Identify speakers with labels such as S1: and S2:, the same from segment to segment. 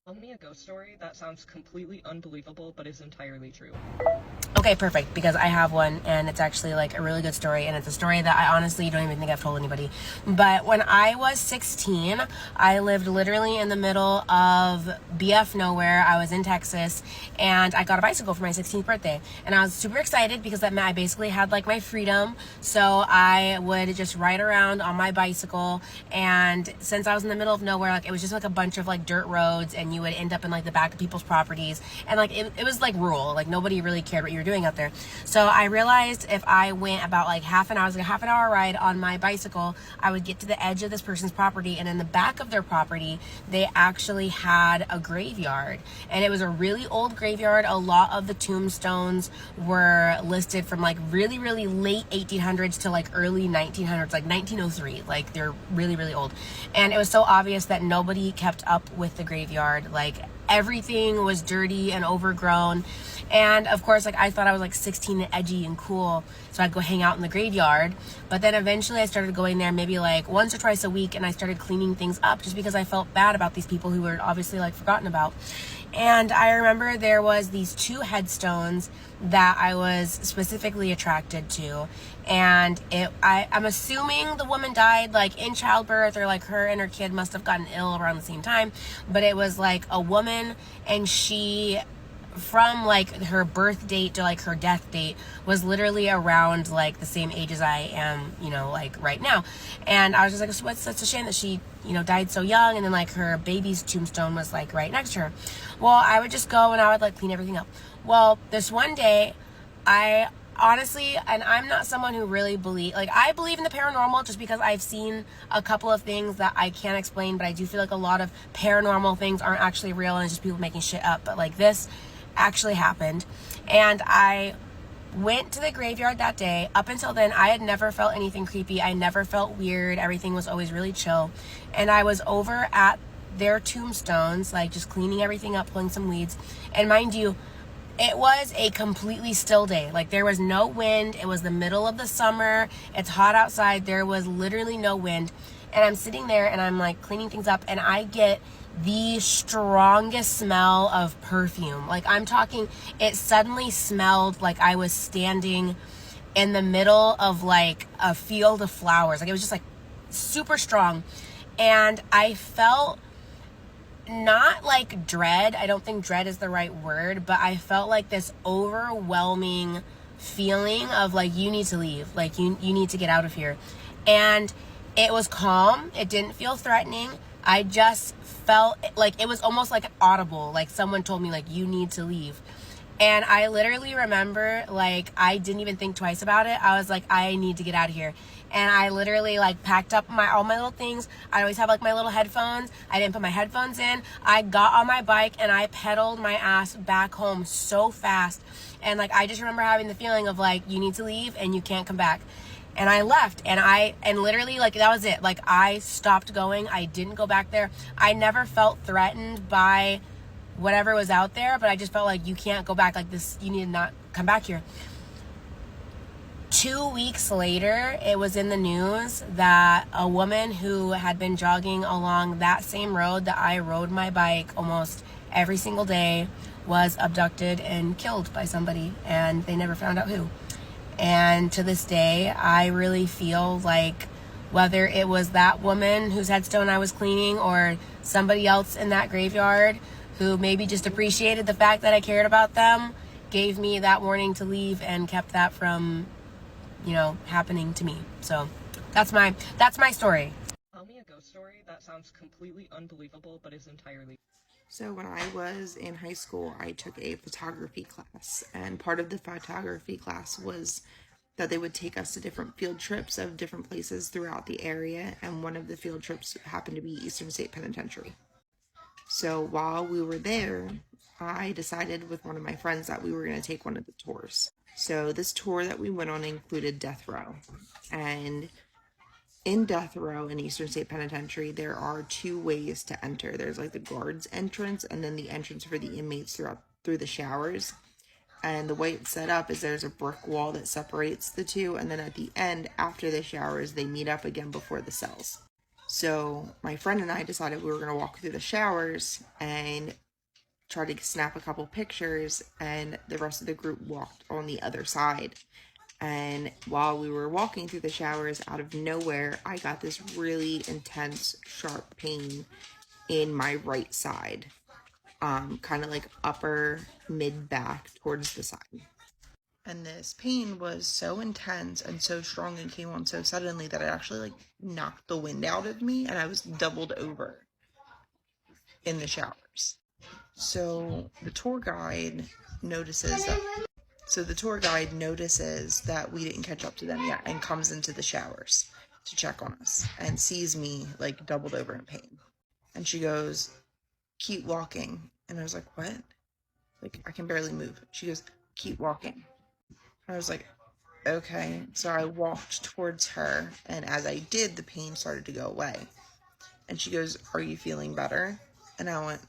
S1: Tell me a ghost story that sounds completely unbelievable but is entirely true.
S2: Okay, perfect, because I have one, and it's actually like a really good story, and it's a story that I honestly don't even think I've told anybody. But when I was 16, I lived literally in the middle of BF nowhere. I was in Texas, and I got a bicycle for my 16th birthday, and I was super excited because that meant I basically had like my freedom. So I would just ride around on my bicycle, and since I was in the middle of nowhere, like it was just like a bunch of like dirt roads, and you would end up in like the back of people's properties, and like it was like rural, like nobody really cared what you were doing out there. So I realized if I went about like half an hour ride on my bicycle, I would get to the edge of this person's property, and in the back of their property they actually had a graveyard, and it was a really old graveyard. A lot of the tombstones were listed from like really late 1800s to like early 1900s, like 1903. Like they're really old, and it was so obvious that nobody kept up with the graveyard. Like everything was dirty and overgrown. And of course, like I thought I was like 16 and edgy and cool, so I'd go hang out in the graveyard. But then eventually I started going there maybe like once or twice a week, and I started cleaning things up just because I felt bad about these people who were obviously like forgotten about. And I remember there was these two headstones that I was specifically attracted to, and I'm assuming the woman died like in childbirth, or like her and her kid must have gotten ill around the same time. But it was like a woman, and she, from like her birth date to like her death date, was literally around like the same age as I am, you know, like right now. And I was just like, what's such a shame that she, you know, died so young. And then like her baby's tombstone was like right next to her. Well, I would just go and I would like clean everything up. Well, this one day, I honestly, and I'm not someone who really I believe in the paranormal just because I've seen a couple of things that I can't explain, but I do feel like a lot of paranormal things aren't actually real and it's just people making shit up. But like this actually happened, and I went to the graveyard that day. Up until then, I had never felt anything creepy. I never felt weird. Everything was always really chill. And I was over at their tombstones, like just cleaning everything up, pulling some weeds. And mind you, it was a completely still day. Like there was no wind. It was the middle of the summer. It's hot outside. There was literally no wind. And I'm sitting there and I'm like cleaning things up, and I get the strongest smell of perfume. Like I'm talking, it suddenly smelled like I was standing in the middle of like a field of flowers. Like it was just like super strong. And I felt not like dread. I don't think dread is the right word, but I felt like this overwhelming feeling of like, you need to leave. Like you need to get out of here. And it was calm. It didn't feel threatening. I just felt like it was almost like audible, like someone told me like, you need to leave. And I literally remember like I didn't even think twice about it. I was like, I need to get out of here. And I literally like packed up all my little things. I always have like my little headphones. I didn't put my headphones in. I got on my bike and I pedaled my ass back home so fast. And like I just remember having the feeling of like, you need to leave and you can't come back. And I left, and literally like that was it. Like I stopped going. I didn't go back there. I never felt threatened by whatever was out there, but I just felt like, you can't go back like this. You need to not come back here. 2 weeks later, it was in the news that a woman who had been jogging along that same road that I rode my bike almost every single day was abducted and killed by somebody, and they never found out who. And to this day, I really feel like whether it was that woman whose headstone I was cleaning or somebody else in that graveyard who maybe just appreciated the fact that I cared about them, gave me that warning to leave and kept that from, you know, happening to me. So that's my story.
S1: Tell me a ghost story that sounds completely unbelievable but is entirely.
S3: So when I was in high school, I took a photography class, and part of the photography class was that they would take us to different field trips of different places throughout the area, and one of the field trips happened to be Eastern State Penitentiary. So while we were there, I decided with one of my friends that we were going to take one of the tours. So this tour that we went on included death row, and in death row in Eastern State Penitentiary, there are two ways to enter. There's like the guards entrance, and then the entrance for the inmates through the showers. And the way it's set up is there's a brick wall that separates the two, and then at the end, after the showers, they meet up again before the cells. So my friend and I decided we were going to walk through the showers and try to snap a couple pictures, and the rest of the group walked on the other side. And while we were walking through the showers, out of nowhere, I got this really intense, sharp pain in my right side, kind of like upper mid back towards the side. And this pain was so intense and so strong and came on so suddenly that it actually like knocked the wind out of me, and I was doubled over in the showers. So the tour guide notices that we didn't catch up to them yet and comes into the showers to check on us and sees me like doubled over in pain. And she goes, "Keep walking." And I was like, "What?" Like, I can barely move. She goes, "Keep walking." I was like, okay. So I walked towards her, and as I did, the pain started to go away. And she goes, "Are you feeling better?" And I went,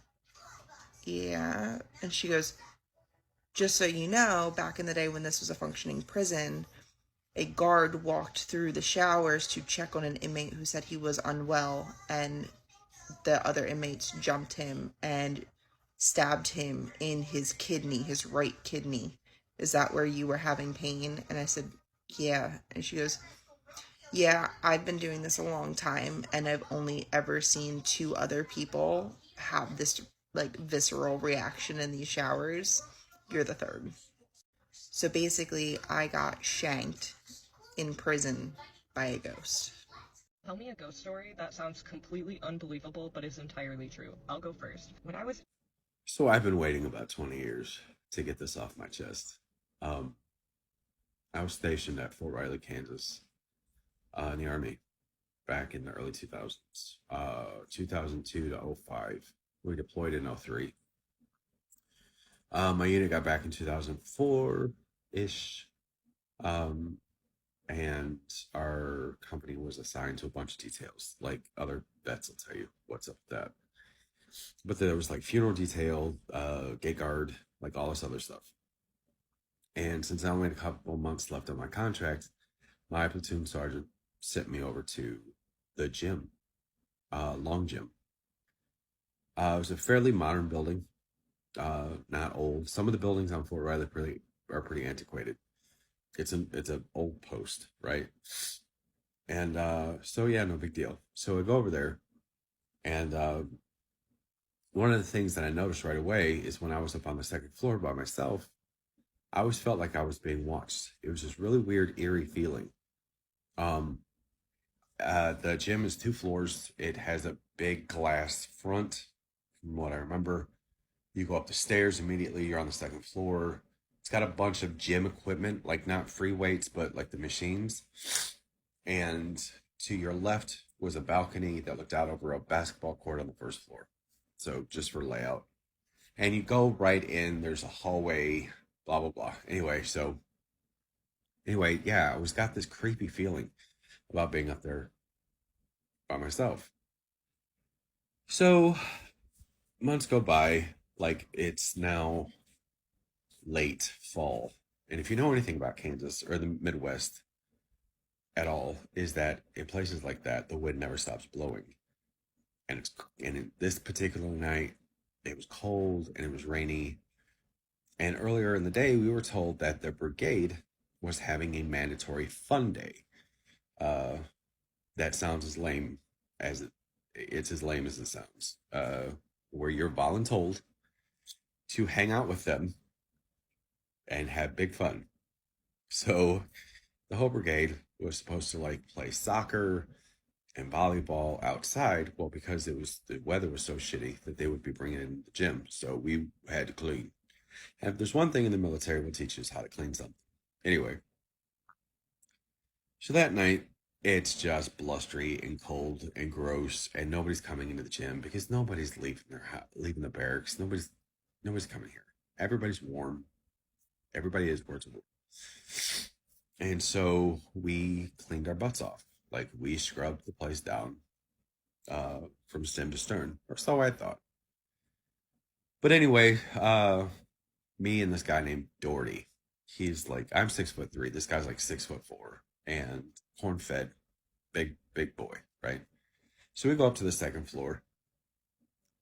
S3: "Yeah." And she goes, "Just so you know, back in the day when this was a functioning prison, a guard walked through the showers to check on an inmate who said he was unwell, and the other inmates jumped him and stabbed him in his kidney, his right kidney. Is that where you were having pain?" And I said, "Yeah." And she goes, "Yeah, I've been doing this a long time, and I've only ever seen 2 other people have this like visceral reaction in these showers. You're the 3rd." So basically, I got shanked in prison by a ghost.
S1: Tell me a ghost story that sounds completely unbelievable but is entirely true. I'll go first.
S4: So I've been waiting about 20 years to get this off my chest. I was stationed at Fort Riley, Kansas, in the Army back in the early 2000s, 2002 to 05. We deployed in 03. My unit got back in 2004-ish, and our company was assigned to a bunch of details. Like, other vets will tell you what's up with that. But there was like funeral detail, gate guard, like all this other stuff. And since I only had a couple months left on my contract, my platoon sergeant sent me over to the gym, Long Gym. It was a fairly modern building, not old. Some of the buildings on Fort Riley are pretty antiquated. It's an old post, right? And so yeah, no big deal. So I go over there, and one of the things that I noticed right away is when I was up on the 2nd floor by myself, I always felt like I was being watched. It was this really weird, eerie feeling. The gym is 2 floors. It has a big glass front, from what I remember. You go up the stairs immediately, you're on the 2nd floor. It's got a bunch of gym equipment, like not free weights, but like the machines. And to your left was a balcony that looked out over a basketball court on the 1st floor. So just for layout. And you go right in, there's a hallway, blah, blah, blah. Anyway, yeah, I got this creepy feeling about being up there by myself. So months go by, like it's now late fall. And if you know anything about Kansas or the Midwest at all, is that in places like that, the wind never stops blowing. And this particular night, it was cold and it was rainy. And earlier in the day, we were told that the brigade was having a mandatory fun day. That sounds as lame as it's as lame as it sounds. Where you're voluntold to hang out with them and have big fun. So the whole brigade was supposed to like play soccer and volleyball outside. Well, because the weather was so shitty that they would be bringing in the gym. So we had to clean. And if there's one thing in the military, we'll teach us how to clean something. Anyway, so that night, it's just blustery and cold and gross, and nobody's coming into the gym because nobody's leaving the barracks. Nobody's coming here. Everybody's warm. Everybody is warm. And so we cleaned our butts off. Like, we scrubbed the place down from stem to stern, or so I thought. But anyway, me and this guy named Doherty, he's like, I'm 6'3". This guy's like 6'4", and corn-fed, big boy, right? So we go up to the second floor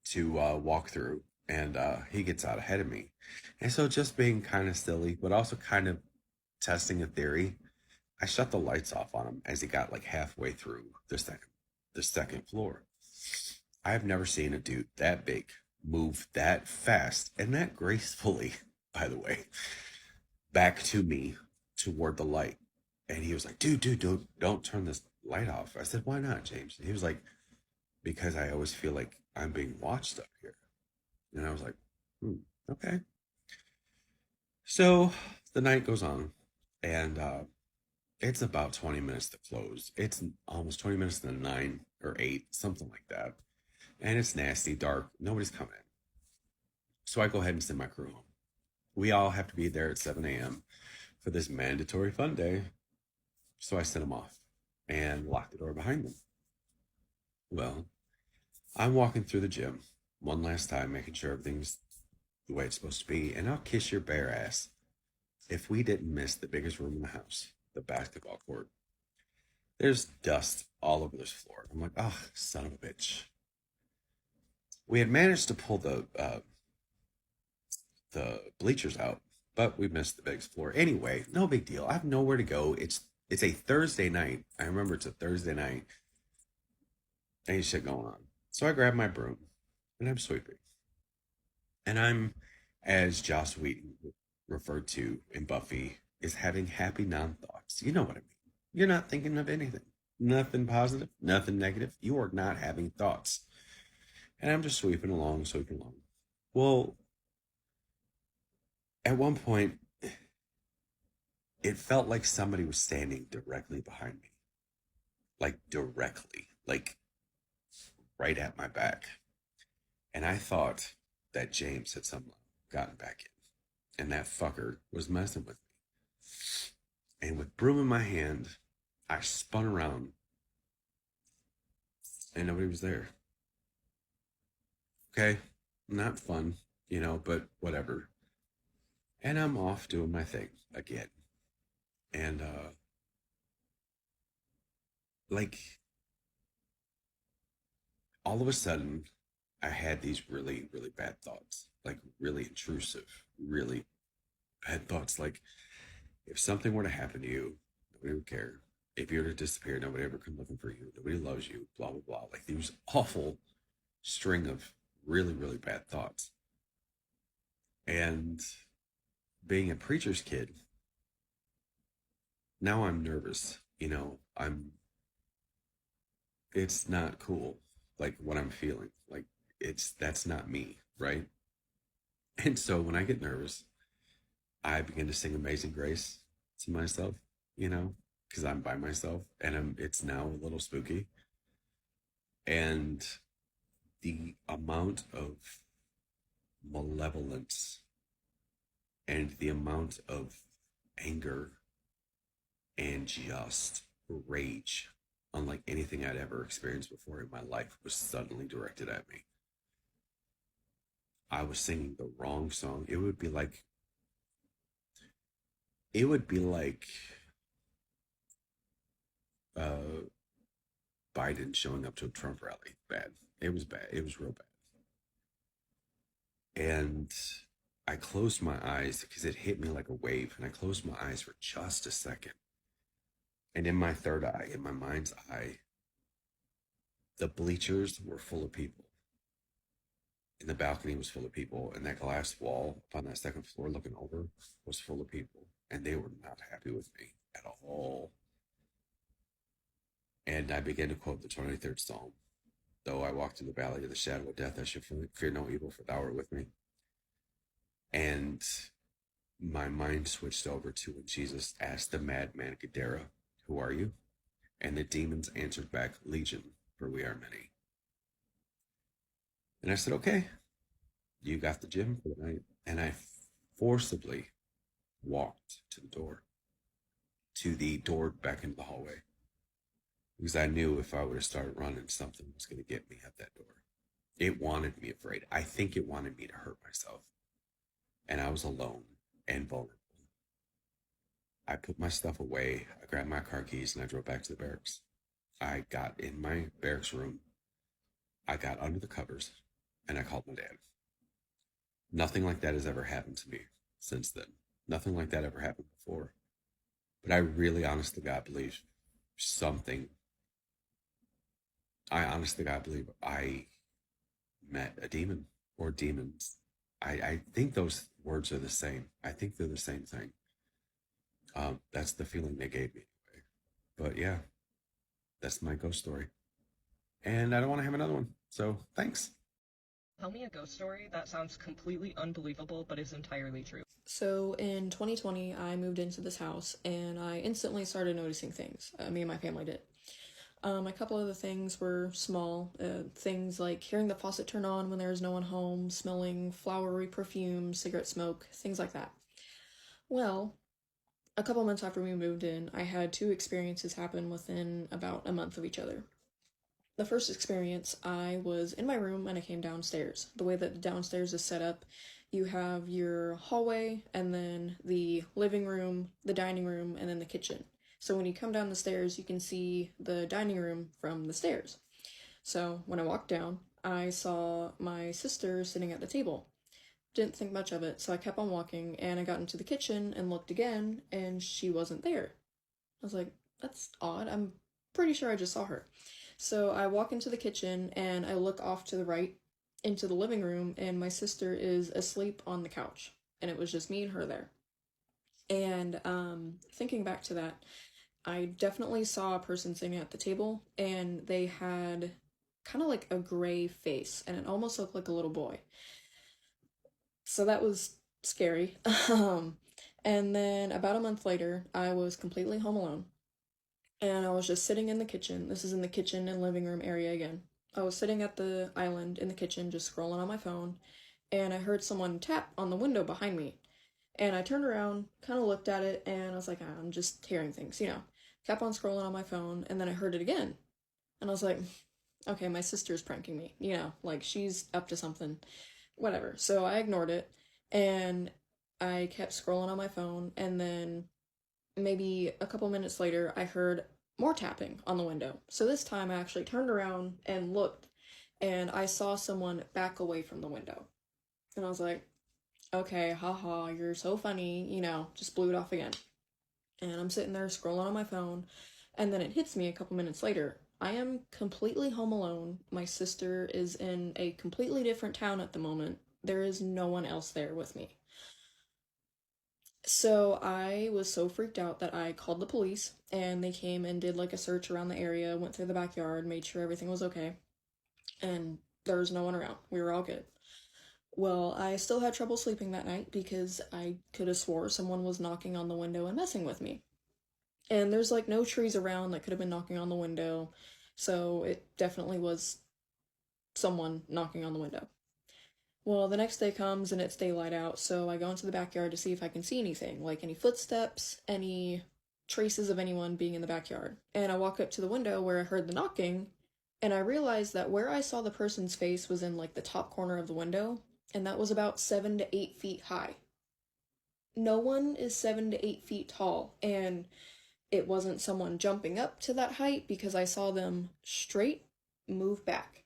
S4: to walk through, and he gets out ahead of me. And so, just being kind of silly, but also kind of testing a theory, I shut the lights off on him as he got like halfway through the second floor. I have never seen a dude that big move that fast and that gracefully, by the way, back to me toward the light. And he was like, dude, don't turn this light off. I said, why not, James? And he was like, because I always feel like I'm being watched up here. And I was like, okay. So the night goes on, and it's about 20 minutes to close. It's almost 20 minutes to 9 or 8, something like that. And it's nasty, dark. Nobody's coming in. So I go ahead and send my crew home. We all have to be there at 7 a.m. for this mandatory fun day. So I sent them off and locked the door behind them. Well, I'm walking through the gym one last time, making sure everything's the way it's supposed to be. And I'll kiss your bare ass if we didn't miss the biggest room in the house, the basketball court. There's dust all over this floor. I'm like, oh, son of a bitch. We had managed to pull the bleachers out, but we missed the biggest floor. Anyway, no big deal. I have nowhere to go. It's a Thursday night. I remember it's a Thursday night. Ain't shit going on. So I grab my broom and I'm sweeping. And I'm, as Joss Whedon referred to in Buffy, is having happy non-thoughts. You know what I mean. You're not thinking of anything. Nothing positive, nothing negative. You are not having thoughts. And I'm just sweeping along. Well, at one point, it felt like somebody was standing directly behind me. Like directly. Like right at my back. And I thought that James had somehow gotten back in. And that fucker was messing with me. And with broom in my hand, I spun around. And nobody was there. Okay, not fun, but whatever. And I'm off doing my thing again. And, all of a sudden, I had these really, really bad thoughts. Like, really intrusive, really bad thoughts. Like, if something were to happen to you, nobody would care. If you were to disappear, nobody ever come looking for you. Nobody loves you, blah, blah, blah. Like, these awful string of really, really bad thoughts. And being a preacher's kid, now I'm nervous. It's not cool, like what I'm feeling. Like that's not me, right? And so when I get nervous, I begin to sing Amazing Grace to myself, because I'm by myself, and it's now a little spooky. And the amount of malevolence and the amount of anger and just rage, unlike anything I'd ever experienced before in my life, was suddenly directed at me. I was singing the wrong song. It would be like Biden showing up to a Trump rally. Bad. It was bad. It was real bad. And I closed my eyes because it hit me like a wave, and I closed my eyes for just a second. And in my third eye, in my mind's eye, the bleachers were full of people. And the balcony was full of people. And that glass wall up on that second floor looking over was full of people. And they were not happy with me at all. And I began to quote the 23rd Psalm. Though I walk through the valley of the shadow of death, I should fear no evil, for thou art with me. And my mind switched over to when Jesus asked the madman Gadara, who are you? And the demons answered back, Legion, for we are many. And I said, okay, you got the gym for the night. And I forcibly walked to the door back into the hallway. Because I knew if I would have started running, something was going to get me at that door. It wanted me afraid. I think it wanted me to hurt myself. And I was alone and vulnerable. I put my stuff away. I grabbed my car keys and I drove back to the barracks. I got in my barracks room I got under the covers and I called my dad. Nothing like that has ever happened to me since then. Nothing like that ever happened before. But I really, honest to God, believe something. I honest to God believe I met a demon or demons. I think those words are the same. I think they're the same thing. That's the feeling they gave me. But yeah, that's my ghost story. And I don't want to have another one. So thanks.
S1: Tell me a ghost story that sounds completely unbelievable but is entirely true.
S5: So in 2020, I moved into this house and I instantly started noticing things. Me and my family did. A couple of the things were small, things like hearing the faucet turn on when there was no one home, smelling flowery perfume, cigarette smoke, things like that. Well, a couple months after we moved in, I had 2 experiences happen within about a month of each other. The first experience, I was in my room and I came downstairs. The way that the downstairs is set up, you have your hallway and then the living room, the dining room, and then the kitchen. So when you come down the stairs, you can see the dining room from the stairs. So when I walked down, I saw my sister sitting at the table. Didn't think much of it, so I kept on walking, and I got into the kitchen and looked again, and she wasn't there. I was like, that's odd. I'm pretty sure I just saw her. So I walk into the kitchen, and I look off to the right into the living room, and my sister is asleep on the couch, and it was just me and her there. And thinking back to that, I definitely saw a person sitting at the table, and they had kind of like a gray face, and it almost looked like a little boy. So that was scary. And then about a month later, I was completely home alone, and I was just sitting in the kitchen. This is in the kitchen and living room area again. I was sitting at the island in the kitchen, just scrolling on my phone, and I heard someone tap on the window behind me. And I turned around, kind of looked at it, and I was like, I'm just hearing things, Kept on scrolling on my phone, and then I heard it again. And I was like, okay, my sister's pranking me, like she's up to something, whatever. So I ignored it, and I kept scrolling on my phone, and then maybe a couple minutes later, I heard more tapping on the window. So this time I actually turned around and looked, and I saw someone back away from the window. And I was like, okay, haha, you're so funny, just blew it off again. And I'm sitting there scrolling on my phone, and then it hits me a couple minutes later. I am completely home alone. My sister is in a completely different town at the moment. There is no one else there with me. So I was so freaked out that I called the police, and they came and did like a search around the area, went through the backyard, made sure everything was okay, and there was no one around. We were all good. Well, I still had trouble sleeping that night because I could have swore someone was knocking on the window and messing with me. And there's like no trees around that could have been knocking on the window, so it definitely was someone knocking on the window. Well, the next day comes and it's daylight out, so I go into the backyard to see if I can see anything, like any footsteps, any traces of anyone being in the backyard. And I walk up to the window where I heard the knocking, and I realized that where I saw the person's face was in like the top corner of the window, and that was about 7 to 8 feet high. No one is 7 to 8 feet tall, and it wasn't someone jumping up to that height because I saw them straight move back.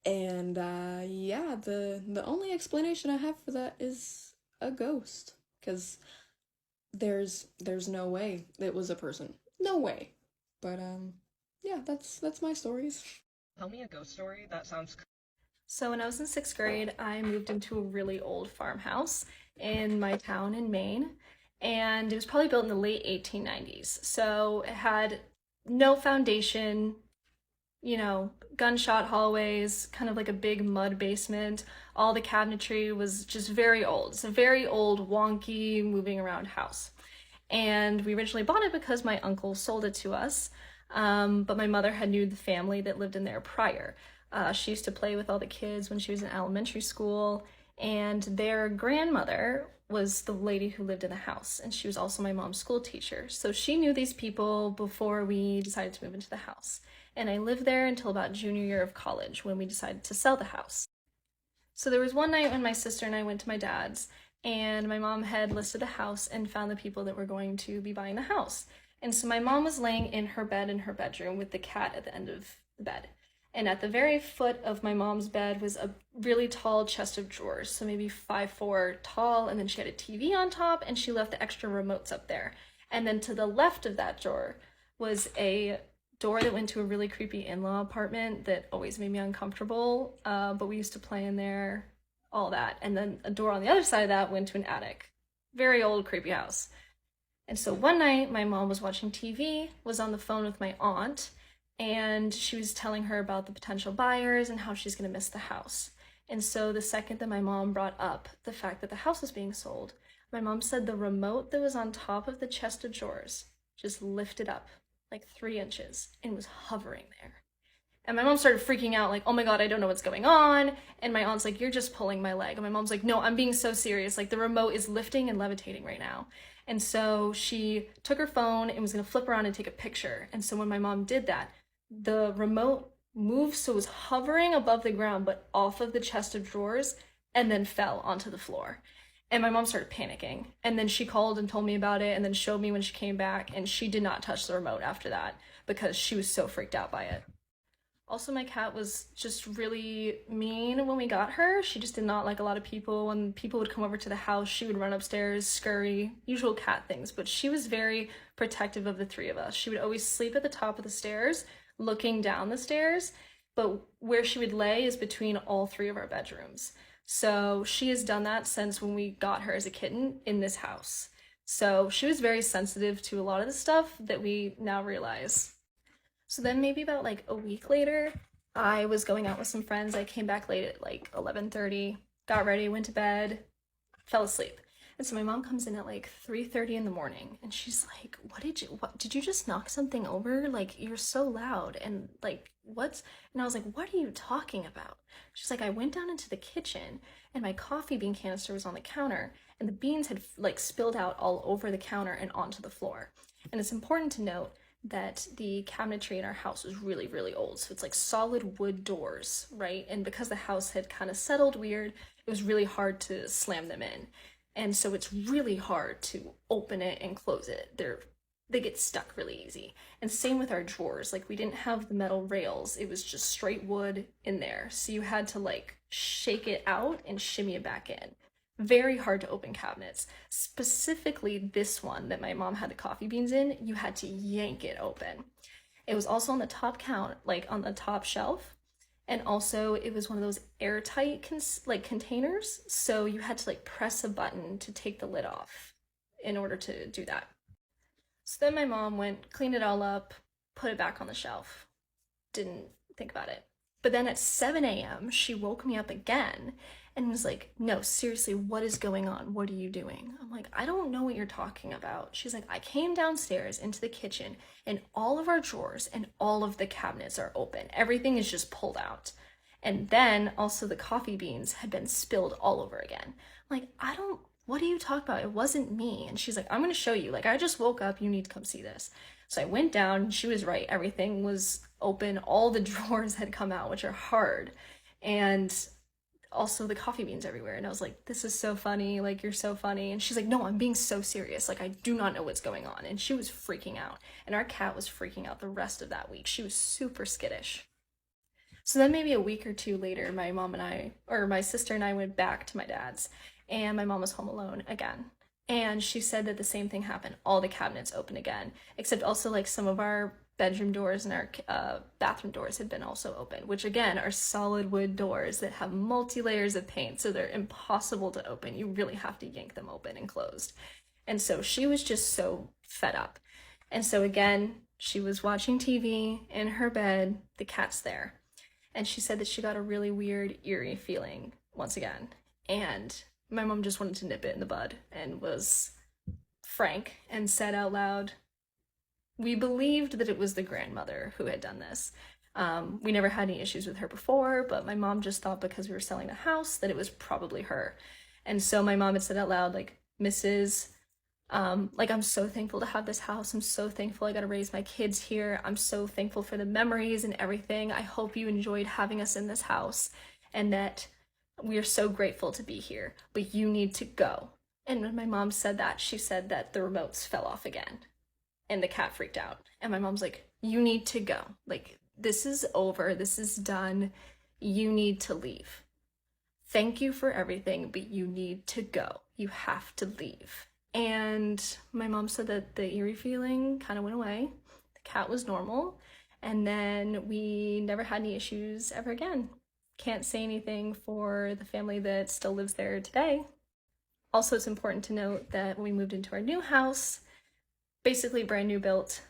S5: And yeah, the only explanation I have for that is a ghost, because there's no way it was a person. No way. But yeah, that's my stories.
S1: Tell me a ghost story that sounds...
S6: So when I was in 6th grade, I moved into a really old farmhouse in my town in Maine, and it was probably built in the late 1890s. So it had no foundation, gunshot hallways, kind of like a big mud basement. All the cabinetry was just very old. It's a very old, wonky, moving around house. And we originally bought it because my uncle sold it to us, but my mother had knew the family that lived in there prior. She used to play with all the kids when she was in elementary school, and their grandmother was the lady who lived in the house, and she was also my mom's school teacher. So she knew these people before we decided to move into the house. And I lived there until about junior year of college when we decided to sell the house. So there was one night when my sister and I went to my dad's, and my mom had listed a house and found the people that were going to be buying the house. And so my mom was laying in her bed in her bedroom with the cat at the end of the bed. And at the very foot of my mom's bed was a really tall chest of drawers, so maybe 5'4" tall, and then she had a TV on top, and she left the extra remotes up there. And then to the left of that drawer was a door that went to a really creepy in-law apartment that always made me uncomfortable, but we used to play in there, all that. And then a door on the other side of that went to an attic. Very old, creepy house. And so one night, my mom was watching TV, was on the phone with my aunt, and she was telling her about the potential buyers and how she's going to miss the house. And so the second that my mom brought up the fact that the house was being sold, my mom said the remote that was on top of the chest of drawers just lifted up like 3 inches and was hovering there. And my mom started freaking out, like, oh my God, I don't know what's going on. And my aunt's like, you're just pulling my leg. And my mom's like, no, I'm being so serious. Like, the remote is lifting and levitating right now. And so she took her phone and was going to flip around and take a picture. And so when my mom did that, the remote moved, so it was hovering above the ground, but off of the chest of drawers, and then fell onto the floor. And my mom started panicking. And then she called and told me about it and then showed me when she came back. And she did not touch the remote after that because she was so freaked out by it. Also, my cat was just really mean when we got her. She just did not like a lot of people. When people would come over to the house, she would run upstairs, scurry, usual cat things. But she was very protective of the 3 of us. She would always sleep at the top of the stairs, looking down the stairs. But where she would lay is between all 3 of our bedrooms. So she has done that since when we got her as a kitten in this house. So she was very sensitive to a lot of the stuff that we now realize. So then maybe about like a week later, I was going out with some friends. I came back late at like 11:30, got ready, went to bed, fell asleep. And so my mom comes in at like 3:30 in the morning and she's like, what did you just knock something over? Like, you're so loud. And like, what's, and I was like, what are you talking about? She's like, I went down into the kitchen and my coffee bean canister was on the counter and the beans had like spilled out all over the counter and onto the floor. And it's important to note that the cabinetry in our house was really, really old. So it's like solid wood doors, right? And because the house had kind of settled weird, it was really hard to slam them in. And so it's really hard to open it and close it. They get stuck really easy. And same with our drawers. Like, we didn't have the metal rails. It was just straight wood in there. So you had to like shake it out and shimmy it back in. Very hard to open cabinets. Specifically this one that my mom had the coffee beans in, you had to yank it open. It was also on the top like on the top shelf. And also it was one of those airtight containers. So you had to like press a button to take the lid off in order to do that. So then my mom went, cleaned it all up, put it back on the shelf. Didn't think about it. But then at 7 a.m., she woke me up again and was like, no, seriously, what is going on? What are you doing? I'm like, I don't know what you're talking about. She's like, I came downstairs into the kitchen and all of our drawers and all of the cabinets are open. Everything is just pulled out. And then also the coffee beans had been spilled all over again. I'm like, what are you talking about? It wasn't me. And she's like, I'm going to show you. Like, I just woke up. You need to come see this. So I went down and she was right. Everything was open. All the drawers had come out, which are hard. And also the coffee beans everywhere. And I was like, this is so funny. Like, you're so funny. And she's like, no, I'm being so serious. Like, I do not know what's going on. And she was freaking out. And our cat was freaking out the rest of that week. She was super skittish. So then maybe a week or 2 later, my sister and I went back to my dad's. And my mom was home alone again. And she said that the same thing happened. All the cabinets open again, except also like some of our bedroom doors and our bathroom doors had been also open, which again are solid wood doors that have multi-layers of paint. So they're impossible to open. You really have to yank them open and closed. And so she was just so fed up. And so again, she was watching TV in her bed, the cat's there. And she said that she got a really weird, eerie feeling once again. And my mom just wanted to nip it in the bud and was frank and said out loud, we believed that it was the grandmother who had done this. We never had any issues with her before, but my mom just thought because we were selling the house that it was probably her. And so my mom had said out loud, like, Mrs., like, I'm so thankful to have this house. I'm so thankful I got to raise my kids here. I'm so thankful for the memories and everything. I hope you enjoyed having us in this house and that we are so grateful to be here, but you need to go. And when my mom said that, she said that the remotes fell off again and the cat freaked out. And my mom's like, you need to go. Like, This is over. This is done. You need to leave. Thank you for everything, but you need to go. You have to leave. And my mom said that the eerie feeling kind of went away. The cat was normal. And then we never had any issues ever again. Can't say anything for the family that still lives there today. Also, it's important to note that when we moved into our new house, basically brand new built,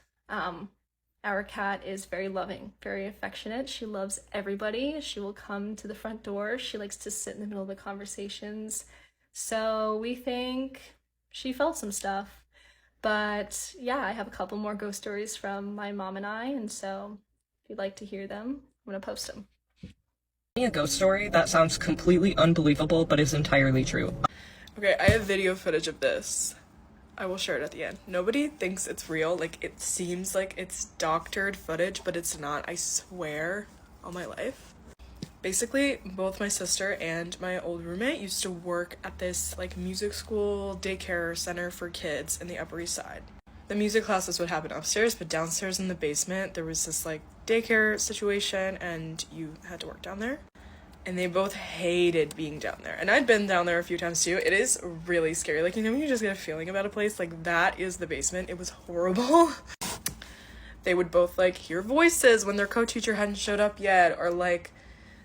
S6: our cat is very loving, very affectionate. She loves everybody. She will come to the front door. She likes to sit in the middle of the conversations. So we think she felt some stuff. But yeah, I have a couple more ghost stories from my mom and I, and so if you'd like to hear them, I'm gonna post them.
S1: A ghost story that sounds completely unbelievable but is entirely true.
S7: Okay, I have video footage of this. I will share it at the end. Nobody thinks it's real. Like, it seems like it's doctored footage, but it's not. I swear on my life. Basically, both my sister and my old roommate used to work at this, like, music school daycare center for kids in the Upper East Side. The music classes would happen upstairs, but downstairs in the basement, there was this, like, daycare situation, and you had to work down there. And they both hated being down there. And I'd been down there a few times too. It is really scary. Like, you know when you just get a feeling about a place? Like, that is the basement. It was horrible. They would both, like, hear voices when their co-teacher hadn't showed up yet. Or, like,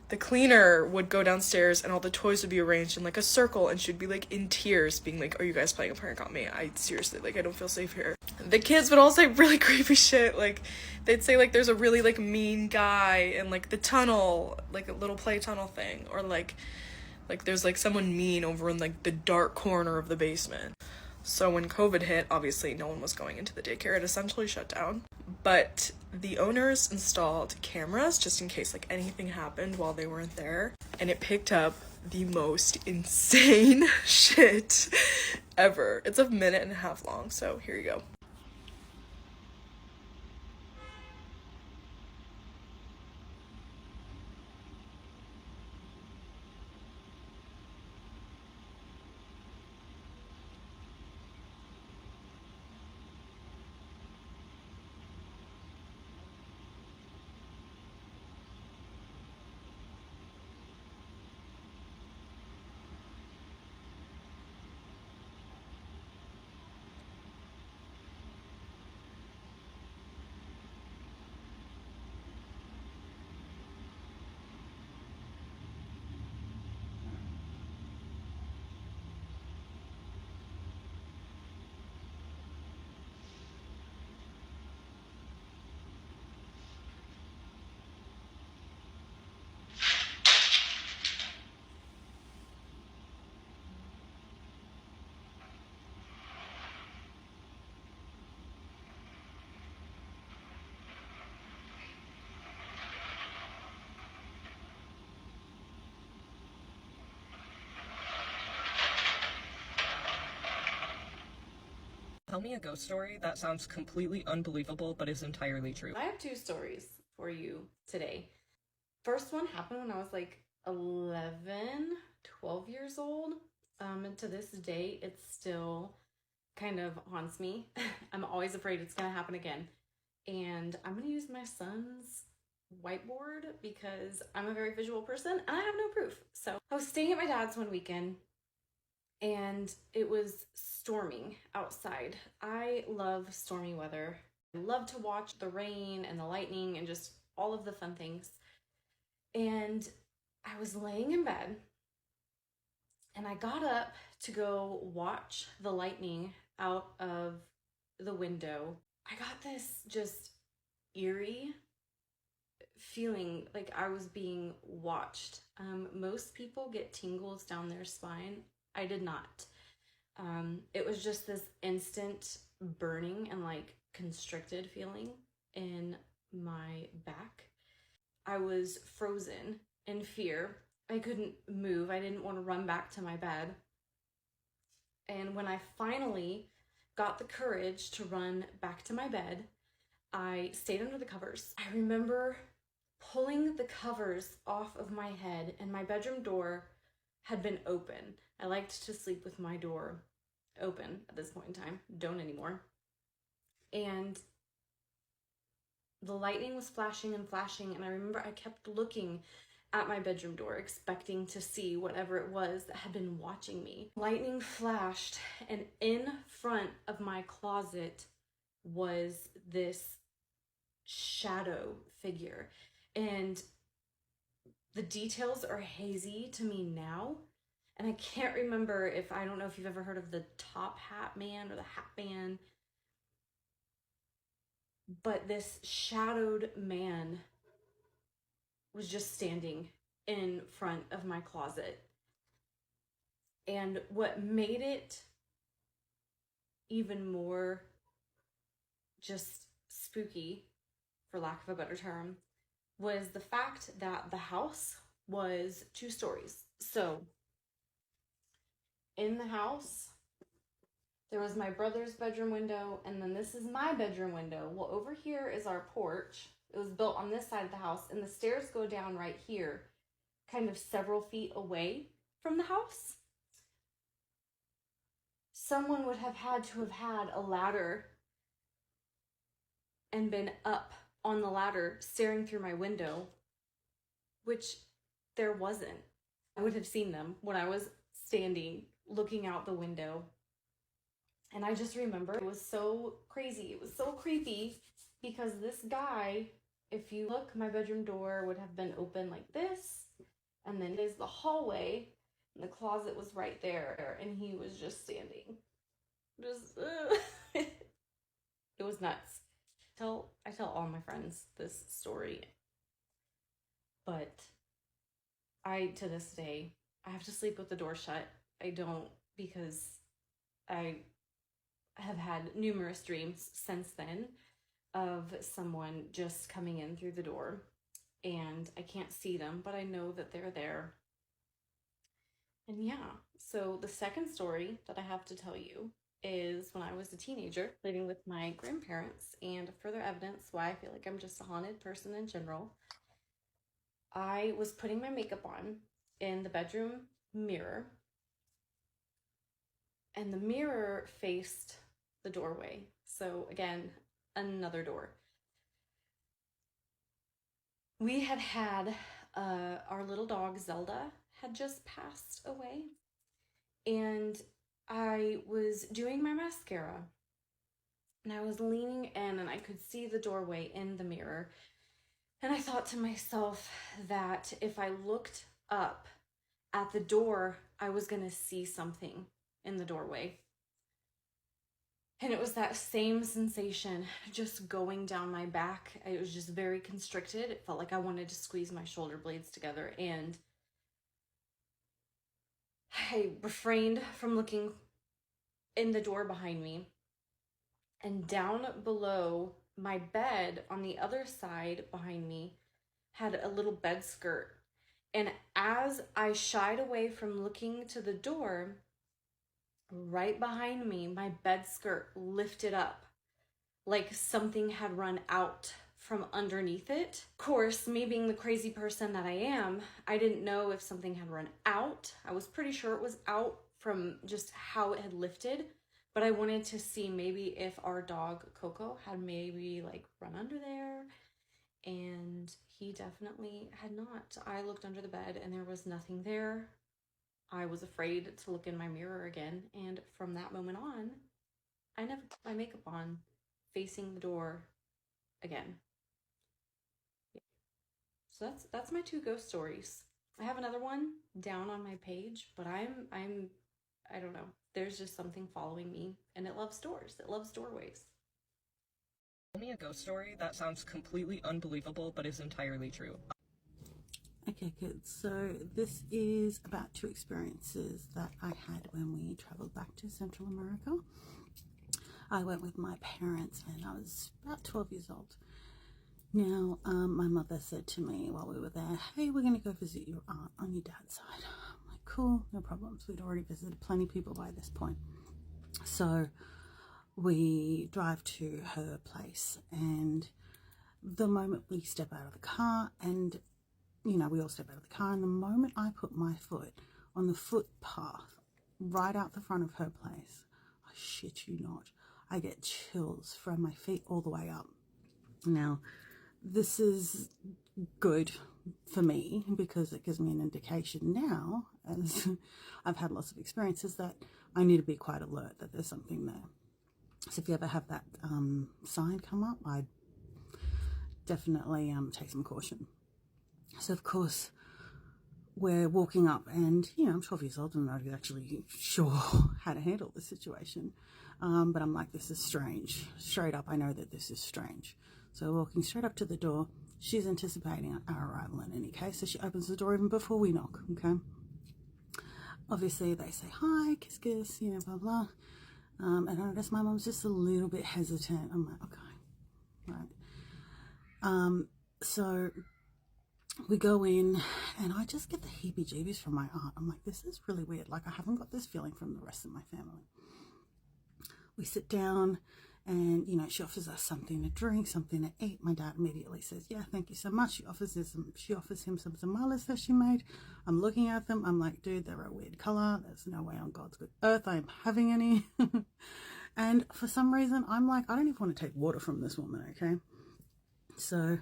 S7: the cleaner would go downstairs and all the toys would be arranged in, like, a circle. And she'd be, like, in tears being like, are you guys playing a prank on me? I seriously, like, I don't feel safe here. The kids would all say really creepy shit. Like, they'd say, like, there's a really, like, mean guy in, like, the tunnel, like, a little play tunnel thing, or, like, there's, like, someone mean over in, like, the dark corner of the basement. So when COVID hit, obviously no one was going into the daycare. It essentially shut down. But the owners installed cameras just in case, like, anything happened while they weren't there. And it picked up the most insane shit ever. It's a minute and a half long, so here you go.
S1: Tell me a ghost story that sounds completely unbelievable but is entirely true.
S8: I have two stories for you today. First one happened when I was like 11, 12 years old. And to this day, it still kind of haunts me. I'm always afraid it's going to happen again. And I'm going to use my son's whiteboard because I'm a very visual person and I have no proof. So I was staying at my dad's one weekend and it was storming outside. I love stormy weather. I love to watch the rain and the lightning and just all of the fun things. And I was laying in bed and I got up to go watch the lightning out of the window. I got this just eerie feeling like I was being watched. Most people get tingles down their spine. I did not. It was just this instant burning and like constricted feeling in my back. I was frozen in fear. I couldn't move. I didn't want to run back to my bed. And when I finally got the courage to run back to my bed, I stayed under the covers. I remember pulling the covers off of my head and my bedroom door had been open. I liked to sleep with my door open at this point in time. Don't anymore. And the lightning was flashing and flashing, and I remember I kept looking at my bedroom door, expecting to see whatever it was that had been watching me. Lightning flashed, and in front of my closet was this shadow figure. And the details are hazy to me now. And I can't remember if, I don't know if you've ever heard of the Top Hat Man or the Hat Man. But this shadowed man was just standing in front of my closet. And what made it even more just spooky, for lack of a better term, was the fact that the house was 2 stories. So in the house, there was my brother's bedroom window, and then this is my bedroom window. Well, over here is our porch. It was built on this side of the house, and the stairs go down right here, kind of several feet away from the house. Someone would have had to have had a ladder and been up on the ladder staring through my window, which there wasn't. I would have seen them when I was standing looking out the window. And I just remember it was so crazy. It was so creepy because this guy, if you look, my bedroom door would have been open like this. And then there's the hallway, and the closet was right there. And he was just standing. Just, it was nuts. I tell all my friends this story. But to this day, I have to sleep with the door shut. I don't, because I have had numerous dreams since then of someone just coming in through the door, and I can't see them, but I know that they're there. And yeah, so the second story that I have to tell you is when I was a teenager living with my grandparents, and further evidence why I feel like I'm just a haunted person in general. I was putting my makeup on in the bedroom mirror, and the mirror faced the doorway. So again, another door. We had our little dog Zelda had just passed away, and I was doing my mascara, and I was leaning in, and I could see the doorway in the mirror. And I thought to myself that if I looked up at the door, I was going to see something in the doorway. And it was that same sensation just going down my back. It was just very constricted. It felt like I wanted to squeeze my shoulder blades together. And I refrained from looking in the door behind me. And down below, my bed on the other side behind me had a little bed skirt. And as I shied away from looking to the door, right behind me, my bed skirt lifted up like something had run out from underneath it. Of course, me being the crazy person that I am, I didn't know if something had run out. I was pretty sure it was out from just how it had lifted, but I wanted to see maybe if our dog Coco had maybe like run under there, and he definitely had not. I looked under the bed and there was nothing there. I was afraid to look in my mirror again, and from that moment on, I never put my makeup on facing the door again. So that's my 2 ghost stories. I have another one down on my page, but I don't know. There's just something following me, and it loves doors. It loves doorways.
S1: Tell me a ghost story that sounds completely unbelievable but is entirely true.
S9: Okay, kids, so this is about 2 experiences that I had when we traveled back to Central America. I went with my parents and I was about 12 years old. Now, my mother said to me while we were there, hey, we're going to go visit your aunt on your dad's side. I'm like, cool, no problems. We'd already visited plenty of people by this point. So we drive to her place, and the moment we step out of the car, and we all step out of the car, and the moment I put my foot on the footpath right out the front of her place, I shit you not, I get chills from my feet all the way up. Now, this is good for me because it gives me an indication now, as I've had lots of experiences, that I need to be quite alert that there's something there. So if you ever have that sign come up, I'd definitely take some caution. So of course we're walking up, and I'm 12 years old and I'm not actually sure how to handle the situation, but I'm like, this is strange. Straight up, I know that this is strange. So walking straight up to the door, she's anticipating our arrival in any case, so she opens the door even before we knock. Okay, obviously they say hi, kiss kiss, blah blah, and I notice my mom's just a little bit hesitant. I'm like, okay, right. So we go in, and I just get the heebie-jeebies from my aunt. I'm like, this is really weird. Like, I haven't got this feeling from the rest of my family. We sit down, and she offers us something to drink, something to eat. My dad immediately says, yeah, thank you so much. She offers him some tamales that she made. I'm looking at them. I'm like, dude, they're a weird color. There's no way on God's good earth I am having any. And for some reason, I'm like, I don't even want to take water from this woman. Okay, so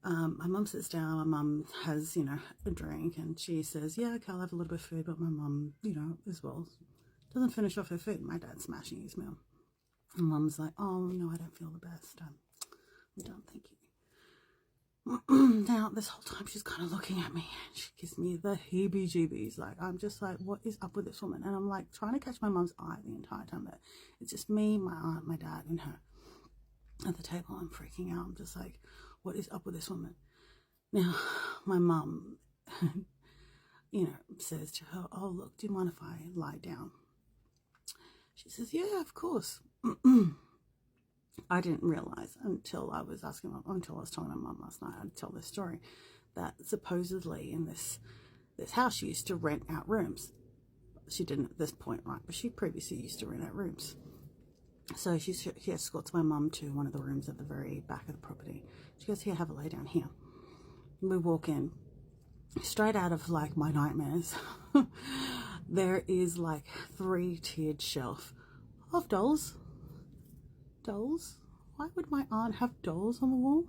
S9: my mum sits down. My mum has a drink, and she says, yeah, okay, I'll have a little bit of food. But my mum as well, doesn't finish off her food. My dad's smashing his meal. And Mum's like, oh, no, I don't feel the best. I'm done, thank you. Now, this whole time, she's kind of looking at me, and she gives me the heebie-jeebies. Like, I'm just like, what is up with this woman? And I'm like, trying to catch my mum's eye the entire time. That it's just me, my aunt, my dad, and her at the table. I'm freaking out. I'm just like, what is up with this woman? Now, my mum, says to her, oh, look, do you mind if I lie down? She says, yeah, of course. I didn't realize until I was telling my mum last night, I'd tell this story, that supposedly in this house she used to rent out rooms. She didn't at this point, right? But she previously used to rent out rooms. So she escorts my mum to one of the rooms at the very back of the property. She goes, here, have a lay down here. We walk in, straight out of like my nightmares. There is like 3-tiered shelf of dolls. Dolls? Why would my aunt have dolls on the wall?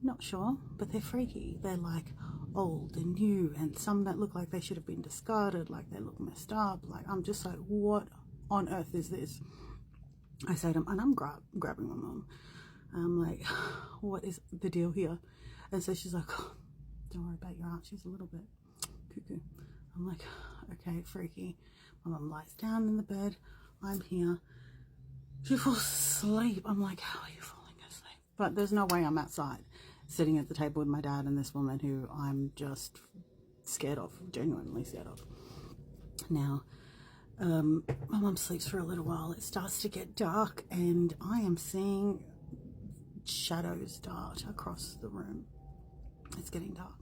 S9: I'm not sure, but they're freaky. They're like old and new, and some that look like they should have been discarded, like they look messed up. Like, I'm just like, what on earth is this? I say to him, and I'm grabbing my mum. I'm like, what is the deal here? And so she's like, oh, don't worry about your aunt. She's a little bit cuckoo. I'm like, okay, freaky. My mum lies down in the bed. I'm here. She falls asleep. I'm like, how are you falling asleep? But there's no way I'm outside sitting at the table with my dad and this woman who I'm just scared of, genuinely scared of. Now, my mum sleeps for a little while. It starts to get dark, and I am seeing shadows dart across the room. It's getting dark.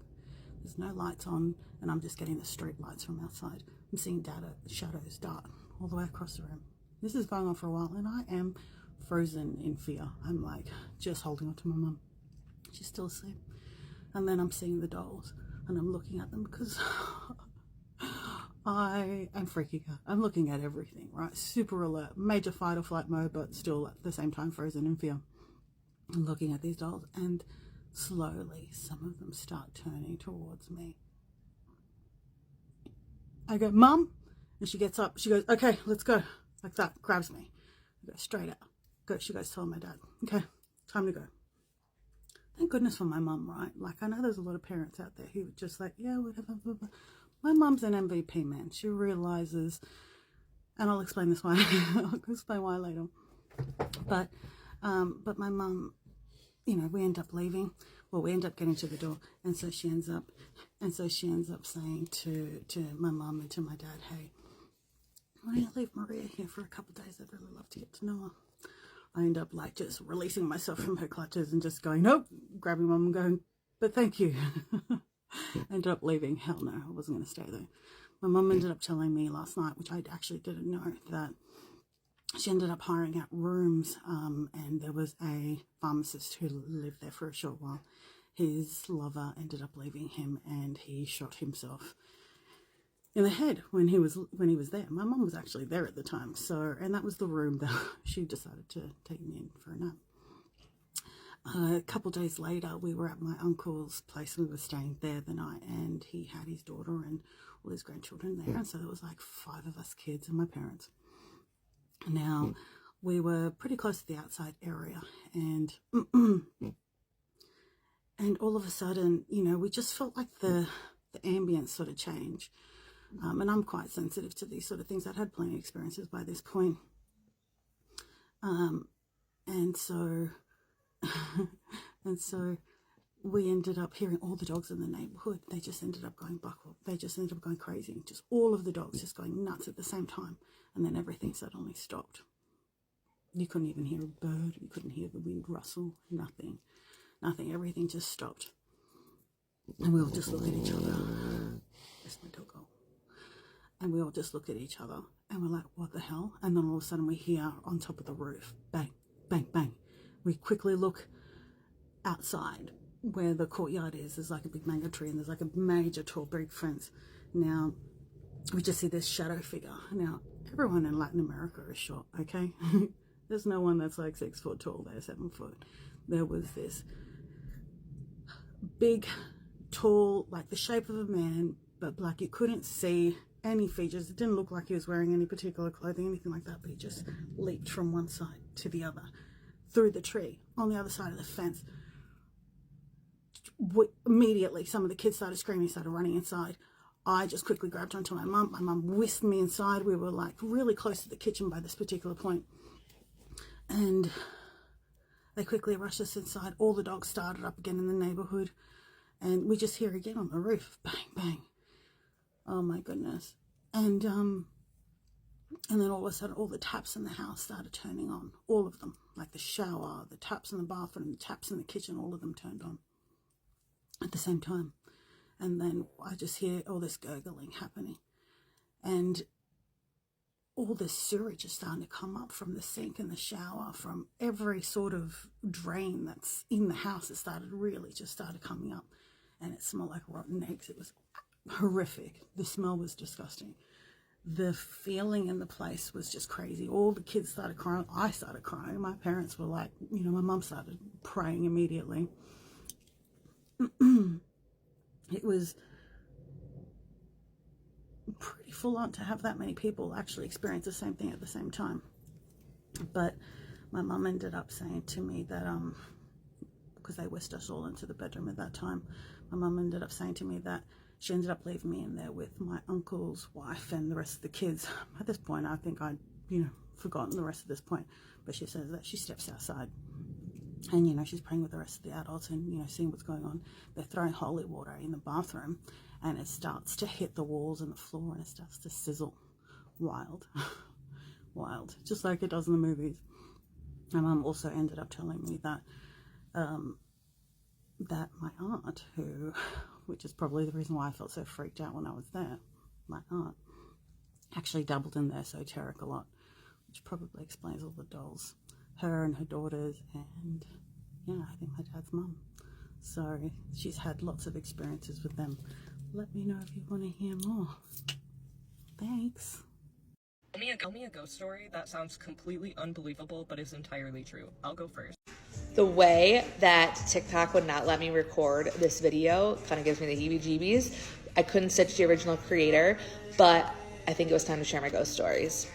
S9: There's no lights on, and I'm just getting the street lights from outside. I'm seeing shadows dart all the way across the room. This is going on for a while, and I am frozen in fear. I'm like just holding on to my mum. She's still asleep. And then I'm seeing the dolls, and I'm looking at them because I am freaking out. I'm looking at everything, right? Super alert, major fight or flight mode, but still at the same time frozen in fear. I'm looking at these dolls, and slowly some of them start turning towards me. I go, Mum, and she gets up. She goes, okay, let's go. Like that, grabs me. I go straight out. She goes, tell my dad. Okay, time to go. Thank goodness for my mum, right? Like, I know there's a lot of parents out there who are just like, yeah, whatever, blah, blah. My mum's an MVP, man. She realizes, and I'll explain this why. I'll explain why later. But my mum, we end up leaving. Well, we end up getting to the door, and so she ends up saying to my mum and to my dad, hey, why don't you leave Maria here for a couple of days? I'd really love to get to know her. I end up like just releasing myself from her clutches and just going, nope, grabbing mum and going, but thank you. Ended up leaving. Hell no, I wasn't going to stay there. My mum ended up telling me last night, which I actually didn't know, that she ended up hiring out rooms, and there was a pharmacist who lived there for a short while. His lover ended up leaving him, and he shot himself in the head when he was there. My mum was actually there at the time, and that was the room that she decided to take me in for a nap. A couple of days later, we were at my uncle's place. We were staying there the night, and he had his daughter and all his grandchildren there. And so there was like 5 of us kids and my parents. Now, we were pretty close to the outside area, and and all of a sudden, you know, we just felt like the ambience sort of change. And I'm quite sensitive to these sort of things. I'd had plenty of experiences by this point. And so we ended up hearing all the dogs in the neighborhood. They just ended up going buckle. They just ended up going crazy. Just all of the dogs just going nuts at the same time. And then everything suddenly stopped. You couldn't even hear a bird. You couldn't hear the wind rustle. Nothing. Everything just stopped. And we all just looked at each other. Where's my dog go? And we all just looked at each other. And we're like, what the hell? And then all of a sudden we hear on top of the roof, bang, bang, bang. We quickly look outside where the courtyard is. There's like a big mango tree and there's like a major tall brick fence. Now, we just see this shadow figure. Now, everyone in Latin America is short, okay? There's no one that's like 6 foot tall. They're 7 foot. There was this big, tall, like the shape of a man, but black. You couldn't see any features. It didn't look like he was wearing any particular clothing, anything like that, but he just leaped from one side to the other through the tree on the other side of the fence. Immediately, some of the kids started screaming, started running inside. I just quickly grabbed onto my mum. My mum whisked me inside. We were like really close to the kitchen by this particular point. And they quickly rushed us inside. All the dogs started up again in the neighborhood. And we just hear again on the roof, bang, bang. Oh my goodness. And then all of a sudden, all the taps in the house started turning on. All of them. Like the shower, the taps in the bathroom, the taps in the kitchen, all of them turned on at the same time. And then I just hear all this gurgling happening. And all this sewage is starting to come up from the sink and the shower, from every sort of drain that's in the house. It started coming up. And it smelled like rotten eggs. It was horrific. The smell was disgusting. The feeling in the place was just crazy. All the kids started crying. I started crying. My parents were like, you know, my mum started praying immediately. It was pretty full on to have that many people actually experience the same thing at the same time. But my mum ended up saying to me that, because they whisked us all into the bedroom at that time, my mum ended up saying to me that she ended up leaving me in there with my uncle's wife and the rest of the kids. At this point, I think I'd, forgotten the rest of this point. But she says that she steps outside and, she's praying with the rest of the adults and, seeing what's going on. They're throwing holy water in the bathroom and it starts to hit the walls and the floor and it starts to sizzle. Wild. Wild. Just like it does in the movies. My mum also ended up telling me that that my aunt, which is probably the reason why I felt so freaked out when I was there, my aunt actually dabbled in the esoteric a lot, which probably explains all the dolls, her and her daughters, and I think my dad's mum. So she's had lots of experiences with them. Let me know if you want to hear more. Thanks.
S1: Tell me a ghost story that sounds completely unbelievable but is entirely true. I'll go first.
S10: The way that TikTok would not let me record this video kind of gives me the heebie-jeebies. I couldn't stitch the original creator, but I think it was time to share my ghost stories.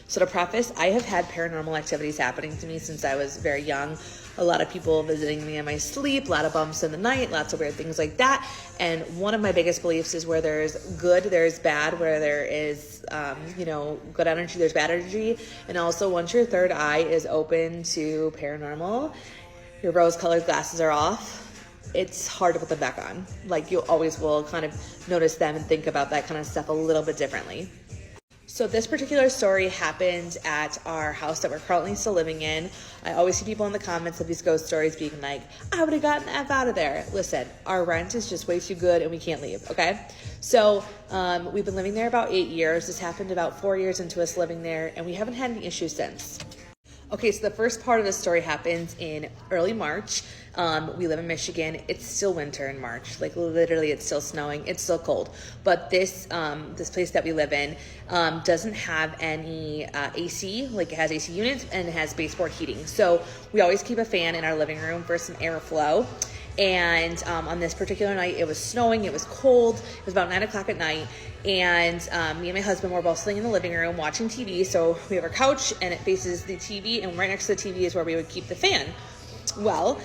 S10: So to preface, I have had paranormal activities happening to me since I was very young. A lot of people visiting me in my sleep, a lot of bumps in the night, lots of weird things like that. And one of my biggest beliefs is where there's good, there's bad. Where there is, good energy, there's bad energy. And also, once your third eye is open to paranormal, your rose-colored glasses are off, it's hard to put them back on. Like, you always will kind of notice them and think about that kind of stuff a little bit differently. So this particular story happened at our house that we're currently still living in. I always see people in the comments of these ghost stories being like, I would have gotten the F out of there. Listen, our rent is just way too good and we can't leave, okay? So we've been living there about 8 years. This happened about 4 years into us living there and we haven't had any issues since. Okay, so the first part of the story happens in early March. We live in Michigan. It's still winter in March. Like literally it's still snowing. It's still cold. But this place that we live in doesn't have any AC. Like it has AC units and it has baseboard heating. So we always keep a fan in our living room for some airflow. And on this particular night, it was snowing, it was cold, it was about 9 o'clock at night, and me and my husband were both sitting in the living room watching TV. So we have our couch and it faces the TV, and right next to the TV is where we would keep the fan. Well,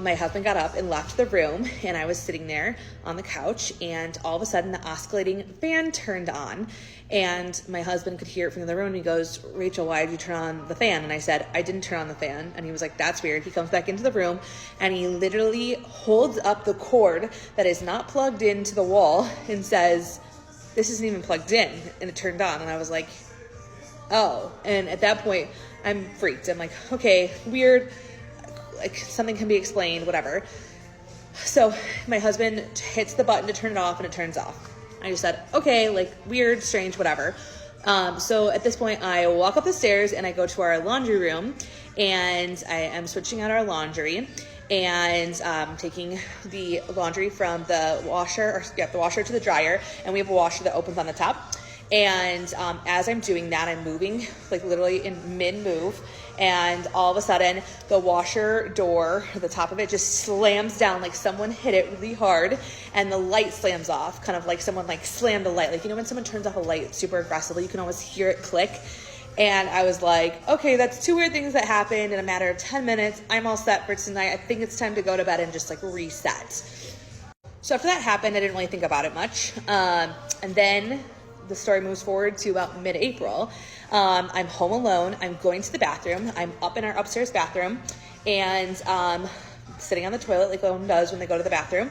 S10: my husband got up and left the room, and I was sitting there on the couch, and all of a sudden the oscillating fan turned on, and my husband could hear it from the room, and he goes, "Rachel, why did you turn on the fan?" And I said, "I didn't turn on the fan." And he was like, "That's weird." He comes back into the room, and he literally holds up the cord that is not plugged into the wall and says, "This isn't even plugged in," and it turned on. And I was like, oh. And at that point, I'm freaked. I'm like, okay, weird. Like something can be explained, whatever. So my husband hits the button to turn it off, and it turns off. I just said, okay, like weird, strange, whatever. So at this point I walk up the stairs and I go to our laundry room, and I am switching out our laundry and taking the laundry from the washer to the dryer, and we have a washer that opens on the top. And as I'm doing that, I'm moving, like literally in mid-move, and all of a sudden the washer door, the top of it just slams down, like someone hit it really hard, and the light slams off, kind of like someone like slammed a light. Like, you know when someone turns off a light super aggressively, you can almost hear it click. And I was like, okay, that's two weird things that happened in a matter of 10 minutes. I'm all set for tonight. I think it's time to go to bed and just like reset. So after that happened, I didn't really think about it much. And then the story moves forward to about mid-April. I'm home alone. I'm going to the bathroom. I'm up in our upstairs bathroom, and sitting on the toilet like one does when they go to the bathroom.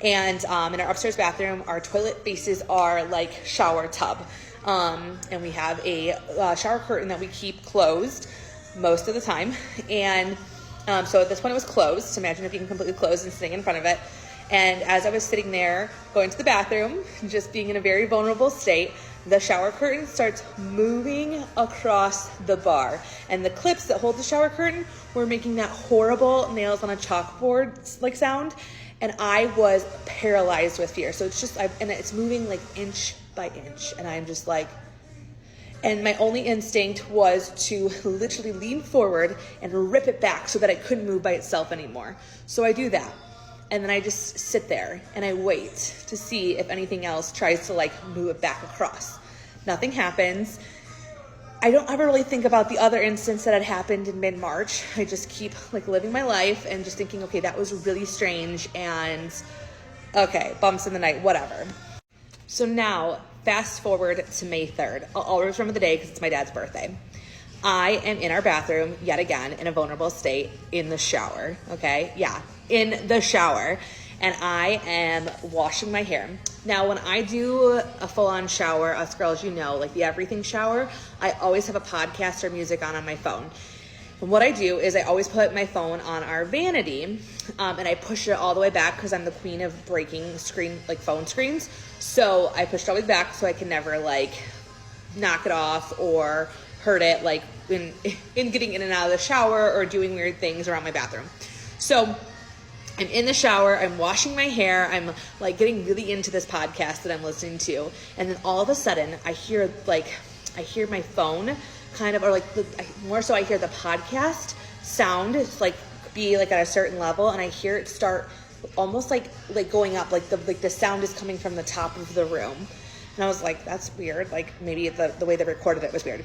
S10: And in our upstairs bathroom, our toilet faces are like shower tub. And we have a shower curtain that we keep closed most of the time. And so at this point it was closed. So imagine it being completely closed and sitting in front of it. And as I was sitting there going to the bathroom, just being in a very vulnerable state, the shower curtain starts moving across the bar. And the clips that hold the shower curtain were making that horrible nails on a chalkboard like sound. And I was paralyzed with fear. So it's just, and it's moving like inch by inch. And I'm just like, and my only instinct was to literally lean forward and rip it back so that it couldn't move by itself anymore. So I do that. And then I just sit there and I wait to see if anything else tries to like move it back across. Nothing happens. I don't ever really think about the other instance that had happened in mid-March. I just keep like living my life and just thinking, okay, that was really strange, and okay, bumps in the night, whatever. So now, fast forward to May 3rd. I'll always remember the day because it's my dad's birthday. I am in our bathroom yet again in a vulnerable state in the shower, okay? Yeah, in the shower. And I am washing my hair. Now, when I do a full-on shower, us girls, you know, like the everything shower, I always have a podcast or music on my phone. And what I do is I always put my phone on our vanity, and I push it all the way back because I'm the queen of breaking phone screens. So I push it all the way back so I can never like knock it off or hurt it like in getting in and out of the shower or doing weird things around my bathroom. So I'm in the shower, I'm washing my hair, I'm like getting really into this podcast that I'm listening to, and then all of a sudden I hear my phone kind of, or like more so I hear the podcast sound like be like at a certain level, and I hear it start almost like going up, like the sound is coming from the top of the room. And I was like, that's weird, like maybe the way they recorded it was weird.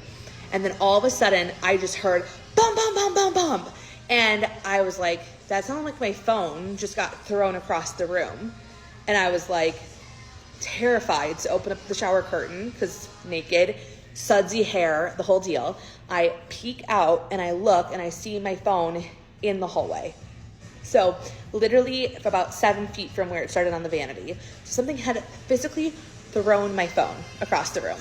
S10: And then all of a sudden I just heard bum bum bum bum bum, and I was like, that sounded like my phone just got thrown across the room. And I was like terrified to open up the shower curtain because naked, sudsy hair, the whole deal. I peek out and I look and I see my phone in the hallway. So literally about 7 feet from where it started on the vanity. So something had physically thrown my phone across the room.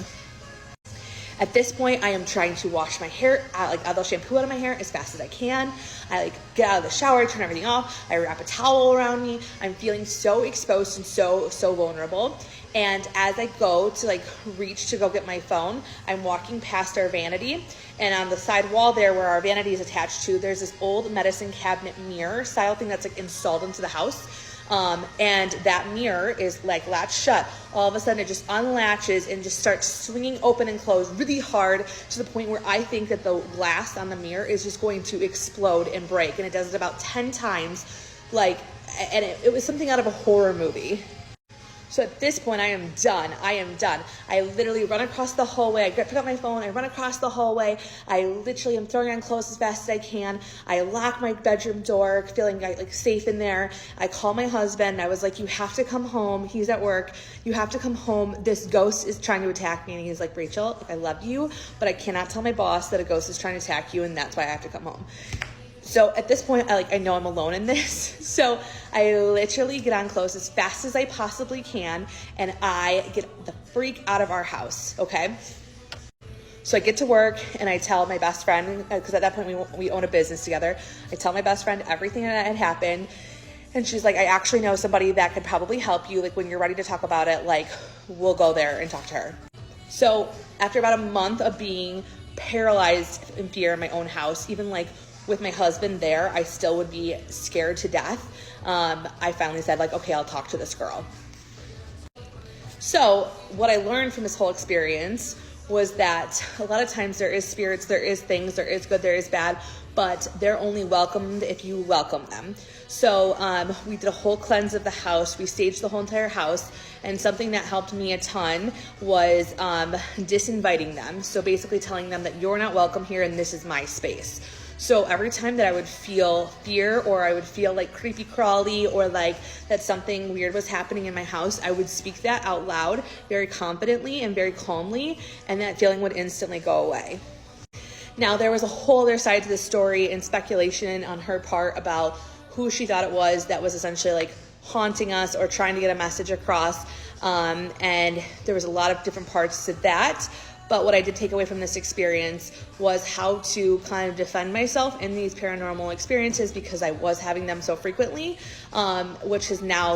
S10: At this point, I am trying to wash my hair, they'll shampoo out of my hair as fast as I can. I get out of the shower, turn everything off. I wrap a towel around me. I'm feeling so exposed and so vulnerable. And as I go to reach to go get my phone, I'm walking past our vanity, and on the side wall there where our vanity is attached to, there's this old medicine cabinet mirror style thing that's installed into the house. And that mirror is latched shut. All of a sudden it just unlatches and just starts swinging open and closed really hard to the point where I think that the glass on the mirror is just going to explode and break. And it does it about 10 times, and it was something out of a horror movie. So at this point, I am done. I literally run across the hallway. I pick up my phone. I run across the hallway. I literally am throwing on clothes as fast as I can. I lock my bedroom door, feeling safe in there. I call my husband. I was like, you have to come home. He's at work. You have to come home. This ghost is trying to attack me. And he's like, Rachel, I love you, but I cannot tell my boss that a ghost is trying to attack you, and that's why I have to come home. So at this point, I know I'm alone in this. So I literally get on clothes as fast as I possibly can, and I get the freak out of our house, okay? So I get to work, and I tell my best friend, because at that point we own a business together. I tell my best friend everything that had happened, and she's like, I actually know somebody that could probably help you. When you're ready to talk about it, we'll go there and talk to her. So after about a month of being paralyzed in fear in my own house, even with my husband there, I still would be scared to death. I finally said okay, I'll talk to this girl. So what I learned from this whole experience was that a lot of times there is spirits, there is things, there is good, there is bad, but they're only welcomed if you welcome them. So we did a whole cleanse of the house. We staged the whole entire house, and something that helped me a ton was disinviting them. So basically telling them that you're not welcome here and this is my space. So every time that I would feel fear, or I would feel creepy crawly, or that something weird was happening in my house, I would speak that out loud very confidently and very calmly, and that feeling would instantly go away. Now, there was a whole other side to this story and speculation on her part about who she thought it was that was essentially haunting us or trying to get a message across. And there was a lot of different parts to that. But what I did take away from this experience was how to kind of defend myself in these paranormal experiences, because I was having them so frequently, which is now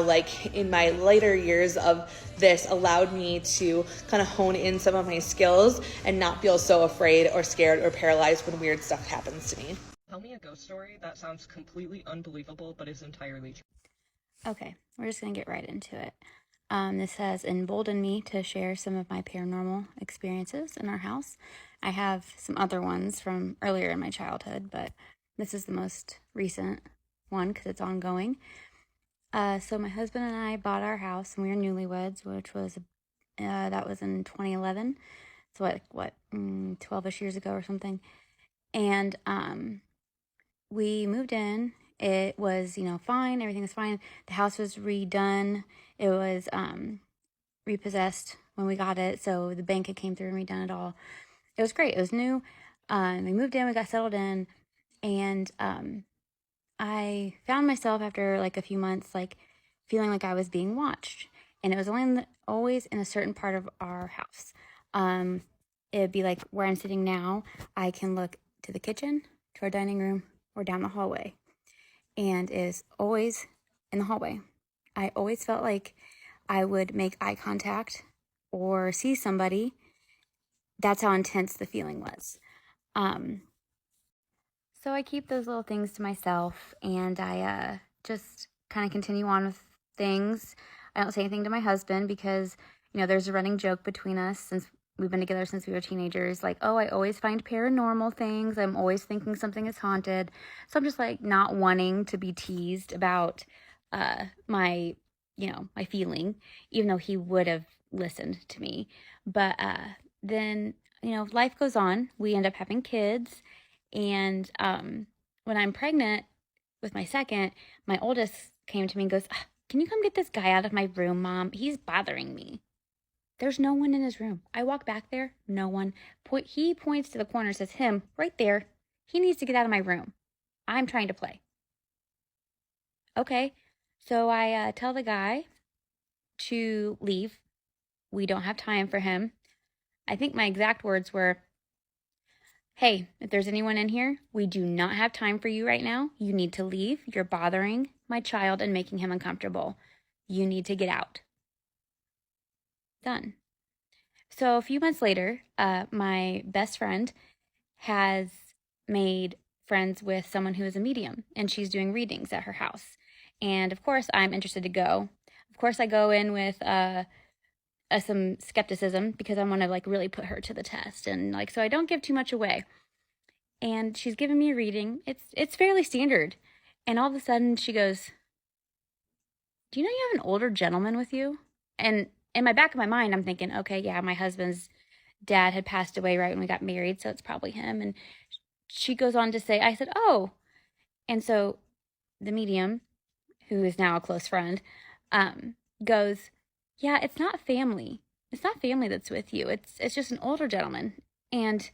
S10: in my later years of this allowed me to kind of hone in some of my skills and not feel so afraid or scared or paralyzed when weird stuff happens to me.
S1: Tell me a ghost story that sounds completely unbelievable but is entirely true.
S11: Okay, we're just going to get right into it. This has emboldened me to share some of my paranormal experiences in our house. I have some other ones from earlier in my childhood, but this is the most recent one because it's ongoing. So my husband and I bought our house, and we were newlyweds, which was that was in 2011. So what 12ish years ago or something. And we moved in. It was, fine. Everything was fine. The house was redone. It was repossessed when we got it. So the bank had came through and redone it all. It was great. It was new. We moved in. We got settled in. And I found myself after a few months, feeling like I was being watched. And it was always in a certain part of our house. It'd be where I'm sitting now. I can look to the kitchen, to our dining room, or down the hallway. And is always in the hallway. I always felt like I would make eye contact or see somebody. That's how intense the feeling was. So I keep those little things to myself, and I just kind of continue on with things. I don't say anything to my husband because, there's a running joke between us since we've been together since we were teenagers. I always find paranormal things. I'm always thinking something is haunted. So I'm just not wanting to be teased about my feeling, even though he would have listened to me. But then, life goes on. We end up having kids. And when I'm pregnant with my second, my oldest came to me and goes, "Can you come get this guy out of my room, Mom? He's bothering me." There's no one in his room. I walk back there, no one. He points to the corner, says, "Him, right there. He needs to get out of my room. I'm trying to play." Okay, so I tell the guy to leave. We don't have time for him. I think my exact words were, hey, if there's anyone in here, we do not have time for you right now. You need to leave. You're bothering my child and making him uncomfortable. You need to get out. Done. So a few months later, my best friend has made friends with someone who is a medium, and she's doing readings at her house. And of course, I'm interested to go. Of course, I go in with some skepticism because I want to like really put her to the test, and like so I don't give too much away. And she's giving me a reading. It's fairly standard. And all of a sudden she goes, "Do you know you have an older gentleman with you?" And in my back of my mind, I'm thinking, okay, yeah, my husband's dad had passed away right when we got married, so it's probably him. And she goes on to say, I said, "Oh." And so the medium, who is now a close friend, goes, "Yeah, it's not family. It's not family that's with you. It's just an older gentleman. And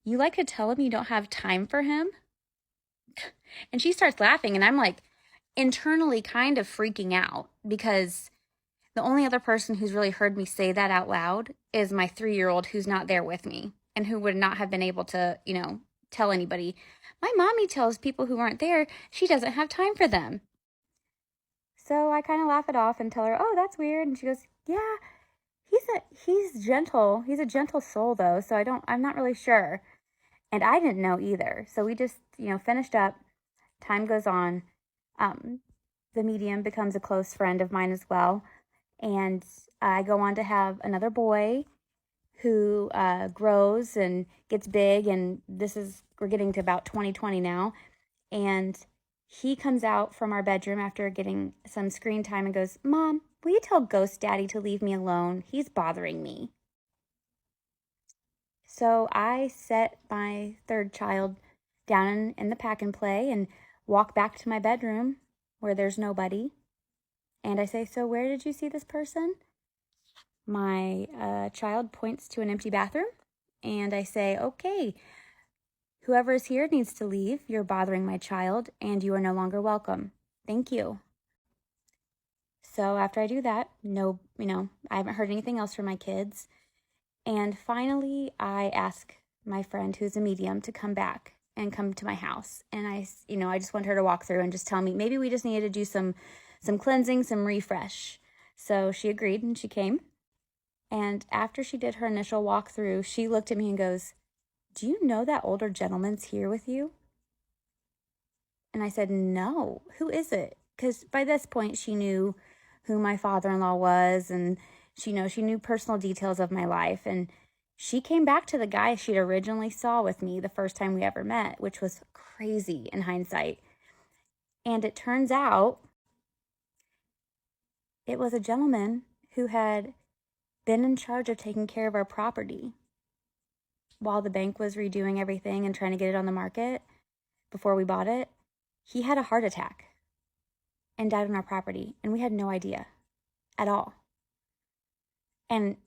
S11: you like to tell him you don't have time for him?" And she starts laughing, and I'm like internally kind of freaking out because the only other person who's really heard me say that out loud is my 3-year-old who's not there with me and who would not have been able to, tell anybody. My mommy tells people who aren't there she doesn't have time for them. So I kind of laugh it off and tell her, "Oh, that's weird." And she goes, "Yeah, he's gentle. He's a gentle soul though, so I'm not really sure." And I didn't know either. So we just, finished up. Time goes on. The medium becomes a close friend of mine as well. And I go on to have another boy who grows and gets big. And we're getting to about 2020 now. And he comes out from our bedroom after getting some screen time and goes, "Mom, will you tell Ghost Daddy to leave me alone? He's bothering me." So I set my third child down in the pack and play and walk back to my bedroom where there's nobody. And I say, "So where did you see this person?" My child points to an empty bathroom. And I say, "Okay, whoever is here needs to leave. You're bothering my child and you are no longer welcome. Thank you." So after I do that, I haven't heard anything else from my kids. And finally, I ask my friend who's a medium to come back and come to my house. And I just want her to walk through and just tell me, maybe we just needed to do some cleansing, some refresh. So she agreed and she came. And after she did her initial walkthrough, she looked at me and goes, "Do you know that older gentleman's here with you?" And I said, "No, who is it?" Because by this point, she knew who my father-in-law was, and she knew personal details of my life. And she came back to the guy she'd originally saw with me the first time we ever met, which was crazy in hindsight. And it turns out it was a gentleman who had been in charge of taking care of our property while the bank was redoing everything and trying to get it on the market before we bought it. He had a heart attack and died on our property, and we had no idea at all. And,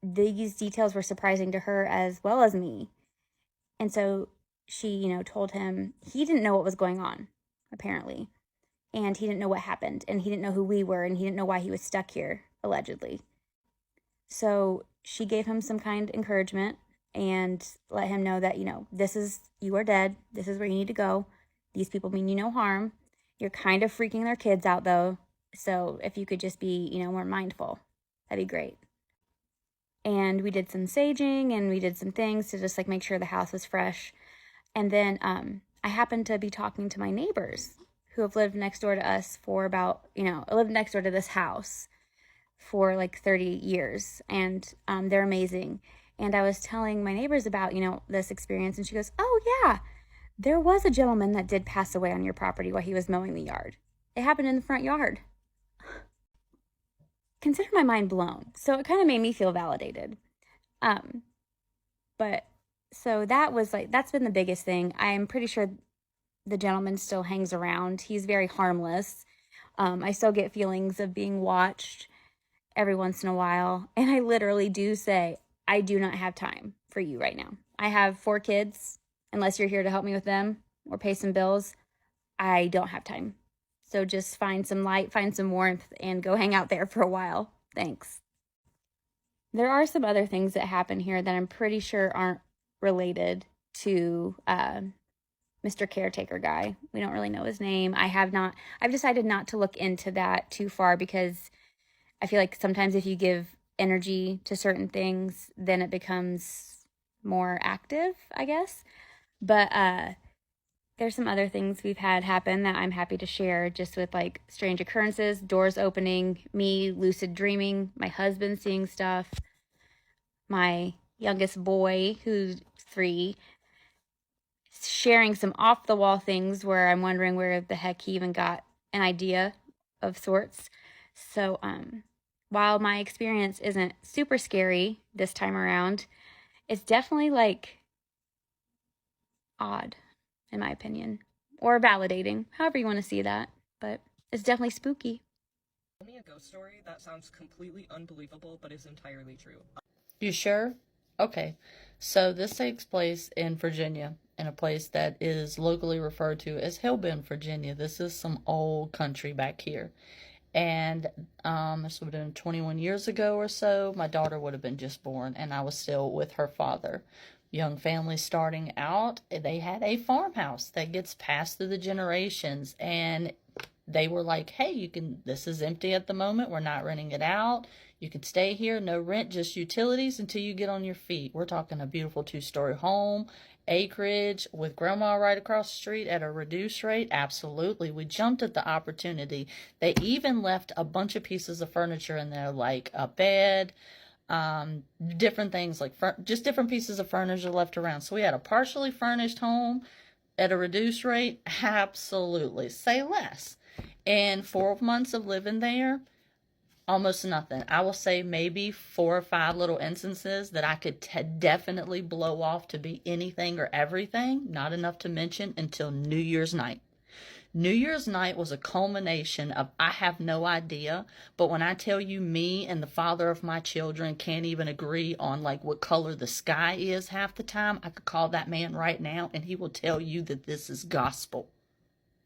S11: these details were surprising to her as well as me. And so she, told him he didn't know what was going on, apparently. And he didn't know what happened, and he didn't know who we were, and he didn't know why he was stuck here, allegedly. So she gave him some kind encouragement and let him know that, you are dead. This is where you need to go. These people mean you no harm. You're kind of freaking their kids out, though. So if you could just be, more mindful, that'd be great. And we did some saging and we did some things to just make sure the house was fresh. And then I happened to be talking to my neighbors who have lived next door to us for about, lived next door to this house for 30 years. And they're amazing. And I was telling my neighbors about, this experience. And she goes, "Oh, yeah, there was a gentleman that did pass away on your property while he was mowing the yard. It happened in the front yard." Consider my mind blown. So it kind of made me feel validated. But so that's been the biggest thing. I'm pretty sure the gentleman still hangs around. He's very harmless. I still get feelings of being watched every once in a while. And I literally do say, I do not have time for you right now. I have 4 kids. Unless you're here to help me with them or pay some bills, I don't have time. So just find some light, find some warmth, and go hang out there for a while. Thanks. There are some other things that happen here that I'm pretty sure aren't related to Mr. Caretaker guy. We don't really know his name. I've decided not to look into that too far because I feel like sometimes if you give energy to certain things, then it becomes more active, I guess. But there's some other things we've had happen that I'm happy to share, just with like strange occurrences, doors opening, me lucid dreaming, my husband seeing stuff, my youngest boy, who's 3, sharing some off the wall things where I'm wondering where the heck he even got an idea of sorts. So while my experience isn't super scary this time around, it's definitely like odd, in my opinion, or validating, however you want to see that, but it's definitely spooky.
S1: Tell me a ghost story that sounds completely unbelievable but is entirely true.
S12: You sure? Okay. So this takes place in Virginia, in a place that is locally referred to as Hellbend, Virginia. This is some old country back here. And this would have been 21 years ago or so. My daughter would have been just born, and I was still with her father. Young family starting out, they had a farmhouse that gets passed through the generations, and they were like, hey, this is empty at the moment. We're not renting it out. You can stay here, no rent, just utilities until you get on your feet. We're talking a beautiful 2-story home, acreage, with grandma right across the street at a reduced rate. Absolutely. We jumped at the opportunity. They even left a bunch of pieces of furniture in there, like a bed, different things, like just different pieces of furniture left around. So we had a partially furnished home at a reduced rate. Absolutely. Say less. And 4 months of living there, almost nothing. I will say maybe 4 or 5 little instances that I could definitely blow off to be anything or everything. Not enough to mention until New Year's night. New Year's night was a culmination of, I have no idea, but when I tell you, me and the father of my children can't even agree on like what color the sky is half the time, I could call that man right now and he will tell you that this is gospel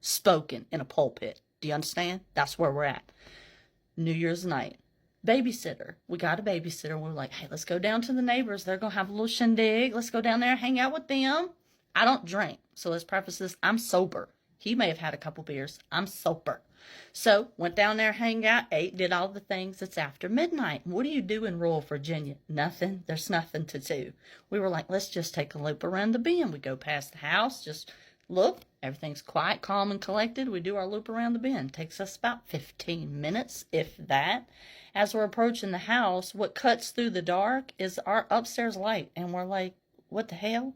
S12: spoken in a pulpit. Do you understand? That's where we're at. New Year's night. Babysitter. We got a babysitter. We're like, hey, let's go down to the neighbors. They're going to have a little shindig. Let's go down there and hang out with them. I don't drink. So let's preface this. I'm sober. He may have had a couple beers. I'm sober. So went down there, hang out, ate, did all the things. It's after midnight. What do you do in rural Virginia? Nothing. There's nothing to do. We were like, let's just take a loop around the bend. We go past the house, just look. Everything's quiet, calm, and collected. We do our loop around the bend. Takes us about 15 minutes, if that. As we're approaching the house, what cuts through the dark is our upstairs light. And we're like, what the hell?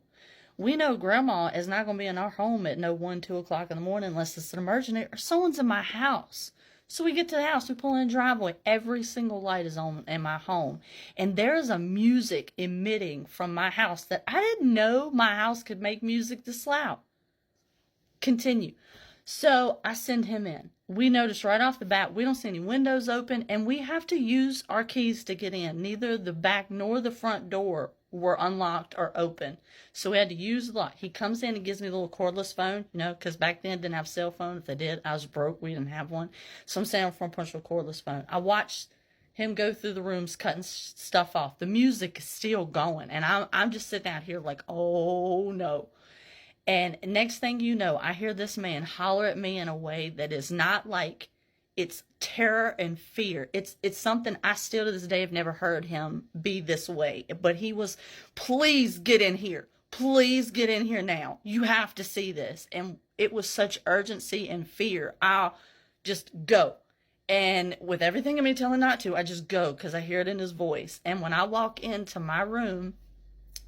S12: We know grandma is not going to be in our home at 1, 2 o'clock in the morning unless it's an emergency or someone's in my house. So we get to the house, we pull in the driveway. Every single light is on in my home. And there's a music emitting from my house that I didn't know my house could make music this loud. Continue. So I send him in. We notice right off the bat, we don't see any windows open, and we have to use our keys to get in. Neither the back nor the front door were unlocked or open. So we had to use the lock. He comes in and gives me a little cordless phone, because back then didn't have cell phone. If they did, I was broke. We didn't have one. So I'm standing on front porch with a cordless phone. I watched him go through the rooms, cutting stuff off. The music is still going, and I'm just sitting out here like, oh no. And next thing you know, I hear this man holler at me in a way that is not like, it's terror and fear. It's something I still to this day have never heard him be this way. But he was, please get in here. Please get in here now. You have to see this. And it was such urgency and fear. I'll just go. And with everything in me telling not to, I just go because I hear it in his voice. And when I walk into my room,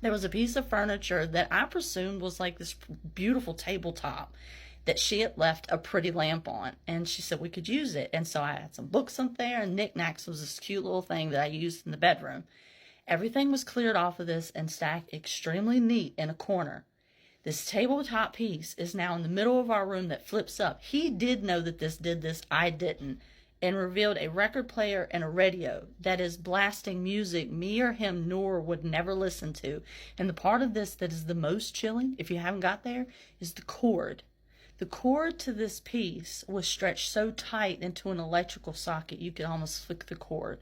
S12: there was a piece of furniture that I presumed was like this beautiful tabletop that she had left a pretty lamp on. And she said we could use it. And so I had some books up there, and knickknacks was this cute little thing that I used in the bedroom. Everything was cleared off of this and stacked extremely neat in a corner. This tabletop piece is now in the middle of our room that flips up. He did know that this did this. I didn't. And revealed a record player and a radio that is blasting music me or him nor would never listen to. And the part of this that is the most chilling, if you haven't got there, is the cord. The cord to this piece was stretched so tight into an electrical socket you could almost flick the cord.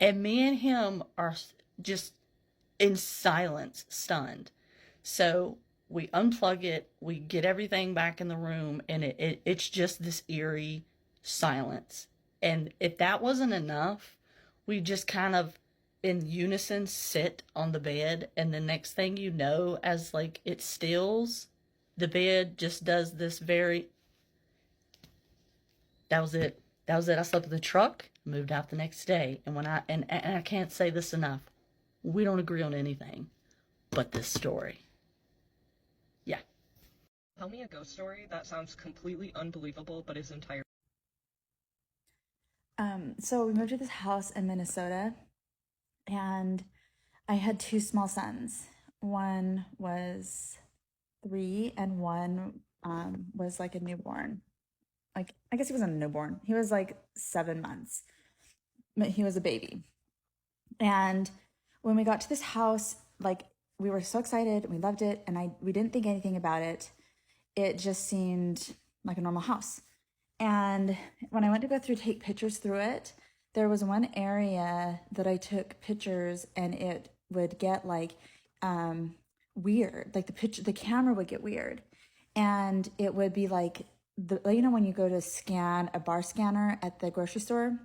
S12: And me and him are just in silence, stunned. So we unplug it, we get everything back in the room, and it's just this eerie silence. And if that wasn't enough, we just kind of in unison sit on the bed, and the next thing you know, as like it stills, the bed just does this very... That was it. That was it. I slept in the truck, moved out the next day. And when and I can't say this enough, we don't agree on anything but this story. Yeah.
S1: Tell me a ghost story that sounds completely unbelievable but is entirely...
S13: So we moved to this house in Minnesota, and I had two small sons. One was 3 and one was like a newborn. Like, I guess he wasn't a newborn. He was like 7 months, but he was a baby. And when we got to this house, like, we were so excited, we loved it, and we didn't think anything about it. It just seemed like a normal house. And when I went to go take pictures through it, there was one area that I took pictures and it would get like weird. Like the camera would get weird. And it would be like, you know, when you go to scan a bar scanner at the grocery store,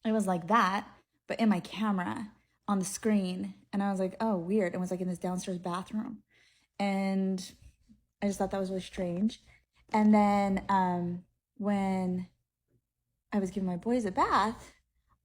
S13: it was like that, but in my camera on the screen. And I was like, oh, weird. It was like in this downstairs bathroom. And I just thought that was really strange. And then when I was giving my boys a bath,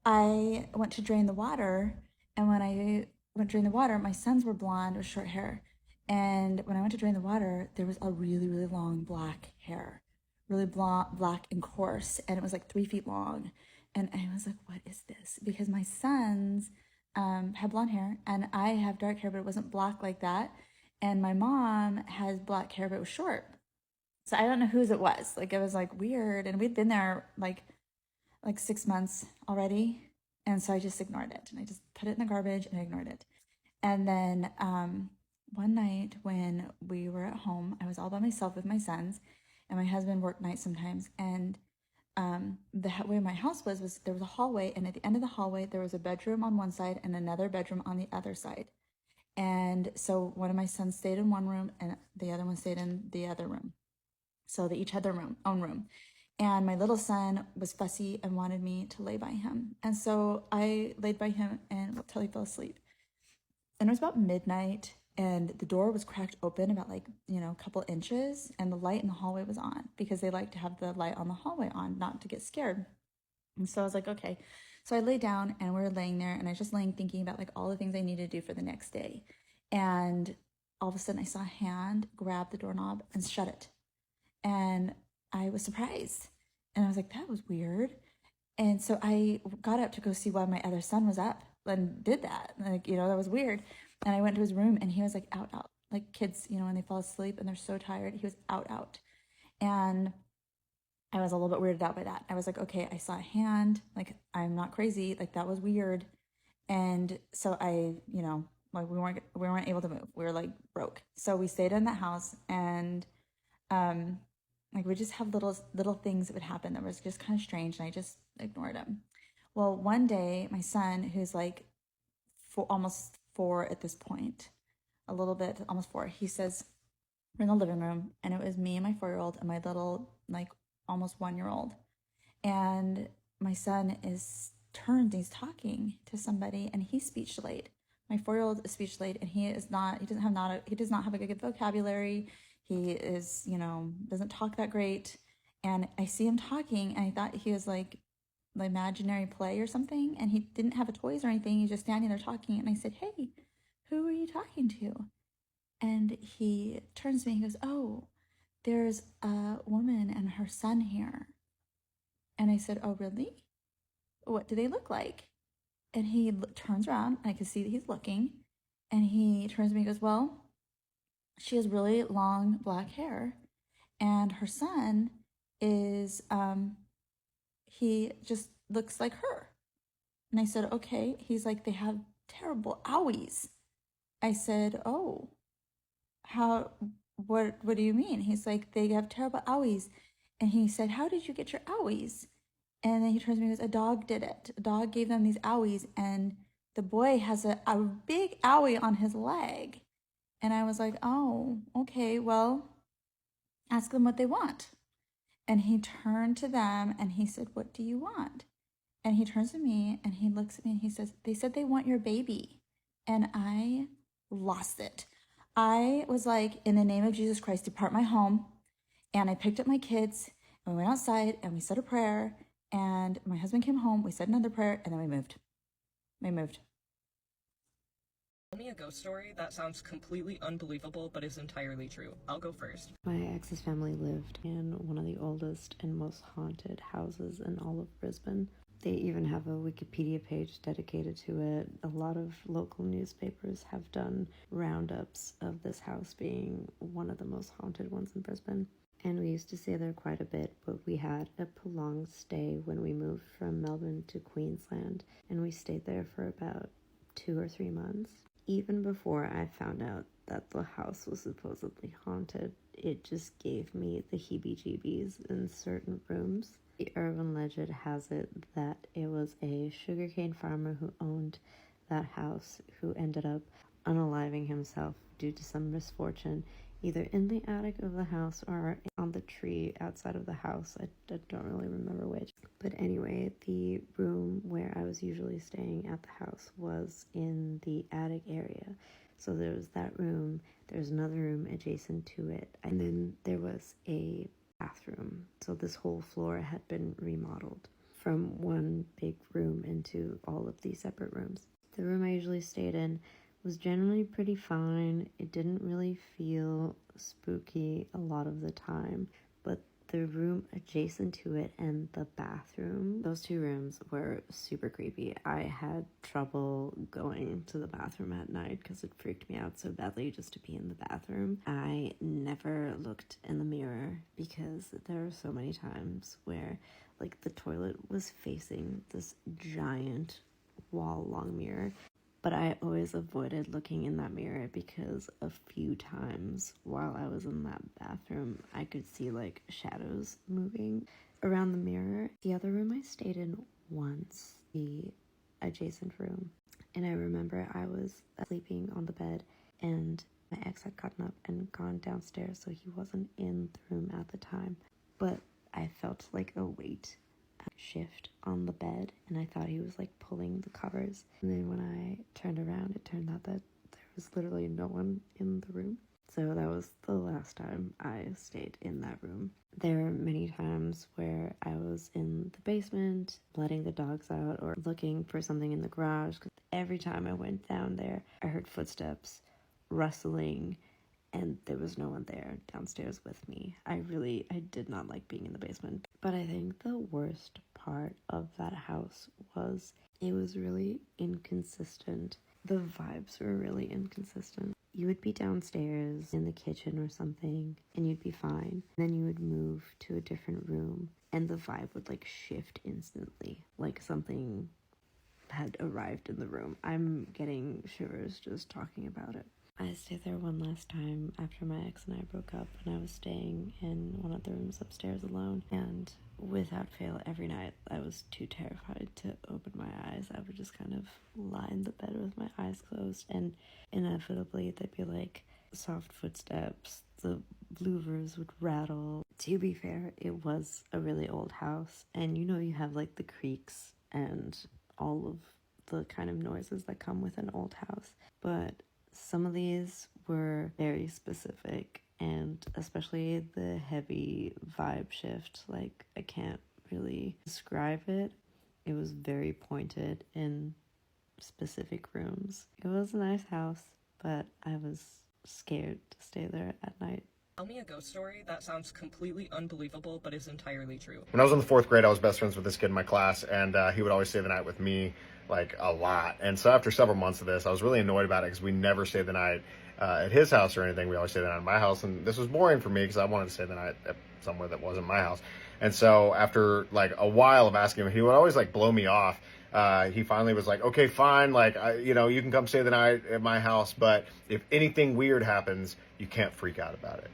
S13: I went to drain the water. And when I went to drain the water, my sons were blonde with short hair. And when I went to drain the water, there was a really, really long black hair, really black and coarse. And it was like 3 feet long. And I was like, what is this? Because my sons have blonde hair and I have dark hair, but it wasn't black like that. And my mom has black hair, but it was short. So I don't know whose it was. Like, it was like weird. And we'd been there like 6 months already. And so I just ignored it. And I just put it in the garbage and I ignored it. And then one night when we were at home, I was all by myself with my sons, and my husband worked nights sometimes. And the way my house was there was a hallway, and at the end of the hallway there was a bedroom on one side and another bedroom on the other side. And so one of my sons stayed in one room and the other one stayed in the other room. So they each had their own room. And my little son was fussy and wanted me to lay by him. And so I laid by him until he fell asleep. And it was about midnight, and the door was cracked open about a couple inches, and the light in the hallway was on because they like to have the light on the hallway on, not to get scared. And so I was like, okay. So I laid down and we were laying there, and I was just laying thinking about all the things I needed to do for the next day. And all of a sudden I saw a hand grab the doorknob and shut it. And I was surprised. And I was like, that was weird. And so I got up to go see why my other son was up and did that. That was weird. And I went to his room and he was out. Like kids, when they fall asleep and they're so tired, he was out. And I was a little bit weirded out by that. I was like, okay, I saw a hand. Like, I'm not crazy. Like, that was weird. And so I, we weren't able to move. We were broke. So we stayed in that house, and we just have little things that would happen that was just kind of strange, and I just ignored them. Well, one day, my son, who's almost 4 at this point, a little bit, almost 4, he says, we're in the living room, and it was me and my 4-year-old and my little, almost 1-year-old. And my son turned, he's talking to somebody, and he's speech delayed. My 4-year-old is speech delayed, and he does not have a good vocabulary. He is, doesn't talk that great. And I see him talking, and I thought he was the imaginary play or something, and he didn't have toys or anything. He's just standing there talking. And I said, hey, who are you talking to? And he turns to me, he goes, oh, there's a woman and her son here. And I said, oh, really? What do they look like? And he turns around, and I can see that he's looking, and he turns to me and goes, well, she has really long black hair, and her son is, he just looks like her. And I said, okay. He's like, they have terrible owies. I said, oh, what do you mean? He's like, they have terrible owies. And he said, how did you get your owies? And then he turns to me and goes, a dog did it. A dog gave them these owies, and the boy has a big owie on his leg. And I was like, oh, okay, well, ask them what they want. And he turned to them and he said, what do you want? And he turns to me and he looks at me and he says, they said they want your baby. And I lost it. I was like, in the name of Jesus Christ, depart my home. And I picked up my kids and we went outside and we said a prayer. And my husband came home, we said another prayer, and then we moved.
S1: Tell me a ghost story that sounds completely unbelievable but is entirely true. I'll go first.
S14: My ex's family lived in one of the oldest and most haunted houses in all of Brisbane. They even have a Wikipedia page dedicated to it. A lot of local newspapers have done roundups of this house being one of the most haunted ones in Brisbane. And we used to stay there quite a bit, but we had a prolonged stay when we moved from Melbourne to Queensland, and we stayed there for about 2 or 3 months. Even before I found out that the house was supposedly haunted, it just gave me the heebie-jeebies in certain rooms. The urban legend has it that it was a sugarcane farmer who owned that house who ended up unaliving himself due to some misfortune, either in the attic of the house or on the tree outside of the house. I don't really remember which. But anyway, the room where I was usually staying at the house was in the attic area. So there was that room, there's another room adjacent to it, and then there was a bathroom. So this whole floor had been remodeled from one big room into all of these separate rooms. The room I usually stayed in was generally pretty fine. It didn't really feel spooky a lot of the time, but the room adjacent to it and the bathroom, those two rooms were super creepy. I had trouble going to the bathroom at night because it freaked me out so badly just to be in the bathroom. I never looked in the mirror because there were so many times where like the toilet was facing this giant wall-long mirror. But I always avoided looking in that mirror because a few times while I was in that bathroom, I could see like shadows moving around the mirror. The other room I stayed in once, the adjacent room, and I remember I was sleeping on the bed and my ex had gotten up and gone downstairs, so he wasn't in the room at the time. But I felt like a weight shift on the bed, and I thought he was like pulling the covers, and then when I turned around, it turned out that there was literally no one in the room. So that was the last time I stayed in that room. There were many times where I was in the basement letting the dogs out or looking for something in the garage, because every time I went down there I heard footsteps, rustling, and there was no one there downstairs with me. I did not like being in the basement. But I think the worst part of that house was it was really inconsistent. The vibes were really inconsistent. You would be downstairs in the kitchen or something, and you'd be fine. Then you would move to a different room, and the vibe would like shift instantly, like something had arrived in the room. I'm getting shivers just talking about it. I stayed there one last time after my ex and I broke up, and I was staying in one of the rooms upstairs alone, and without fail every night I was too terrified to open my eyes. I would just kind of lie in the bed with my eyes closed, and inevitably there'd be like soft footsteps, the louvers would rattle. To be fair, it was a really old house, and you have like the creaks and all of the kind of noises that come with an old house, but some of these were very specific, and especially the heavy vibe shift, like I can't really describe it. It was very pointed in specific rooms. It was a nice house, but I was scared to stay there at night.
S1: Tell me a ghost story that sounds completely unbelievable but is entirely true.
S15: When I was in the 4th grade, I was best friends with this kid in my class, and he would always stay the night with me, like a lot. And so after several months of this, I was really annoyed about it because we never stayed the night at his house or anything. We always stayed the night at my house, and this was boring for me because I wanted to stay the night at somewhere that wasn't my house. And so after like a while of asking him, he would always like blow me off. He finally was like, okay, fine, like you can come stay the night at my house, but if anything weird happens, you can't freak out about it.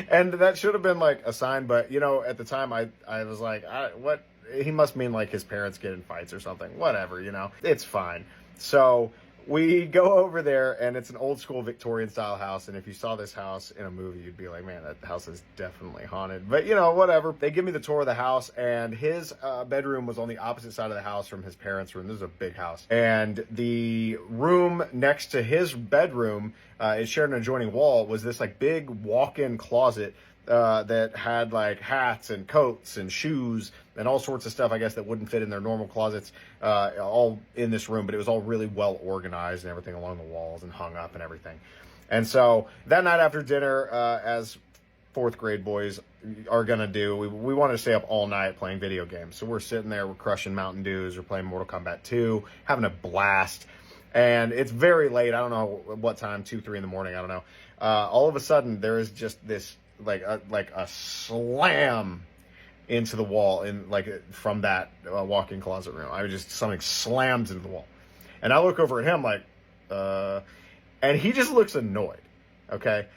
S15: And that should have been like a sign, but at the time I was like, what he must mean like his parents get in fights or something. Whatever, you know, it's fine. So we go over there, and it's an old school Victorian style house. And if you saw this house in a movie, you'd be like, man, that house is definitely haunted. But you know, whatever. They give me the tour of the house, and his bedroom was on the opposite side of the house from his parents' room. This is a big house. And the room next to his bedroom, it shared an adjoining wall, was this like big walk-in closet that had like hats and coats and shoes and all sorts of stuff, I guess, that wouldn't fit in their normal closets, all in this room, but it was all really well organized and everything along the walls and hung up and everything. And so that night after dinner, as fourth grade boys are gonna do, we wanted to stay up all night playing video games. So we're sitting there, we're crushing Mountain Dews, we're playing Mortal Kombat 2, having a blast. And it's very late, I don't know what time, 2, 3 in the morning, I don't know. All of a sudden, there is just this like a slam into the wall from that walk-in closet room. I was just, something slams into the wall, and I look over at him like, and he just looks annoyed. Okay.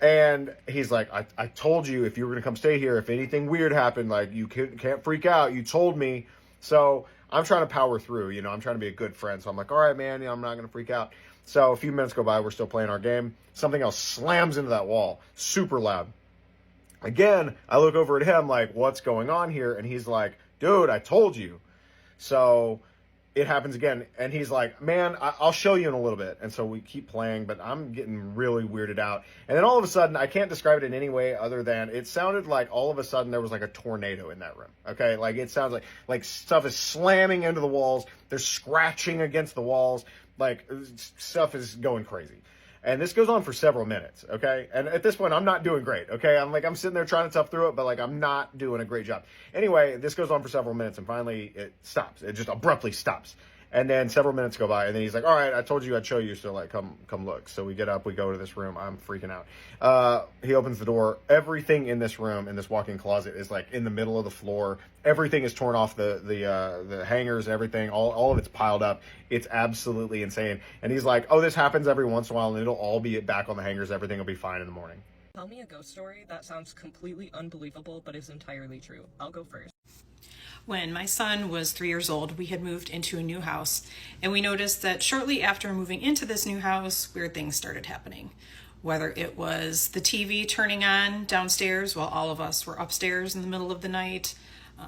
S15: And he's like, I told you if you were gonna come stay here, if anything weird happened, like you can't freak out. You told me. So I'm trying to power through, you know, I'm trying to be a good friend. So I'm like, all right, man, you know, I'm not gonna freak out. So a few minutes go by, we're still playing our game. Something else slams into that wall, super loud. Again, I look over at him like, what's going on here? And he's like, dude, I told you. So it happens again. And he's like, man, I'll show you in a little bit. And so we keep playing, but I'm getting really weirded out. And then all of a sudden, I can't describe it in any way other than it sounded like all of a sudden there was like a tornado in that room. Okay. Like it sounds like stuff is slamming into the walls. They're scratching against the walls. Like stuff is going crazy. And this goes on for several minutes, okay? And at this point, I'm not doing great, okay? I'm sitting there trying to tough through it, but like I'm not doing a great job. Anyway, this goes on for several minutes, and finally it stops. It just abruptly stops. And then several minutes go by, and then he's like, all right, I told you I'd show you, so like come look. So we get up, we go to this room. I'm freaking out. He opens the door. Everything in this room, in this walk-in closet, is like in the middle of the floor. Everything is torn off the hangers, everything. All of it's piled up. It's absolutely insane. And he's like, oh, this happens every once in a while, and it'll all be back on the hangers. Everything will be fine in the morning.
S1: Tell me a ghost story that sounds completely unbelievable but is entirely true. I'll go first.
S16: When my son was 3 years old, we had moved into a new house, and we noticed that shortly after moving into this new house, weird things started happening. Whether it was the TV turning on downstairs while all of us were upstairs in the middle of the night,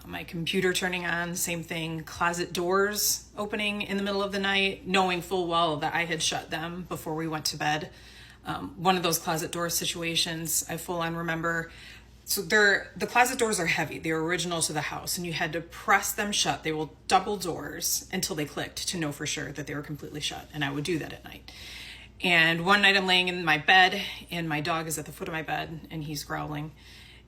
S16: my computer turning on, same thing, closet doors opening in the middle of the night, knowing full well that I had shut them before we went to bed. One of those closet door situations, I full on remember. So the closet doors are heavy. They're original to the house, and you had to press them shut. They will double doors until they clicked to know for sure that they were completely shut. And I would do that at night. And one night I'm laying in my bed, and my dog is at the foot of my bed, and he's growling.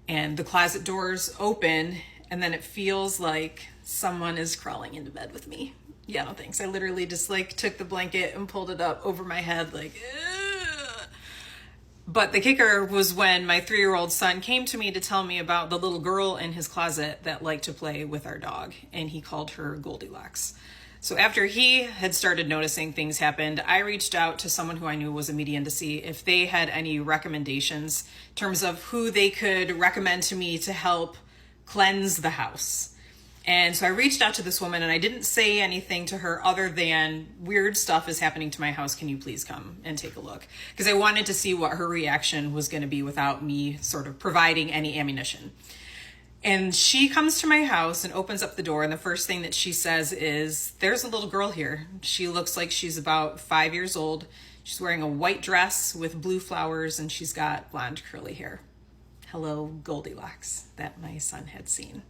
S16: And the closet doors open, and then it feels like someone is crawling into bed with me. Yeah, no thanks. I literally just like took the blanket and pulled it up over my head like, ugh. But the kicker was when my 3-year-old son came to me to tell me about the little girl in his closet that liked to play with our dog, and he called her Goldilocks. So after he had started noticing things happened, I reached out to someone who I knew was a medium to see if they had any recommendations in terms of who they could recommend to me to help cleanse the house. And so I reached out to this woman, and I didn't say anything to her other than, weird stuff is happening to my house. Can you please come and take a look? Because I wanted to see what her reaction was going to be without me sort of providing any ammunition. And she comes to my house and opens up the door, and the first thing that she says is, there's a little girl here. She looks like she's about 5 years old. She's wearing a white dress with blue flowers, and she's got blonde curly hair. Hello, Goldilocks, that my son had seen.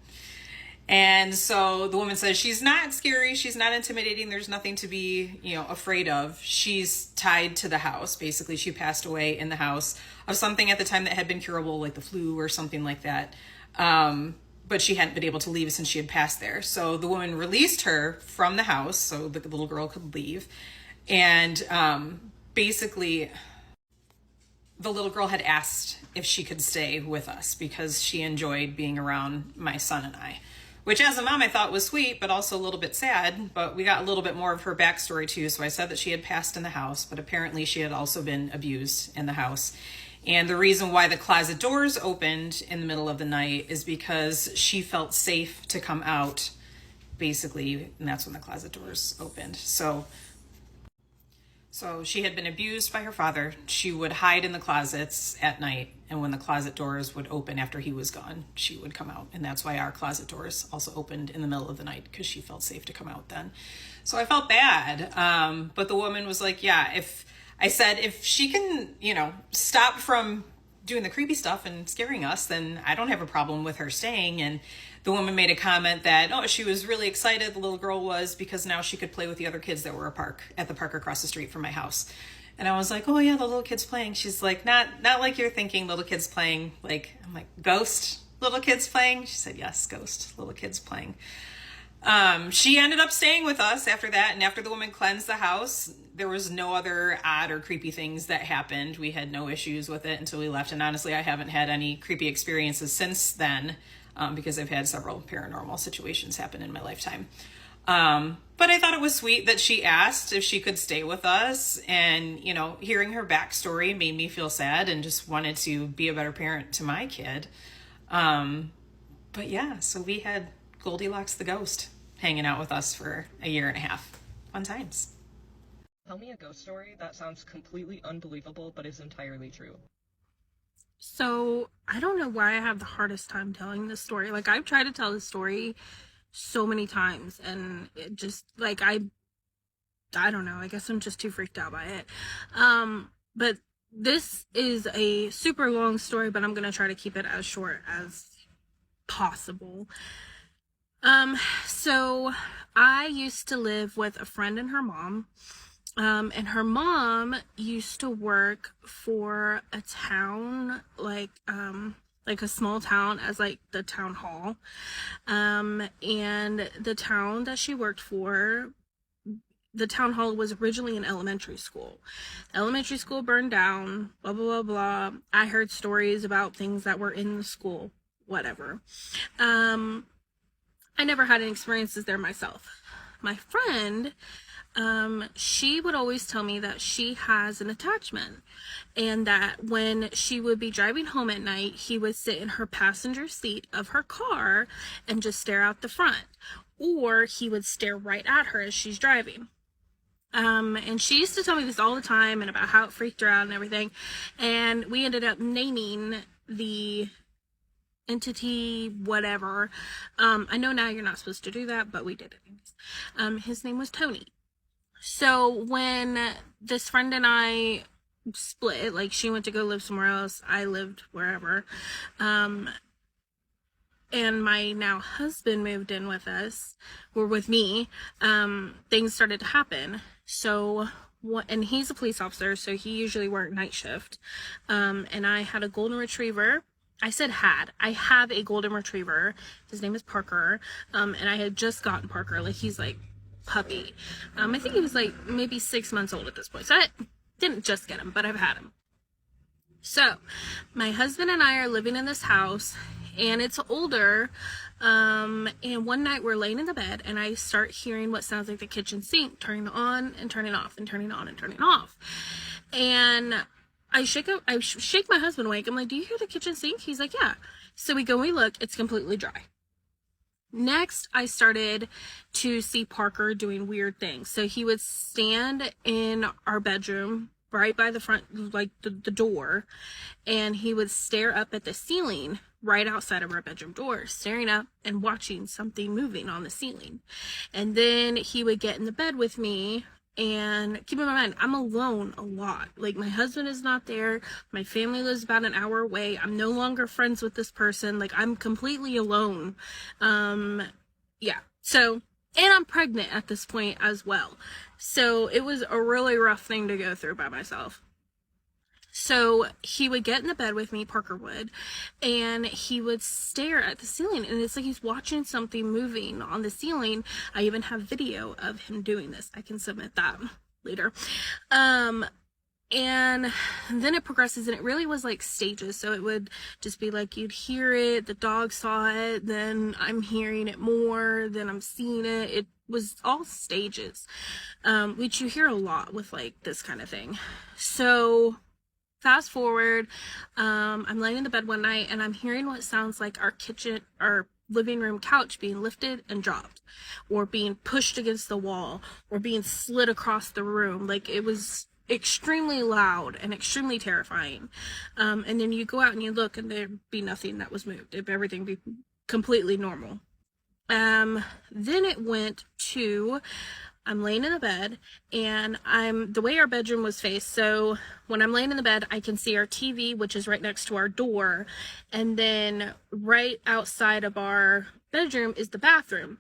S16: And so the woman says, she's not scary, she's not intimidating, there's nothing to be, afraid of. She's tied to the house. Basically, she passed away in the house of something at the time that had been curable, like the flu or something like that. But she hadn't been able to leave since she had passed there. So the woman released her from the house so the little girl could leave. And basically, the little girl had asked if she could stay with us because she enjoyed being around my son and I, which as a mom I thought was sweet, but also a little bit sad. But we got a little bit more of her backstory too. So I said that she had passed in the house, but apparently she had also been abused in the house. And the reason why the closet doors opened in the middle of the night is because she felt safe to come out, basically, and that's when the closet doors opened. So she had been abused by her father. She would hide in the closets at night, and when the closet doors would open after he was gone, she would come out. And that's why our closet doors also opened in the middle of the night, because she felt safe to come out then. So I felt bad. But the woman was like, yeah, if she can, stop from doing the creepy stuff and scaring us, then I don't have a problem with her staying. And the woman made a comment that, she was really excited, the little girl was, because now she could play with the other kids that were at the park across the street from my house. And I was like, oh yeah, the little kids playing. She's like, not like you're thinking, little kids playing. I'm like, ghost little kids playing? She said, yes, ghost little kids playing. She ended up staying with us after that. And after the woman cleansed the house, there was no other odd or creepy things that happened. We had no issues with it until we left. And honestly, I haven't had any creepy experiences since then, because I've had several paranormal situations happen in my lifetime. But I thought it was sweet that she asked if she could stay with us, and, hearing her backstory made me feel sad and just wanted to be a better parent to my kid. But yeah, so we had Goldilocks the ghost hanging out with us for a year and a half. Fun times.
S1: Tell me a ghost story that sounds completely unbelievable but is entirely true.
S17: So, I don't know why I have the hardest time telling this story. I've tried to tell this story so many times, and it just, I don't know, I guess I'm just too freaked out by it. But this is a super long story, but I'm gonna try to keep it as short as possible. So I used to live with a friend and her mom. And her mom used to work for a town, like a small town, as the town hall. And the town that she worked for, the town hall was originally an elementary school. Elementary school burned down, blah, blah, blah, blah. I heard stories about things that were in the school, whatever. I never had any experiences there myself. My friend, she would always tell me that she has an attachment, and that when she would be driving home at night, he would sit in her passenger seat of her car and just stare out the front, or he would stare right at her as she's driving. And she used to tell me this all the time, and about how it freaked her out and everything, and we ended up naming the entity, whatever. I know now you're not supposed to do that, but we did it anyways. His name was Tony. So when this friend and I split, she went to go live somewhere else, I lived wherever, and my now husband moved in with us, or with me, things started to happen. So and he's a police officer, so he usually worked night shift, and I had a golden retriever. I said had. I have a golden retriever. His name is Parker, and I had just gotten Parker. He's puppy. I think he was maybe 6 months old at this point. So I didn't just get him, but I've had him. So my husband and I are living in this house, and it's older. And one night we're laying in the bed, and I start hearing what sounds like the kitchen sink turning on and turning off and turning on and turning off. And I shake my husband awake. I'm like, do you hear the kitchen sink? He's like, yeah. So we go and we look. It's completely dry. Next, I started to see Parker doing weird things. So he would stand in our bedroom right by the front, the door, and he would stare up at the ceiling right outside of our bedroom door, staring up and watching something moving on the ceiling. And then he would get in the bed with me. And keep in mind, I'm alone a lot. My husband is not there. My family lives about an hour away. I'm no longer friends with this person. I'm completely alone. Yeah. So, and I'm pregnant at this point as well. So it was a really rough thing to go through by myself. So he would get in the bed with me, Parker would, and he would stare at the ceiling, and it's like he's watching something moving on the ceiling. I even have video of him doing this. I can submit that later. And then it progresses, and it really was like stages. So it would just be like, you'd hear it, the dog saw it, then I'm hearing it more, then I'm seeing it. It was all stages, which you hear a lot with like this kind of thing. So fast forward, I'm laying in the bed one night, and I'm hearing what sounds like our living room couch being lifted and dropped, or being pushed against the wall, or being slid across the room. Like, it was extremely loud and extremely terrifying. And then you go out and you look, and there'd be nothing that was moved. Everything be completely normal. Then it went to, I'm laying in the bed, and the way our bedroom was faced, so when I'm laying in the bed, I can see our TV, which is right next to our door, and then right outside of our bedroom is the bathroom.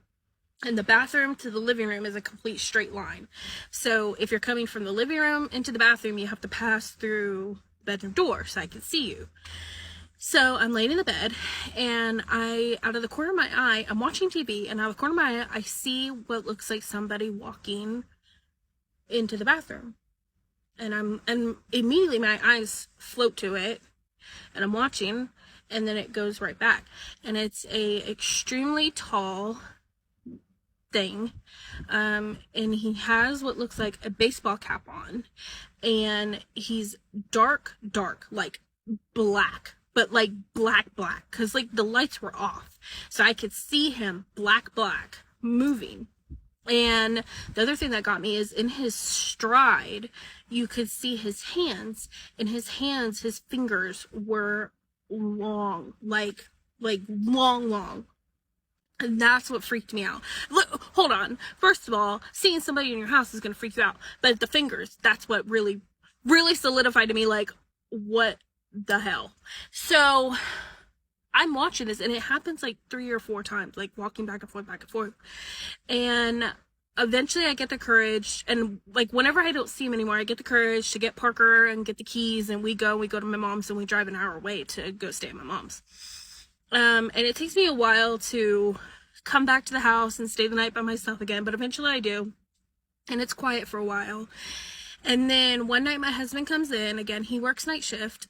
S17: And the bathroom to the living room is a complete straight line. So if you're coming from the living room into the bathroom, you have to pass through the bedroom door so I can see you. So I'm laying in the bed, and out of the corner of my eye, I'm watching TV, and out of the corner of my eye, I see what looks like somebody walking into the bathroom. And immediately my eyes float to it, and I'm watching, and then it goes right back. And it's a extremely tall thing, and he has what looks like a baseball cap on, and he's dark, like black, but like black, because like the lights were off, so I could see him black moving. And the other thing that got me is in his stride, you could see his hands, and his fingers were long, like long. And that's what freaked me out. Look, hold on. First of all, seeing somebody in your house is going to freak you out. But the fingers, that's what really, really solidified to me, like, what the hell? So I'm watching this, and it happens like 3 or 4 times, like walking back and forth. And eventually I get the courage, and like whenever I don't see him anymore, I get the courage to get Parker and get the keys, and we go to my mom's, and we drive an hour away to go stay at my mom's. And it takes me a while to come back to the house and stay the night by myself again, but eventually I do, and it's quiet for a while. And then one night my husband comes in, again, he works night shift.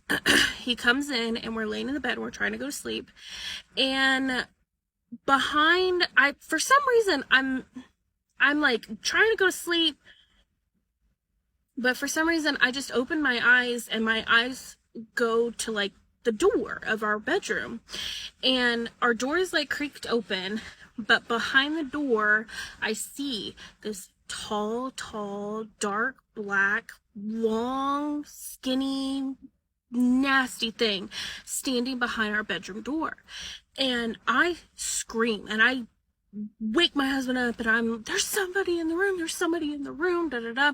S17: He comes in, and we're laying in the bed, we're trying to go to sleep, and for some reason, I'm like trying to go to sleep, but for some reason I just open my eyes, and my eyes go to like the door of our bedroom, and our door is like creaked open, but behind the door I see this tall, dark black, long, skinny, nasty thing standing behind our bedroom door. And I scream, and I wake my husband up, and there's somebody in the room, da-da-da.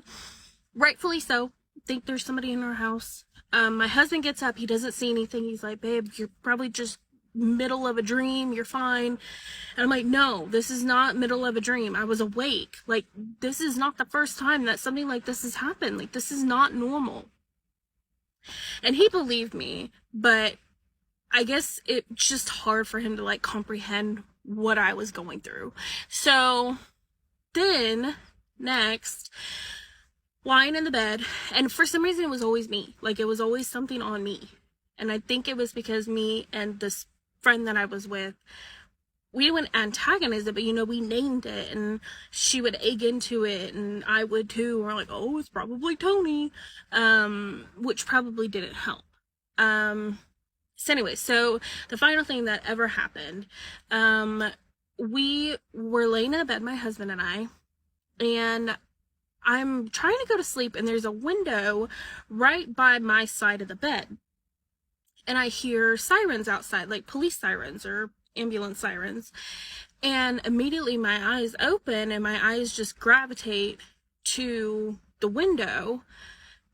S17: Rightfully so. Think there's somebody in our house. My husband gets up, he doesn't see anything. He's like, babe, you're probably just middle of a dream, you're fine. And I'm like, no, this is not middle of a dream. I was awake. Like, this is not the first time that something like this has happened. Like, this is not normal. And he believed me, but I guess it's just hard for him to like comprehend what I was going through. So then next, lying in the bed, and for some reason it was always me. Like, it was always something on me. And I think it was because me and this friend that I was with, we wouldn't antagonize it, but we named it, and she would egg into it, and I would too. We're like, oh, it's probably Tony, which probably didn't help. So anyway, so the final thing that ever happened, we were laying in the bed, my husband and I, and I'm trying to go to sleep, and there's a window right by my side of the bed. And I hear sirens outside, like police sirens or ambulance sirens. And immediately my eyes open, and my eyes just gravitate to the window.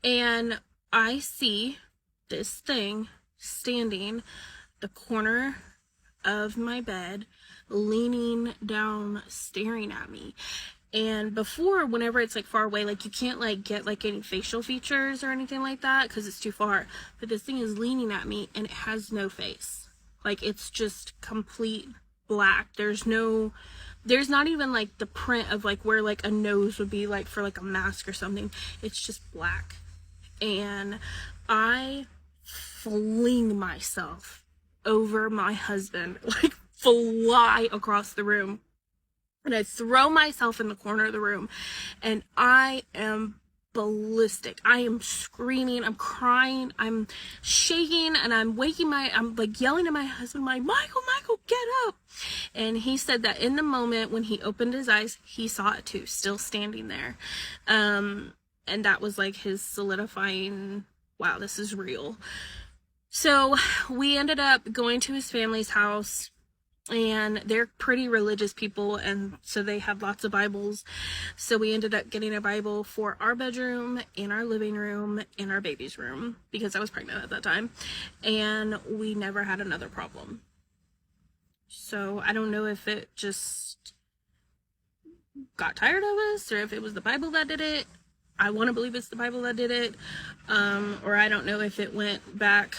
S17: And I see this thing standing the corner of my bed, leaning down, staring at me. And before, whenever it's like far away, like you can't like get like any facial features or anything like that because it's too far. But this thing is leaning at me, and it has no face. Like, it's just complete black. There's not even like the print of like where like a nose would be like for like a mask or something. It's just black. and I fling myself over my husband, like fly across the room. And I throw myself in the corner of the room, and I am ballistic. I am screaming, I'm crying, I'm shaking, and I'm like yelling at my husband, like, Michael, get up. And he said that in the moment when he opened his eyes, he saw it too, still standing there. And that was like his solidifying, wow, this is real. So we ended up going to his family's house, and they're pretty religious people, and so they have lots of Bibles. So we ended up getting a Bible for our bedroom, in our living room, in our baby's room, because I was pregnant at that time, and we never had another problem. So I don't know if it just got tired of us, or if it was the Bible that did it. I want to believe it's the Bible that did it, or I don't know if it went back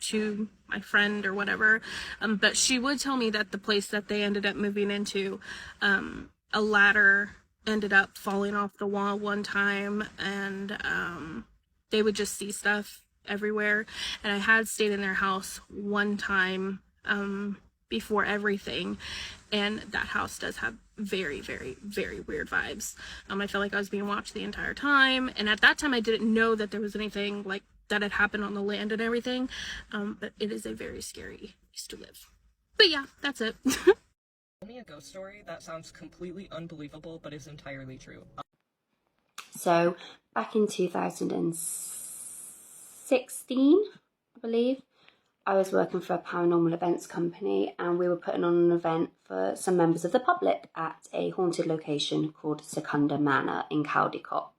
S17: to my friend or whatever, but she would tell me that the place that they ended up moving into, a ladder ended up falling off the wall one time, and they would just see stuff everywhere. And I had stayed in their house one time before everything, and that house does have very, very, very weird vibes. I felt like I was being watched the entire time, and at that time I didn't know that there was anything like that had happened on the land and everything, but it is a very scary place to live. But yeah, that's it.
S1: Tell me a ghost story that sounds completely unbelievable but is entirely true.
S14: So back in 2016, I believe, I was working for a paranormal events company, and we were putting on an event for some members of the public at a haunted location called Secunda Manor in Caldicott.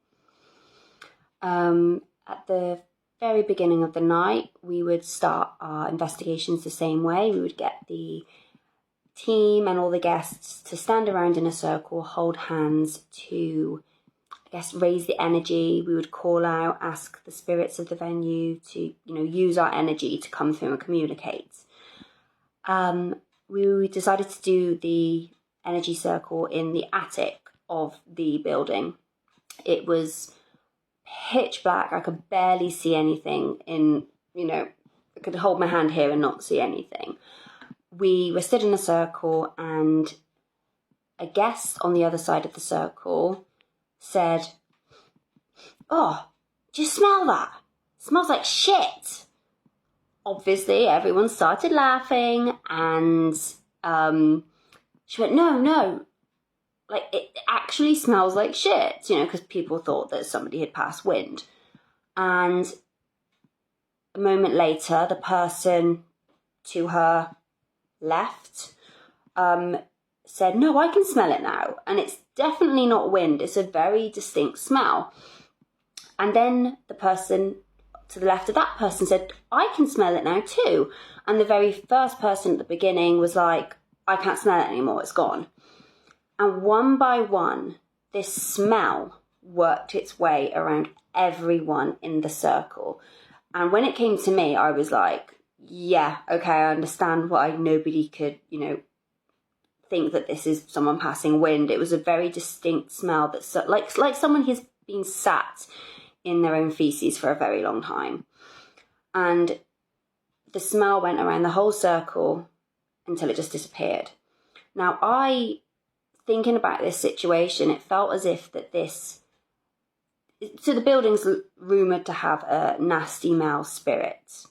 S14: At the very beginning of the night, we would start our investigations the same way. We would get the team and all the guests to stand around in a circle, hold hands to, I guess, raise the energy. We would call out, ask the spirits of the venue to, use our energy to come through and communicate. We decided to do the energy circle in the attic of the building. It was pitch black. I could barely see anything I could hold my hand here and not see anything. We were stood in a circle, and a guest on the other side of the circle said, "Oh, do you smell that? It smells like shit." Obviously, everyone started laughing, and she went, no, like, it actually smells like shit, because people thought that somebody had passed wind. And a moment later, the person to her left said, "No, I can smell it now. And it's definitely not wind. It's a very distinct smell." And then the person to the left of that person said, "I can smell it now too." And the very first person at the beginning was like, "I can't smell it anymore. It's gone." And one by one, this smell worked its way around everyone in the circle. And when it came to me, I was like, yeah, okay, I understand why nobody could, think that this is someone passing wind. It was a very distinct smell that's like someone has been sat in their own feces for a very long time. And the smell went around the whole circle until it just disappeared. Now, thinking about this situation, it felt as if so the building's rumoured to have a nasty male spirit.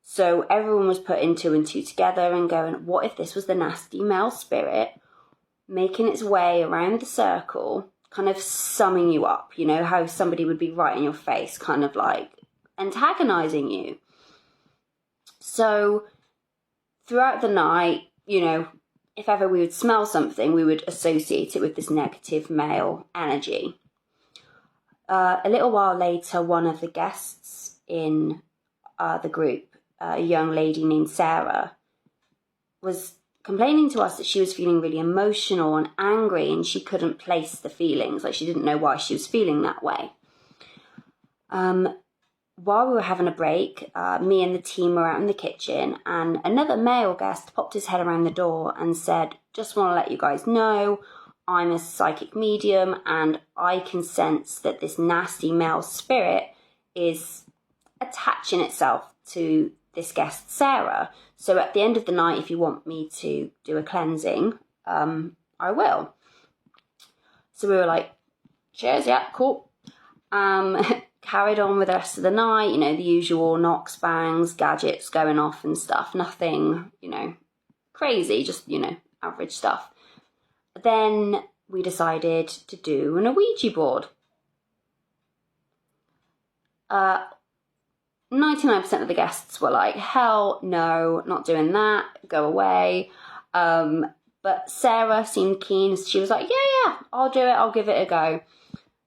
S14: So everyone was putting two and two together and going, what if this was the nasty male spirit making its way around the circle, kind of summing you up, how somebody would be right in your face, kind of like antagonising you. So throughout the night, if ever we would smell something, we would associate it with this negative male energy. A little while later, one of the guests in the group, a young lady named Sarah, was complaining to us that she was feeling really emotional and angry, and she couldn't place the feelings, like she didn't know why she was feeling that way. While we were having a break, me and the team were out in the kitchen, and another male guest popped his head around the door and said, "Just want to let you guys know, I'm a psychic medium, and I can sense that this nasty male spirit
S18: is attaching itself to this guest, Sarah. So at the end of the night, if you want me to do a cleansing, I will. So we were like, cheers, yeah, cool. Carried on with the rest of the night, the usual knocks, bangs, gadgets going off and stuff. Nothing, crazy, just, average stuff. Then we decided to do an Ouija board. 99% of the guests were like, hell no, not doing that, go away. But Sarah seemed keen. She was like, yeah, I'll do it, I'll give it a go.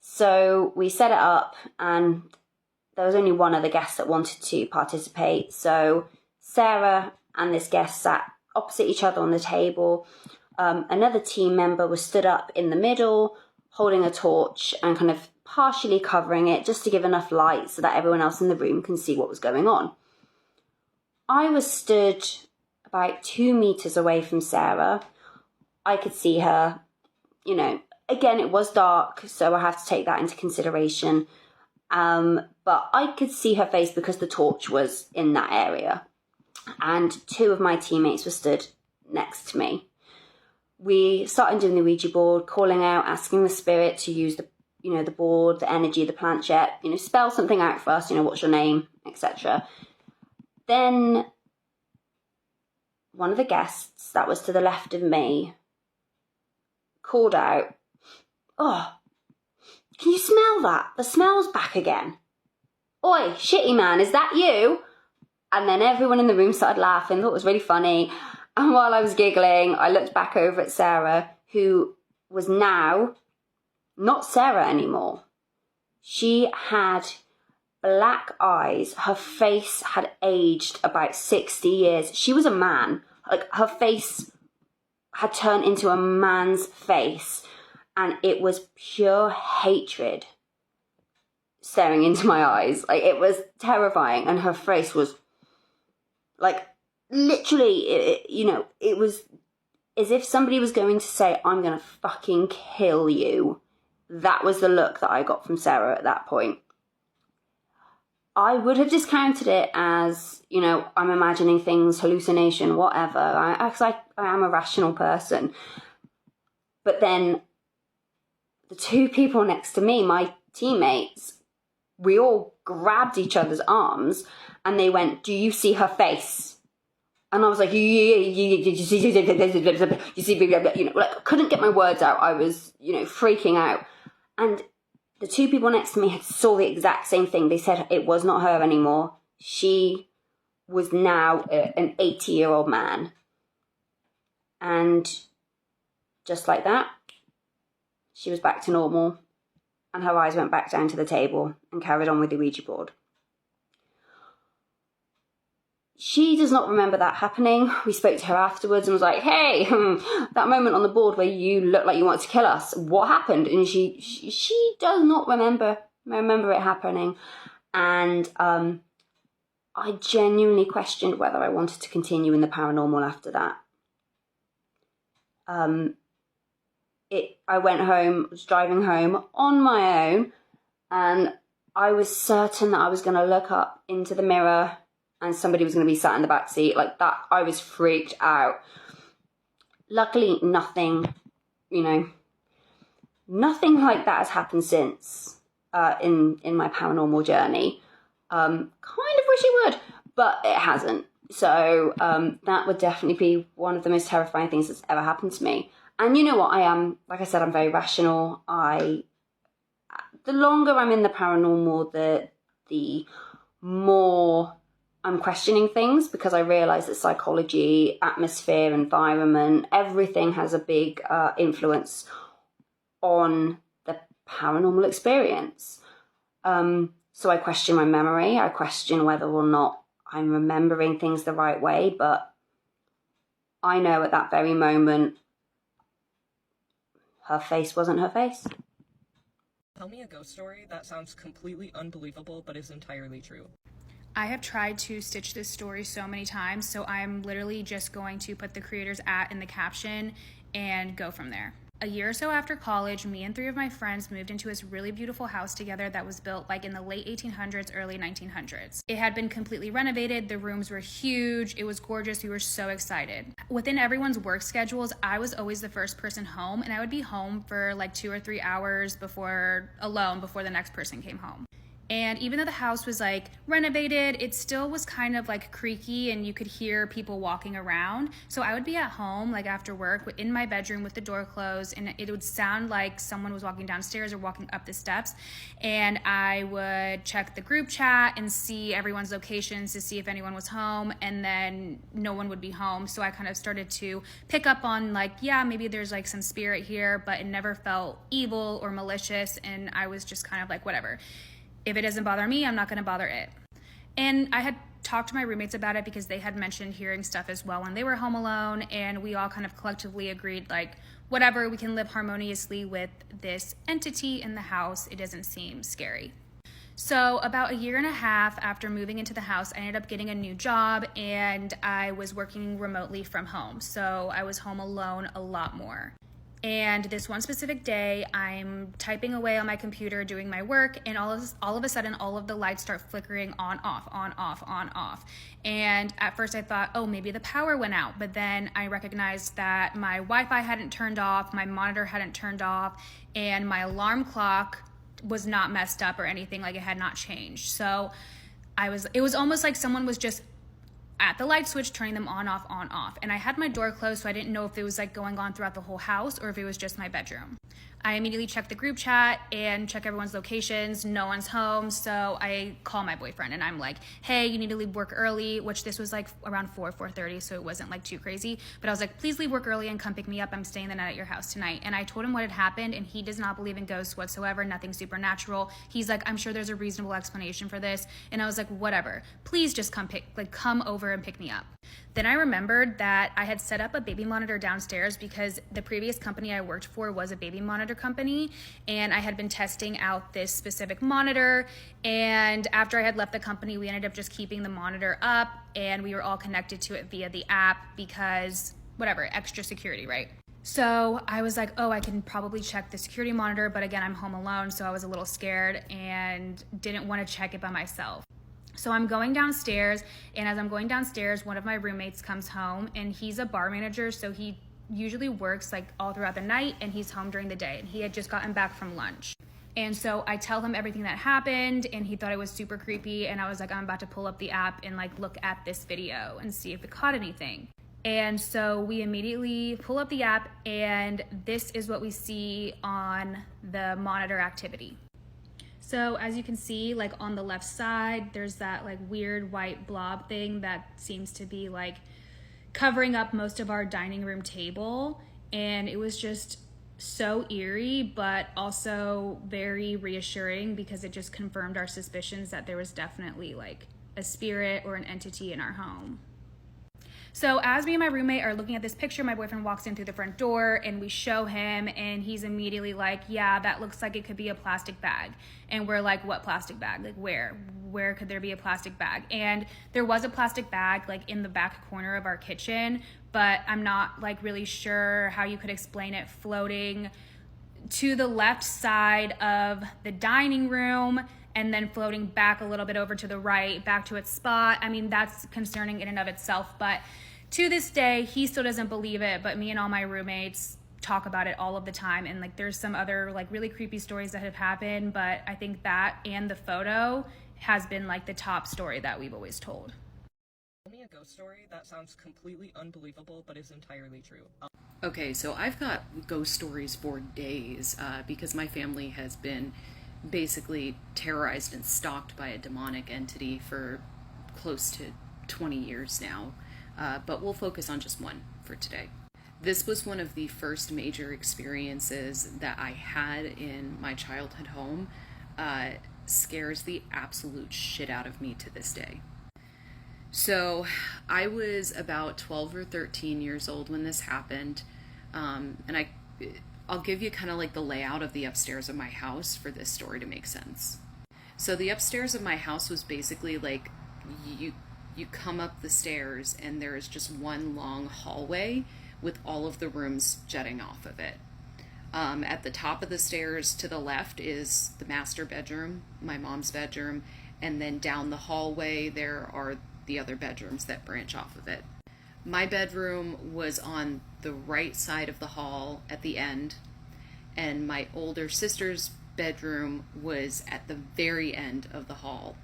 S18: So we set it up, and there was only one other guest that wanted to participate. So Sarah and this guest sat opposite each other on the table. Another team member was stood up in the middle, holding a torch and kind of partially covering it just to give enough light so that everyone else in the room can see what was going on. I was stood about 2 meters away from Sarah. I could see her, again, it was dark, so I have to take that into consideration. But I could see her face because the torch was in that area. And 2 of my teammates were stood next to me. We started doing the Ouija board, calling out, asking the spirit to use the board, the energy, the planchette, spell something out for us, what's your name, etc. Then one of the guests that was to the left of me called out, oh, can you smell that? The smell's back again. Oi, shitty man, is that you? And then everyone in the room started laughing, thought it was really funny. And while I was giggling, I looked back over at Sarah, who was now not Sarah anymore. She had black eyes. Her face had aged about 60 years. She was a man. Like, her face had turned into a man's face, and it was pure hatred staring into my eyes. Like, it was terrifying, and her face was like, literally, it was as if somebody was going to say, I'm gonna fucking kill you. That was the look that I got from Sarah at that point. I would have discounted it as, I'm imagining things, hallucination, whatever. Because I am a rational person. But then the 2 people next to me, my teammates, we all grabbed each other's arms and they went, do you see her face? And I was like, you see, like, couldn't get my words out. I was, freaking out. And the 2 people next to me had saw the exact same thing. They said it was not her anymore. She was now an 80-year-old man. And just like that, she was back to normal. And her eyes went back down to the table and carried on with the Ouija board. She does not remember that happening. We spoke to her afterwards and was like, hey, that moment on the board where you looked like you wanted to kill us, what happened? And she does not remember it happening. And I genuinely questioned whether I wanted to continue in the paranormal after that. I went home, was driving home on my own, and I was certain that I was going to look up into the mirror and somebody was going to be sat in the back seat like that. I was freaked out. Luckily, nothing like that has happened since in my paranormal journey. Kind of wish it would, but it hasn't. So that would definitely be one of the most terrifying things that's ever happened to me. And you know what? I am, like I said, I'm very rational. The longer I'm in the paranormal, the more I'm questioning things, because I realise that psychology, atmosphere, environment, everything has a big influence on the paranormal experience. So I question my memory. I question whether or not I'm remembering things the right way. But I know at that very moment, her face wasn't her face.
S1: Tell me a ghost story that sounds completely unbelievable but is entirely true.
S19: I have tried to stitch this story so many times, so I'm literally just going to put the creator's @ in the caption and go from there. A year or so after college, me and 3 of my friends moved into this really beautiful house together that was built like in the late 1800s, early 1900s. It had been completely renovated. The rooms were huge. It was gorgeous. We were so excited. Within everyone's work schedules, I was always the first person home, and I would be home for like 2 or 3 hours before the next person came home. And even though the house was like renovated, it still was kind of like creaky and you could hear people walking around. So I would be at home like after work in my bedroom with the door closed, and it would sound like someone was walking downstairs or walking up the steps. And I would check the group chat and see everyone's locations to see if anyone was home, and then no one would be home. So I kind of started to pick up on like, yeah, maybe there's like some spirit here, but it never felt evil or malicious. And I was just kind of like, whatever. If it doesn't bother me, I'm not going to bother it. And I had talked to my roommates about it because they had mentioned hearing stuff as well when they were home alone, and we all kind of collectively agreed like, whatever, we can live harmoniously with this entity in the house. It doesn't seem scary. So about a year and a half after moving into the house, I ended up getting a new job, and I was working remotely from home. So I was home alone a lot more. And this one specific day, I'm typing away on my computer doing my work, and all of a sudden, all of the lights start flickering on, off, on, off, on, off. And at first I thought, oh, maybe the power went out. But then I recognized that my Wi-Fi hadn't turned off, my monitor hadn't turned off, and my alarm clock was not messed up or anything, like it had not changed. So it was almost like someone was just at the light switch, turning them on, off, on, off. And I had my door closed, so I didn't know if it was like going on throughout the whole house or if it was just my bedroom. I immediately checked the group chat and check everyone's locations. No one's home, so I call my boyfriend and I'm like, hey, you need to leave work early, which this was like around 4:30, so it wasn't like too crazy. But I was like, please leave work early and come pick me up. I'm staying the night at your house tonight. And I told him what had happened, and he does not believe in ghosts whatsoever, nothing supernatural. He's like, I'm sure there's a reasonable explanation for this. And I was like, whatever, please just come over and pick me up. Then I remembered that I had set up a baby monitor downstairs because the previous company I worked for was a baby monitor company, and I had been testing out this specific monitor. And after I had left the company, we ended up just keeping the monitor up, and we were all connected to it via the app because whatever, extra security, right? So I was like, oh, I can probably check the security monitor, but again, I'm home alone, so I was a little scared and didn't want to check it by myself. So I'm going downstairs, and as I'm going downstairs, one of my roommates comes home, and he's a bar manager, so he usually works like all throughout the night, and he's home during the day, and he had just gotten back from lunch. And so I tell him everything that happened, and he thought it was super creepy, and I was like, I'm about to pull up the app and like look at this video and see if it caught anything. And so we immediately pull up the app, and this is what we see on the monitor activity. So as you can see, like on the left side, there's that like weird white blob thing that seems to be like covering up most of our dining room table. And it was just so eerie, but also very reassuring because it just confirmed our suspicions that there was definitely like a spirit or an entity in our home. So as me and my roommate are looking at this picture, my boyfriend walks in through the front door and we show him, and he's immediately like, yeah, that looks like it could be a plastic bag. And we're like, what plastic bag? Like where could there be a plastic bag? And there was a plastic bag like in the back corner of our kitchen, but I'm not like really sure how you could explain it floating to the left side of the dining room and then floating back a little bit over to the right, back to its spot. I mean, that's concerning in and of itself, but to this day, he still doesn't believe it, but me and all my roommates talk about it all of the time. And like, there's some other like really creepy stories that have happened, but I think that and the photo has been like the top story that we've always told.
S1: Tell me a ghost story that sounds completely unbelievable, but is entirely true.
S20: Okay, so I've got ghost stories for days because my family has been basically terrorized and stalked by a demonic entity for close to 20 years now, but we'll focus on just one for today. This was one of the first major experiences that I had in my childhood home. Scares the absolute shit out of me to this day. So I was about 12 or 13 years old when this happened, and I'll give you kind of like the layout of the upstairs of my house for this story to make sense. So the upstairs of my house was basically like you come up the stairs and there is just one long hallway with all of the rooms jutting off of it. At the top of the stairs to the left is the master bedroom, my mom's bedroom, and then down the hallway there are the other bedrooms that branch off of it. My bedroom was on the right side of the hall at the end, and my older sister's bedroom was at the very end of the hall,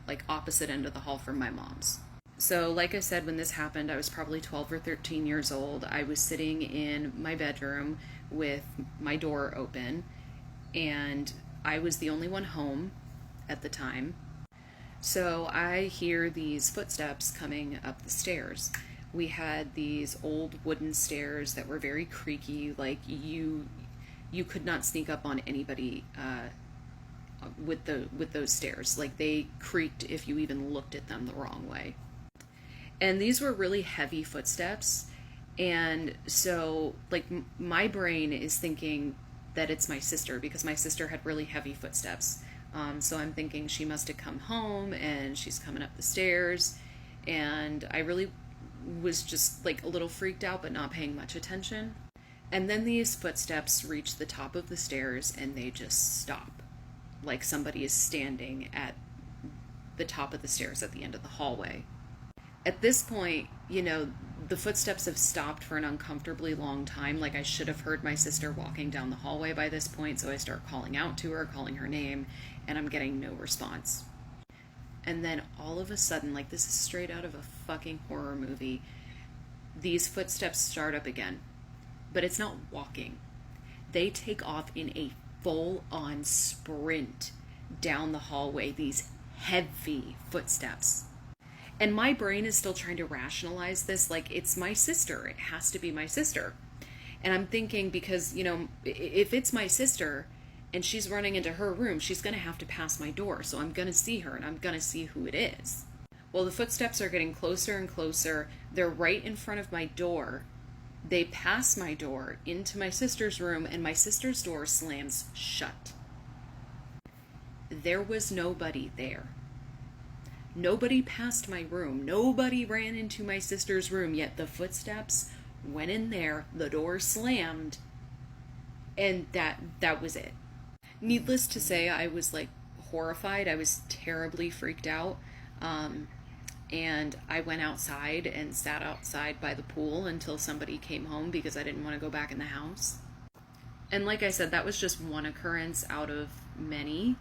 S20: like opposite end of the hall from my mom's. So like I said, when this happened, I was probably 12 or 13 years old. I was sitting in my bedroom with my door open, and I was the only one home at the time. So I hear these footsteps coming up the stairs. We had these old wooden stairs that were very creaky, like you could not sneak up on anybody with those stairs. Like they creaked if you even looked at them the wrong way. And these were really heavy footsteps. And so like my brain is thinking that it's my sister, because my sister had really heavy footsteps. So I'm thinking she must have come home and she's coming up the stairs. And I really was just like a little freaked out, but not paying much attention. And then these footsteps reach the top of the stairs and they just stop. Like somebody is standing at the top of the stairs at the end of the hallway. At this point, you know, the footsteps have stopped for an uncomfortably long time. Like I should have heard my sister walking down the hallway by this point, so I start calling out to her, calling her name, and I'm getting no response. And then all of a sudden, like this is straight out of a fucking horror movie, these footsteps start up again. But it's not walking. They take off in a full-on sprint down the hallway, these heavy footsteps. And my brain is still trying to rationalize this, like it's my sister, it has to be my sister. And I'm thinking, because, you know, if it's my sister and she's running into her room, she's going to have to pass my door, so I'm going to see her and I'm going to see who it is. Well, the footsteps are getting closer and closer. They're right in front of my door. They pass my door into my sister's room, and my sister's door slams shut. There was nobody there. Nobody passed my room. Nobody ran into my sister's room, yet the footsteps went in there, the door slammed, and that was it. Needless to say, I was like horrified. I was terribly freaked out. And I went outside and sat outside by the pool until somebody came home, because I didn't want to go back in the house. And like I said, that was just one occurrence out of many.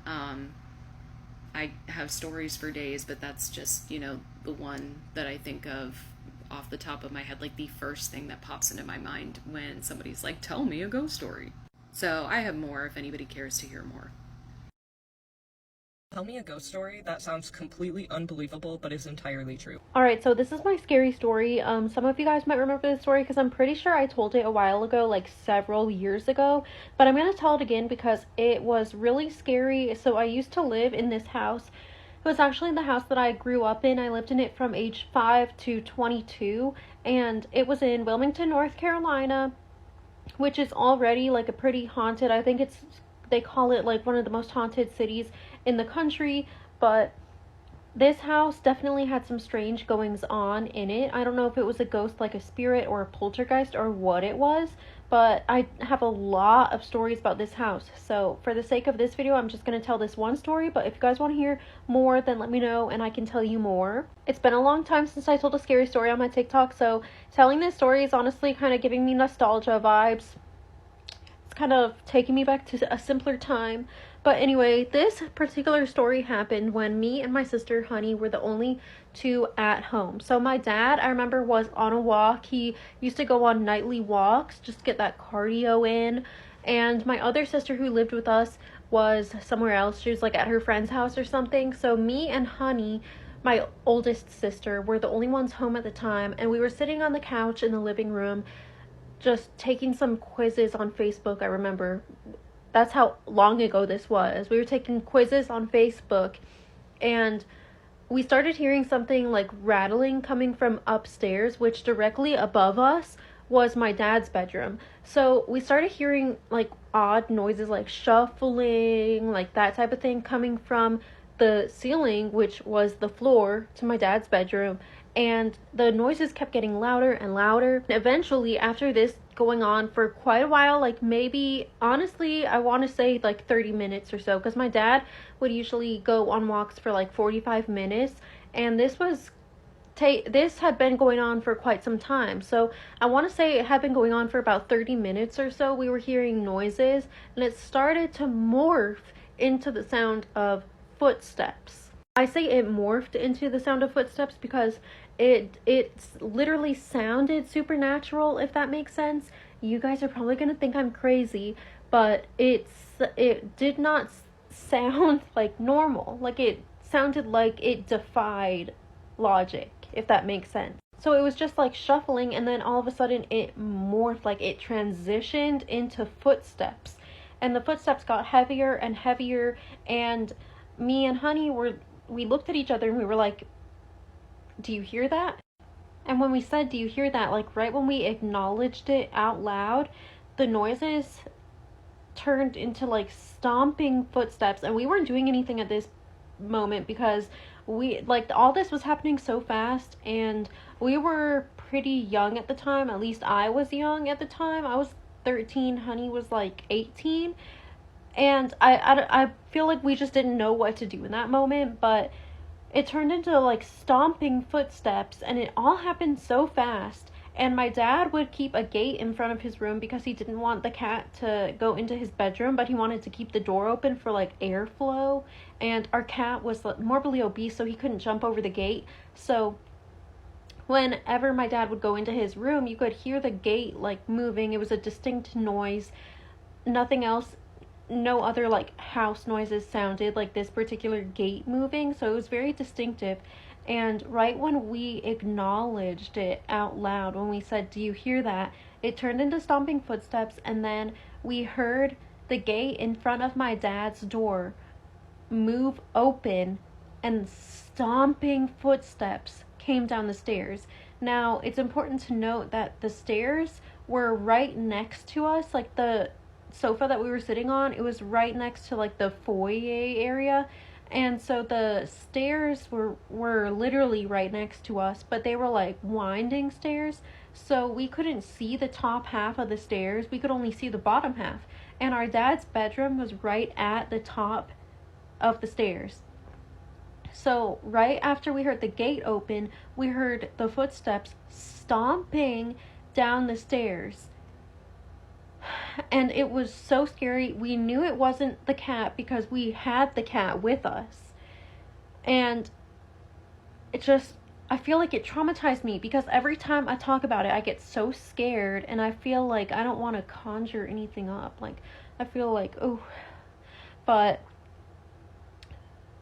S20: I have stories for days, but that's just, you know, the one that I think of off the top of my head, like the first thing that pops into my mind when somebody's like, tell me a ghost story. So I have more if anybody cares to hear more.
S1: Tell me a ghost story that sounds completely unbelievable but is entirely true.
S21: Alright, so this is my scary story. Some of you guys might remember this story because I'm pretty sure I told it a while ago, like several years ago. But I'm going to tell it again because it was really scary. So I used to live in this house. It was actually the house that I grew up in. I lived in it from age 5 to 22. And it was in Wilmington, North Carolina, which is already like a pretty haunted. I think they call it like one of the most haunted cities in the country, but this house definitely had some strange goings on in it. I don't know if it was a ghost, like a spirit or a poltergeist, or what it was, but I have a lot of stories about this house. So for the sake of this video, I'm just going to tell this one story, but if you guys want to hear more, then let me know and I can tell you more. It's been a long time since I told a scary story on my TikTok, so telling this story is honestly kind of giving me nostalgia vibes. It's kind of taking me back to a simpler time. But anyway, this particular story happened when me and my sister, Honey, were the only two at home. So my dad, I remember, was on a walk. He used to go on nightly walks just to get that cardio in. And my other sister who lived with us was somewhere else. She was like at her friend's house or something. So me and Honey, my oldest sister, were the only ones home at the time. And we were sitting on the couch in the living room just taking some quizzes on Facebook, I remember. That's how long ago this was. We were taking quizzes on Facebook, and we started hearing something like rattling coming from upstairs, which directly above us was my dad's bedroom. So we started hearing like odd noises, like shuffling, like that type of thing coming from the ceiling, which was the floor to my dad's bedroom. and the noises kept getting louder and louder. Eventually, after this going on for quite a while, like maybe, honestly, I want to say like 30 minutes or so, because my dad would usually go on walks for like 45 minutes, and this had been going on for quite some time. So I want to say it had been going on for about 30 minutes or so. We were hearing noises, and it started to morph into the sound of footsteps. I say it morphed into the sound of footsteps because it literally sounded supernatural, if that makes sense. You guys are probably going to think I'm crazy, but it did not sound like normal. Like, it sounded like it defied logic, if that makes sense. So it was just like shuffling, and then all of a sudden it morphed, like it transitioned into footsteps. And the footsteps got heavier and heavier, and me and Honey we looked at each other and we were like, do you hear that? And when we said, do you hear that, like right when we acknowledged it out loud, the noises turned into like stomping footsteps. And we weren't doing anything at this moment because all this was happening so fast, and we were pretty young at the time. At least I was young at the time. I was 13, Honey was like 18, and I feel like we just didn't know what to do in that moment, but it turned into like stomping footsteps, and it all happened so fast. And my dad would keep a gate in front of his room because he didn't want the cat to go into his bedroom, but he wanted to keep the door open for like airflow, and our cat was morbidly obese, so he couldn't jump over the gate. So whenever my dad would go into his room, you could hear the gate like moving. It was a distinct noise. Nothing else, no other like house noises sounded like this particular gate moving, so it was very distinctive. And right when we acknowledged it out loud, when we said, do you hear that, it turned into stomping footsteps, and then we heard the gate in front of my dad's door move open, and stomping footsteps came down the stairs. Now, it's important to note that the stairs were right next to us, like the sofa that we were sitting on, it was right next to like the foyer area, and so the stairs were literally right next to us, but they were like winding stairs, so we couldn't see the top half of the stairs, we could only see the bottom half, and our dad's bedroom was right at the top of the stairs. So right after we heard the gate open, we heard the footsteps stomping down the stairs. And it was so scary. We knew it wasn't the cat because we had the cat with us. And it just, I feel like it traumatized me because every time I talk about it, I get so scared, and I feel like I don't want to conjure anything up. Like, I feel like, oh. But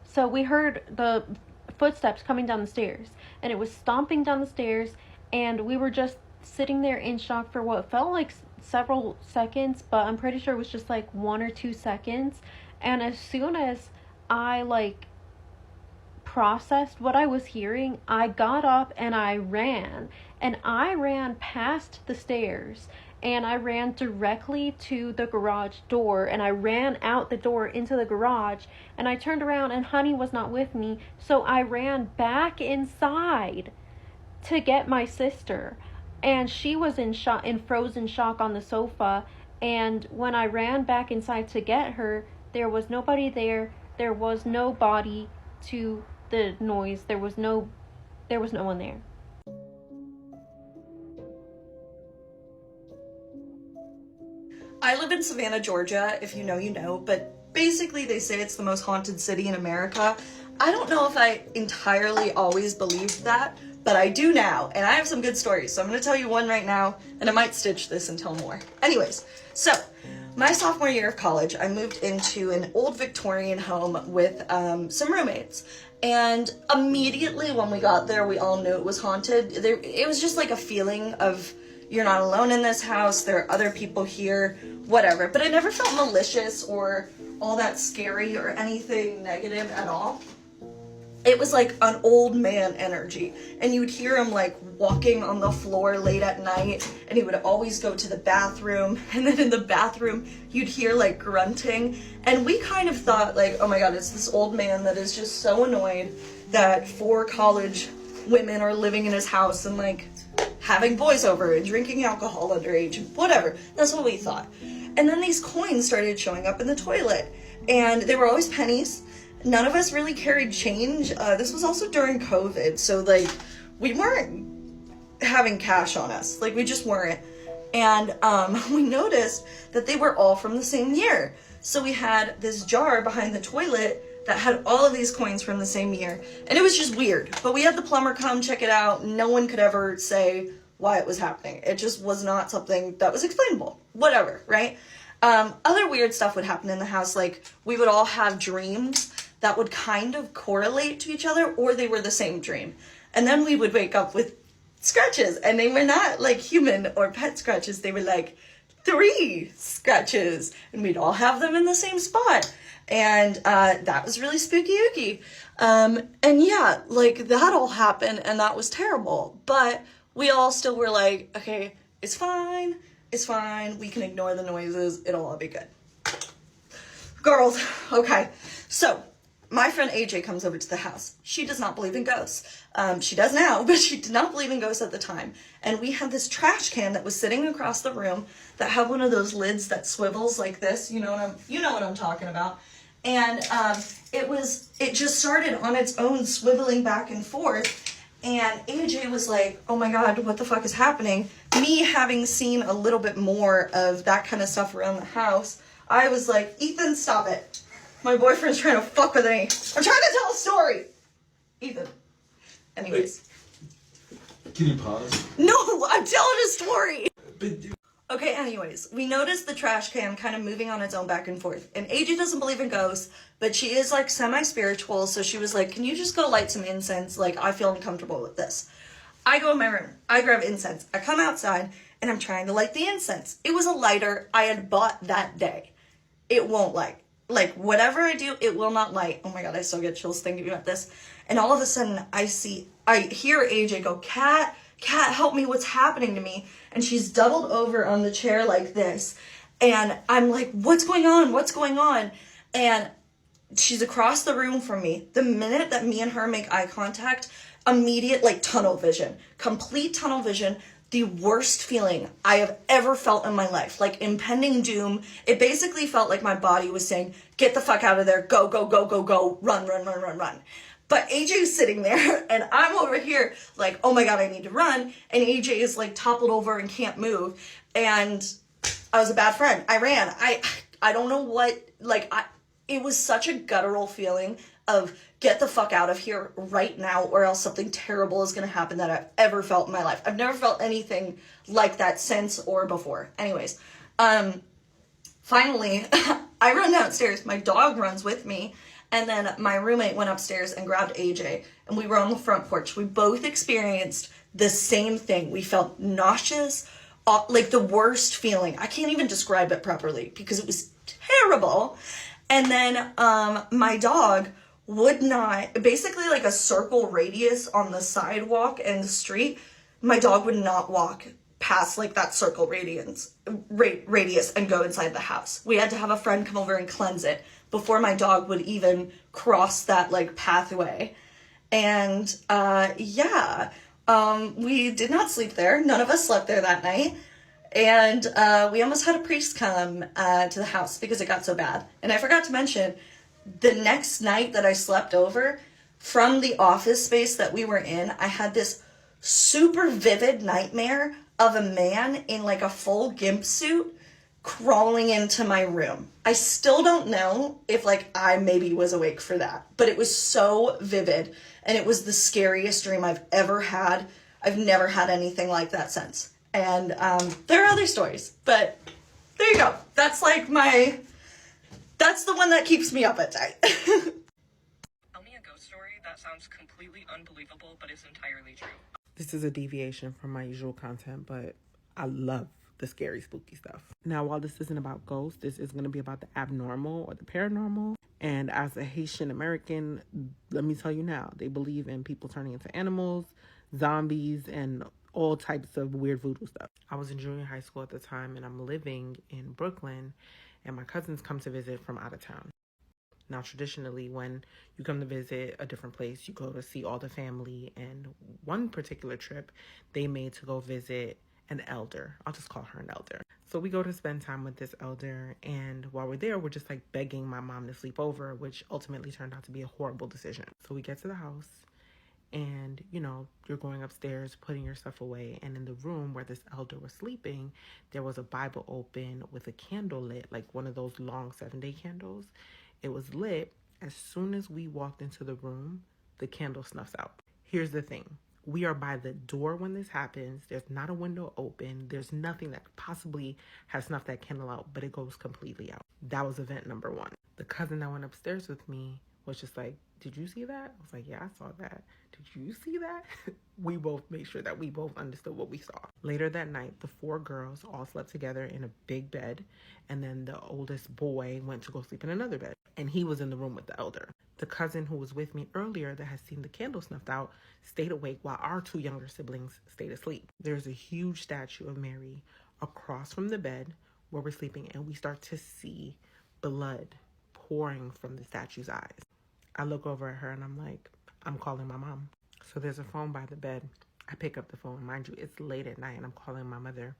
S21: so we heard the footsteps coming down the stairs, and it was stomping down the stairs, and we were just sitting there in shock for what felt like several seconds, but I'm pretty sure it was just like 1 or 2 seconds. And as soon as I like processed what I was hearing, I got up and I ran past the stairs, and I ran directly to the garage door, and I ran out the door into the garage, and I turned around and Honey was not with me, so I ran back inside to get my sister, and she was in frozen shock on the sofa. And when I ran back inside to get her, there was nobody there. There was no body to the noise. There was no one there.
S2: I live in Savannah, Georgia. If you know, you know, but basically they say it's the most haunted city in America. I don't know if I entirely always believed that, but I do now, and I have some good stories, so I'm going to tell you one right now, and I might stitch this and tell more. Anyways, so my sophomore year of college, I moved into an old Victorian home with some roommates, and immediately when we got there, we all knew it was haunted. It was just like a feeling of, you're not alone in this house, there are other people here, whatever, but it never felt malicious or all that scary or anything negative at all. It was like an old man energy, and you would hear him like walking on the floor late at night, and he would always go to the bathroom, and then in the bathroom you'd hear like grunting, and we kind of thought like, oh my god, it's this old man that is just so annoyed that 4 college women are living in his house and like having boys over and drinking alcohol underage, whatever. That's what we thought. And then these coins started showing up in the toilet, and they were always pennies. None of us really carried change. This was also during COVID, so like we weren't having cash on us. Like we just weren't. And we noticed that they were all from the same year. So we had this jar behind the toilet that had all of these coins from the same year. And it was just weird. But we had the plumber come check it out. No one could ever say why it was happening. It just was not something that was explainable. Whatever, right? Other weird stuff would happen in the house. Like we would all have dreams that would kind of correlate to each other, or they were the same dream. And then we would wake up with scratches, and they were not like human or pet scratches. They were like 3 scratches, and we'd all have them in the same spot. And that was really spooky ooky. And yeah, like that all happened, and that was terrible. But we all still were like, okay, it's fine. It's fine. We can ignore the noises. It'll all be good. Girls, okay. So my friend AJ comes over to the house. She does not believe in ghosts. She does now, but she did not believe in ghosts at the time. And we had this trash can that was sitting across the room that had one of those lids that swivels like this. You know what I'm talking about. And it just started on its own swiveling back and forth. And AJ was like, oh my God, what the fuck is happening? Me having seen a little bit more of that kind of stuff around the house, I was like, Ethan, stop it. My boyfriend's trying to fuck with me. I'm trying to tell a story. Ethan. Anyways.
S3: Can you pause?
S2: No, I'm telling a story. Okay, anyways, we noticed the trash can kind of moving on its own back and forth. And AJ doesn't believe in ghosts, but she is like semi-spiritual, so she was like, can you just go light some incense? Like, I feel uncomfortable with this. I go in my room, I grab incense, I come outside, and I'm trying to light the incense. It was a lighter I had bought that day. It won't light. Like, whatever I do, it will not light. Oh my God, I still get chills thinking about this. And all of a sudden, I hear AJ go, Kat, help me, what's happening to me? And she's doubled over on the chair like this. And I'm like, what's going on? What's going on? And she's across the room from me. The minute that me and her make eye contact, immediate, like, tunnel vision. Complete tunnel vision. The worst feeling I have ever felt in my life. Like, impending doom. It basically felt like my body was saying, get the fuck out of there. Go, go, go, go, go. Run, run, run, run, run. But AJ's sitting there, and I'm over here like, oh my God, I need to run. And AJ is like toppled over and can't move. And I was a bad friend. I ran. I don't know what, like, it was such a guttural feeling of get the fuck out of here right now, or else something terrible is going to happen that I've ever felt in my life. I've never felt anything like that since or before. Anyways, finally, I run downstairs. My dog runs with me. And then my roommate went upstairs and grabbed AJ, and we were on the front porch. We both experienced the same thing. We felt nauseous, like the worst feeling. I can't even describe it properly because it was terrible. And then my dog would not, basically like a circle radius on the sidewalk and the street, my dog would not walk past like that circle radius and go inside the house. We had to have a friend come over and cleanse it before my dog would even cross that like pathway. And we did not sleep there. None of us slept there that night. And we almost had a priest come to the house because it got so bad. And I forgot to mention, the next night that I slept over, from the office space that we were in, I had this super vivid nightmare of a man in like a full gimp suit crawling into my room. I still don't know if like I maybe was awake for that, but it was so vivid, and it was the scariest dream I've ever had. I've never had anything like that since. And there are other stories, but there you go. That's like that's the one that keeps me up at night.
S1: Tell me a ghost story that sounds completely unbelievable but is entirely true.
S22: This is a deviation from my usual content, but I love the scary, spooky stuff. Now, while this isn't about ghosts, this is going to be about the abnormal or the paranormal. And as a Haitian American, let me tell you now, they believe in people turning into animals, zombies, and all types of weird voodoo stuff. I was in junior high school at the time, and I'm living in Brooklyn, and my cousins come to visit from out of town. Now, traditionally, when you come to visit a different place, you go to see all the family. And one particular trip, they made to go visit an elder. I'll just call her an elder. So we go to spend time with this elder. And while we're there, we're just like begging my mom to sleep over, which ultimately turned out to be a horrible decision. So we get to the house and, you know, you're going upstairs, putting your stuff away. And in the room where this elder was sleeping, there was a Bible open with a candle lit, like one of those long 7-day candles. It was lit. As soon as we walked into the room, the candle snuffs out. Here's the thing. We are by the door when this happens. There's not a window open. There's nothing that possibly has snuffed that candle out, but it goes completely out. That was event number one. The cousin that went upstairs with me was just like, did you see that? I was like, yeah, I saw that. Did you see that? We both made sure that we both understood what we saw. Later that night, the 4 girls all slept together in a big bed, and then the oldest boy went to go sleep in another bed, and he was in the room with the elder. The cousin who was with me earlier that had seen the candle snuffed out stayed awake while our 2 younger siblings stayed asleep. There's a huge statue of Mary across from the bed where we're sleeping, and we start to see blood pouring from the statue's eyes. I look over at her and I'm like, I'm calling my mom. So there's a phone by the bed. I pick up the phone. Mind you, it's late at night and I'm calling my mother.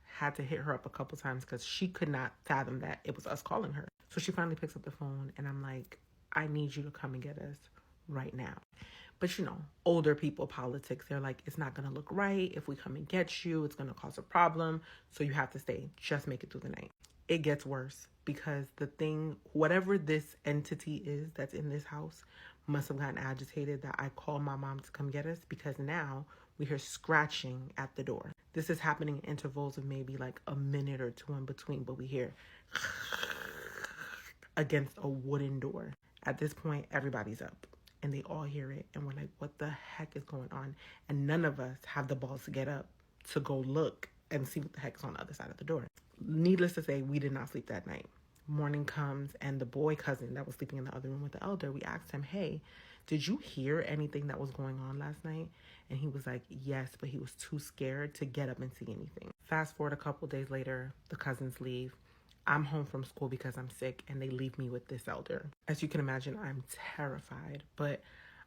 S22: Had to hit her up a couple times because she could not fathom that it was us calling her. So she finally picks up the phone and I'm like, I need you to come and get us right now. But you know, older people politics, they're like, it's not going to look right. If we come and get you, it's going to cause a problem. So you have to stay. Just make it through the night. It gets worse because the thing, whatever this entity is that's in this house must have gotten agitated that I called my mom to come get us, because now we hear scratching at the door. This is happening in intervals of maybe like a minute or 2 in between, but we hear against a wooden door. At this point, everybody's up and they all hear it. And we're like, what the heck is going on? And none of us have the balls to get up to go look and see what the heck is on the other side of the door. Needless to say, we did not sleep that night. Morning comes and the boy cousin that was sleeping in the other room with the elder, we asked him, hey, did you hear anything that was going on last night? And he was like, yes, but he was too scared to get up and see anything. Fast forward a couple days later, the cousins leave. I'm home from school because I'm sick and they leave me with this elder. As you can imagine, I'm terrified, but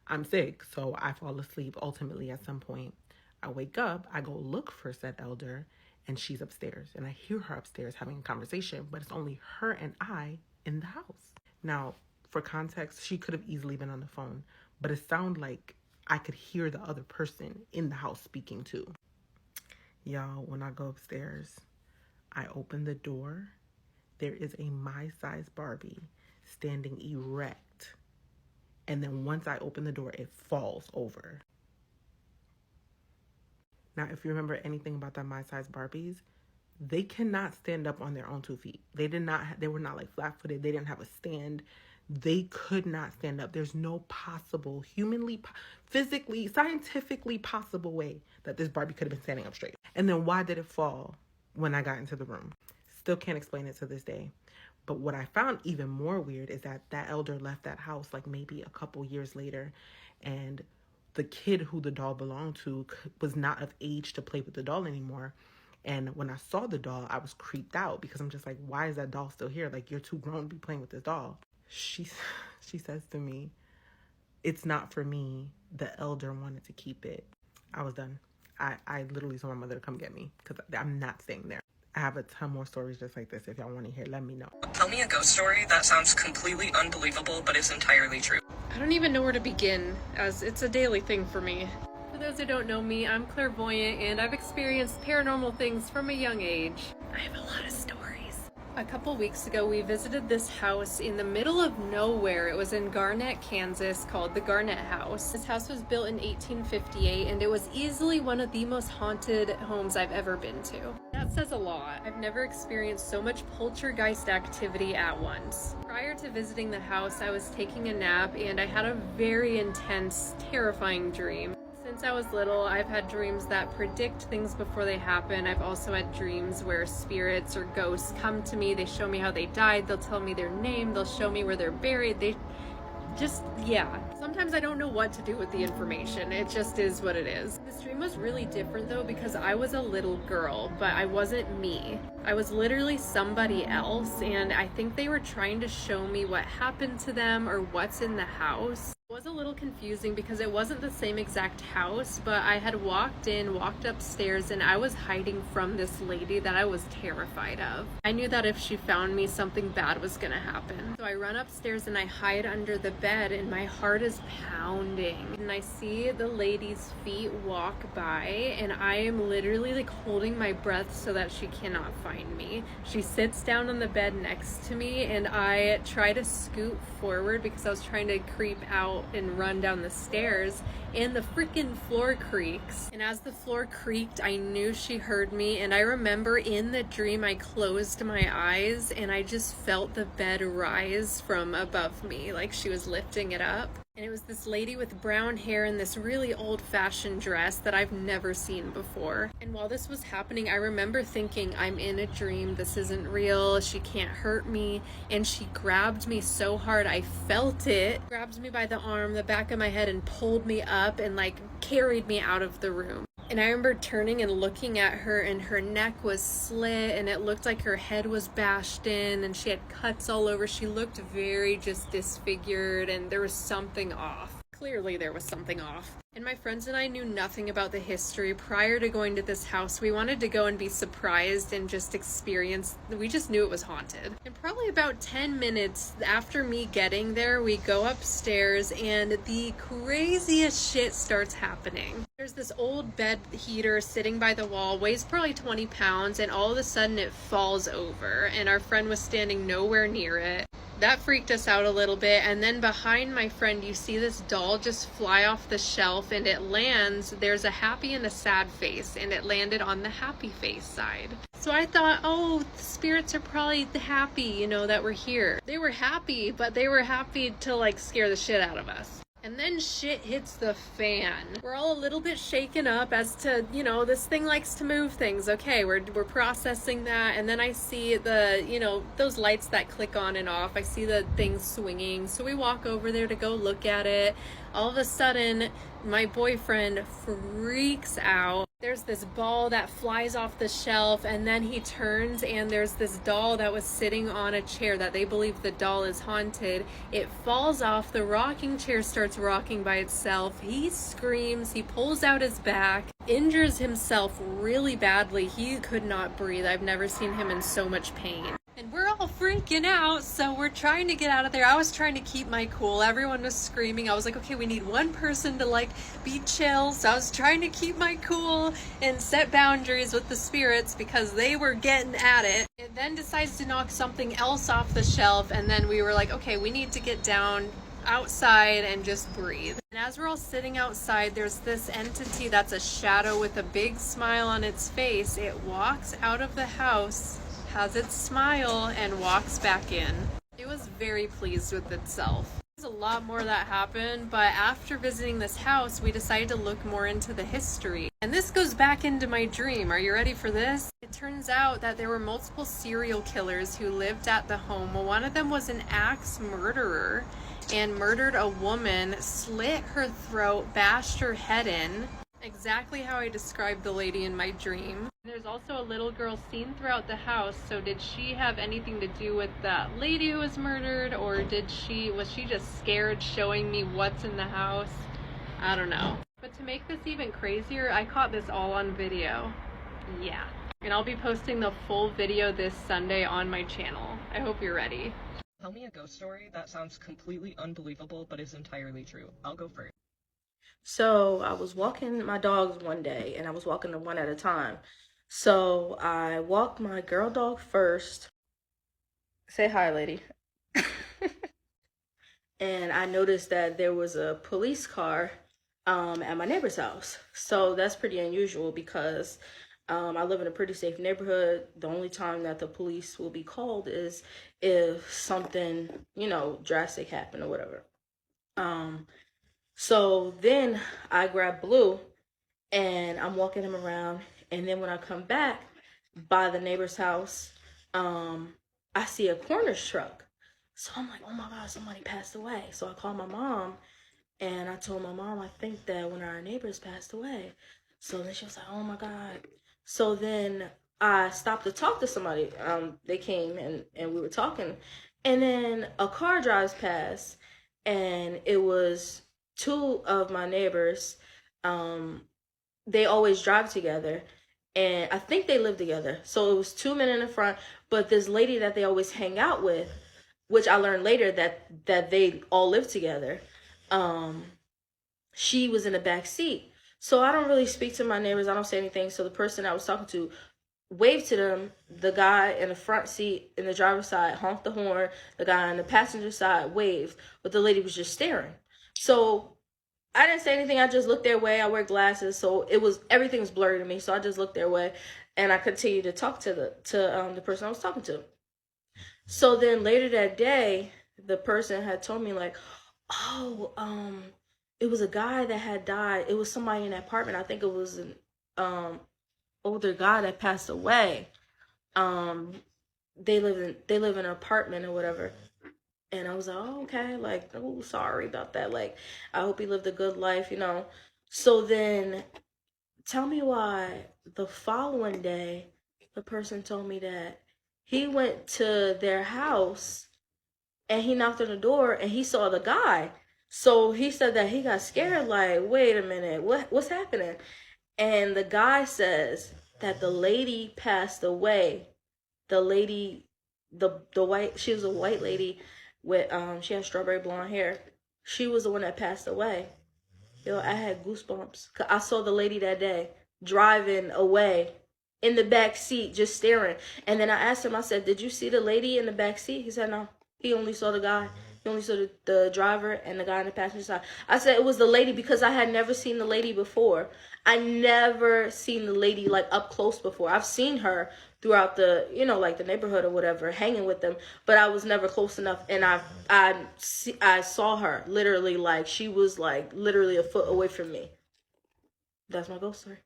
S22: I'm sick, so I fall asleep ultimately at some point. I wake up, I go look for said elder, and she's upstairs. And I hear her upstairs having a conversation, but it's only her and I in the house. Now, for context, she could have easily been on the phone, but it sounded like I could hear the other person in the house speaking too. Y'all, when I go upstairs, I open the door. There is a my-size Barbie standing erect. And then once I open the door, it falls over. Now, if you remember anything about that my-size Barbies, they cannot stand up on their own 2 feet. They were not like flat-footed. They didn't have a stand. They could not stand up. There's no possible, humanly, physically, scientifically possible way that this Barbie could have been standing up straight. And then why did it fall when I got into the room? Still can't explain it to this day. But what I found even more weird is that that elder left that house like maybe a couple years later, and the kid who the doll belonged to was not of age to play with the doll anymore. And when I saw the doll, I was creeped out because I'm just like, why is that doll still here? Like, you're too grown to be playing with this doll. She says to me, it's not for me. The elder wanted to keep it. I was done. I literally told my mother to come get me because I'm not staying there. I have a ton more stories just like this. If y'all want to hear, let me know.
S1: Tell me a ghost story that sounds completely unbelievable but is entirely true.
S17: I don't even know where to begin, as it's a daily thing for me. For those who don't know me, I'm clairvoyant and I've experienced paranormal things from a young age. I have a lot of stories. A couple weeks ago, we visited this house in the middle of nowhere. It was in Garnett, Kansas, called the Garnett House. This house was built in 1858 and it was easily one of the most haunted homes I've ever been to. That says a lot. I've never experienced so much poltergeist activity at once. Prior to visiting the house, I was taking a nap and I had a very intense, terrifying dream. Since I was little, I've had dreams that predict things before they happen. I've also had dreams where spirits or ghosts come to me. They show me how they died. They'll tell me their name. They'll show me where they're buried. just, yeah. Sometimes I don't know what to do with the information. It just is what it is. This dream was really different though because I was a little girl, but I wasn't me. I was literally somebody else, and I think they were trying to show me what happened to them or what's in the house. It was a little confusing because it wasn't the same exact house, but I had walked upstairs, and I was hiding from this lady that I was terrified of. I knew that if she found me, something bad was gonna happen. So I run upstairs and I hide under the bed, and my heart is pounding. And I see the lady's feet walk by, and I am literally like holding my breath so that she cannot find me. She sits down on the bed next to me, and I try to scoot forward because I was trying to creep out and run down the stairs, and the freaking floor creaks. And as the floor creaked, I knew she heard me, and I remember in the dream I closed my eyes and I just felt the bed rise from above me, like she was lifting it up. And it was this lady with brown hair in this really old-fashioned dress that I've never seen before. And while this was happening, I remember thinking, I'm in a dream, this isn't real, she can't hurt me. And she grabbed me so hard, I felt it, grabbed me by the arm, the back of my head, and pulled me up and like carried me out of the room. And I remember turning and looking at her, and her neck was slit, and it looked like her head was bashed in, and she had cuts all over. She looked very just disfigured, and there was something off. Clearly there was something off. And my friends and I knew nothing about the history. Prior to going to this house, we wanted to go and be surprised and just experience, we just knew it was haunted. And probably about 10 minutes after me getting there, we go upstairs and the craziest shit starts happening. There's this old bed heater sitting by the wall, weighs probably 20 pounds, and all of a sudden it falls over, and our friend was standing nowhere near it. That freaked us out a little bit, and then behind my friend you see this doll just fly off the shelf, and it lands, there's a happy and a sad face, and it landed on the happy face side. So I thought, oh, the spirits are probably happy, you know, that we're here. They were happy, but they were happy to like scare the shit out of us. And then shit hits the fan. We're all a little bit shaken up as to, you know, this thing likes to move things. Okay, we're processing that. And then I see the, you know, those lights that click on and off. I see the thing swinging. So we walk over there to go look at it. All of a sudden, my boyfriend freaks out. There's this ball that flies off the shelf, and then he turns and there's this doll that was sitting on a chair that they believe the doll is haunted. It falls off, the rocking chair starts rocking by itself. He screams, he pulls out his back, injures himself really badly. He could not breathe. I've never seen him in so much pain. And we're all freaking out, so we're trying to get out of there. I was trying to keep my cool. Everyone was screaming. I was like, okay, we need one person to like be chill. So I was trying to keep my cool and set boundaries with the spirits because they were getting at it. It then decides to knock something else off the shelf, and then we were like, okay, we need to get down outside and just breathe. And as we're all sitting outside, there's this entity that's a shadow with a big smile on its face. It walks out of the house, has its smile, and walks back in. It was very pleased with itself. There's a lot more that happened, but after visiting this house, we decided to look more into the history. And this goes back into my dream. Are you ready for this? It turns out that there were multiple serial killers who lived at the home. Well, one of them was an axe murderer and murdered a woman, slit her throat, bashed her head in. Exactly how I described the lady in my dream. There's also a little girl seen throughout the house, so did she have anything to do with that lady who was murdered, or was she just scared showing me what's in the house? I don't know. But to make this even crazier, I caught this all on video. Yeah. And I'll be posting the full video this Sunday on my channel. I hope you're ready.
S1: Tell me a ghost story that sounds completely unbelievable but is entirely true. I'll go first.
S4: So I was walking my dogs one day, and I was walking them one at a time. So I walked my girl dog first. Say hi, lady. And I noticed that there was a police car at my neighbor's house. So that's pretty unusual because I live in a pretty safe neighborhood. The only time that the police will be called is if something, you know, drastic happened or whatever. So then I grab Blue and I'm walking him around. And then when I come back by the neighbor's house, I see a coroner's truck. So I'm like, oh my God, somebody passed away. So I called my mom, and I told my mom, I think that one of our neighbors passed away. So then she was like, oh my God. So then I stopped to talk to somebody. They came and we were talking. And then a car drives past, and it was two of my neighbors. They always drive together, and I think they live together. So it was two men in the front, but this lady that they always hang out with, which I learned later that they all live together, she was in the back seat. So I don't really speak to my neighbors. I don't say anything. So the person I was talking to waved to them. The guy in the front seat in the driver's side honked the horn. The guy on the passenger side waved, but the lady was just staring. So I didn't say anything. I just looked their way. I wear glasses, so everything was blurry to me. So I just looked their way, and I continued to talk to the person I was talking to. So then later that day, the person had told me like, oh, it was a guy that had died. It was somebody in that apartment. I think it was an older guy that passed away. They live in an apartment or whatever. And I was like, oh, okay, like, oh, sorry about that. Like, I hope he lived a good life, you know. So then, tell me why the following day, the person told me that he went to their house and he knocked on the door and he saw the guy. So he said that he got scared, like, wait a minute, what's happening? And the guy says that the lady passed away. The lady, the white, she was a white lady with she had strawberry blonde hair. She was the one that passed away. Yo, I had goosebumps. 'Cause I saw the lady that day driving away in the back seat, just staring. And then I asked him, I said, did you see the lady in the back seat? He said, no. He only saw the guy. He only saw the driver and the guy on the passenger side. I said it was the lady because I had never seen the lady before. I never seen the lady like up close before. I've seen her throughout the, you know, like the neighborhood or whatever, hanging with them, but I was never close enough. And I saw her literally, like she was like literally a foot away from me. That's my ghost story.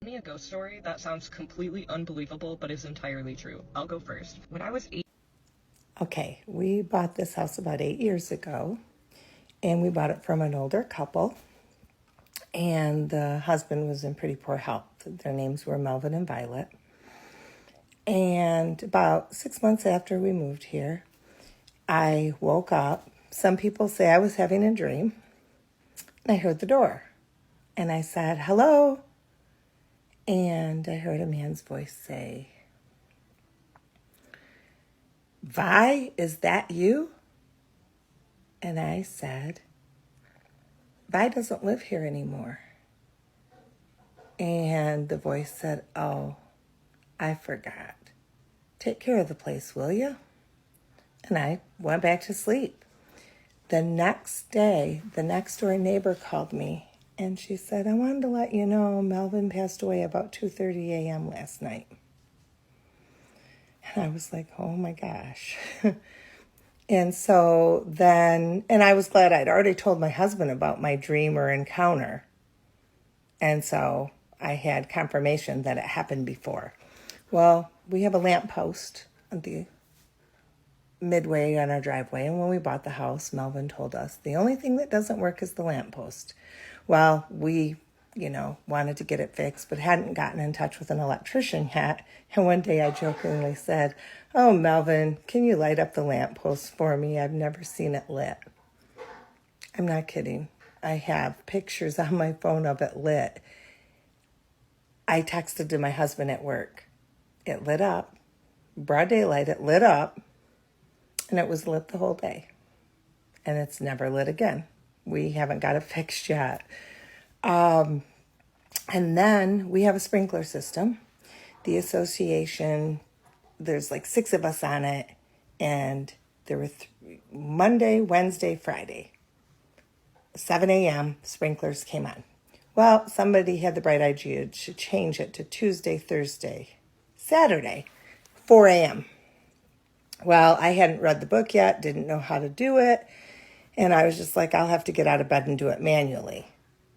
S1: Me a ghost story that sounds completely unbelievable but is entirely true. I'll go first. When I was 8.
S5: Okay, we bought this house about 8 years ago, and we bought it from an older couple, and the husband was in pretty poor health. Their names were Melvin and Violet. And about 6 months after we moved here, I woke up. Some people say I was having a dream, and I heard the door, and I said, hello, and I heard a man's voice say, Vi, is that you? And I said, Vi doesn't live here anymore. And the voice said, oh, I forgot. Take care of the place, will you? And I went back to sleep. The next day, the next door neighbor called me, and she said, I wanted to let you know Melvin passed away about 2:30 a.m. last night. And I was like, oh my gosh. And so then, and I was glad I'd already told my husband about my dream or encounter. And so I had confirmation that it happened before. Well, we have a lamppost on the midway on our driveway. And when we bought the house, Melvin told us the only thing that doesn't work is the lamppost. Well, we wanted to get it fixed, but hadn't gotten in touch with an electrician yet. And one day I jokingly said, oh, Melvin, can you light up the lamppost for me? I've never seen it lit. I'm not kidding. I have pictures on my phone of it lit. I texted to my husband at work. It lit up. Broad daylight, it lit up. And it was lit the whole day. And it's never lit again. We haven't got it fixed yet. And then we have a sprinkler system. The association, there's like 6 of us on it, and there were Monday, Wednesday, Friday, 7 a.m. sprinklers came on. Well, somebody had the bright idea to change it to Tuesday, Thursday, Saturday, 4 a.m. Well, I hadn't read the book yet, didn't know how to do it, and I was just like, I'll have to get out of bed and do it manually.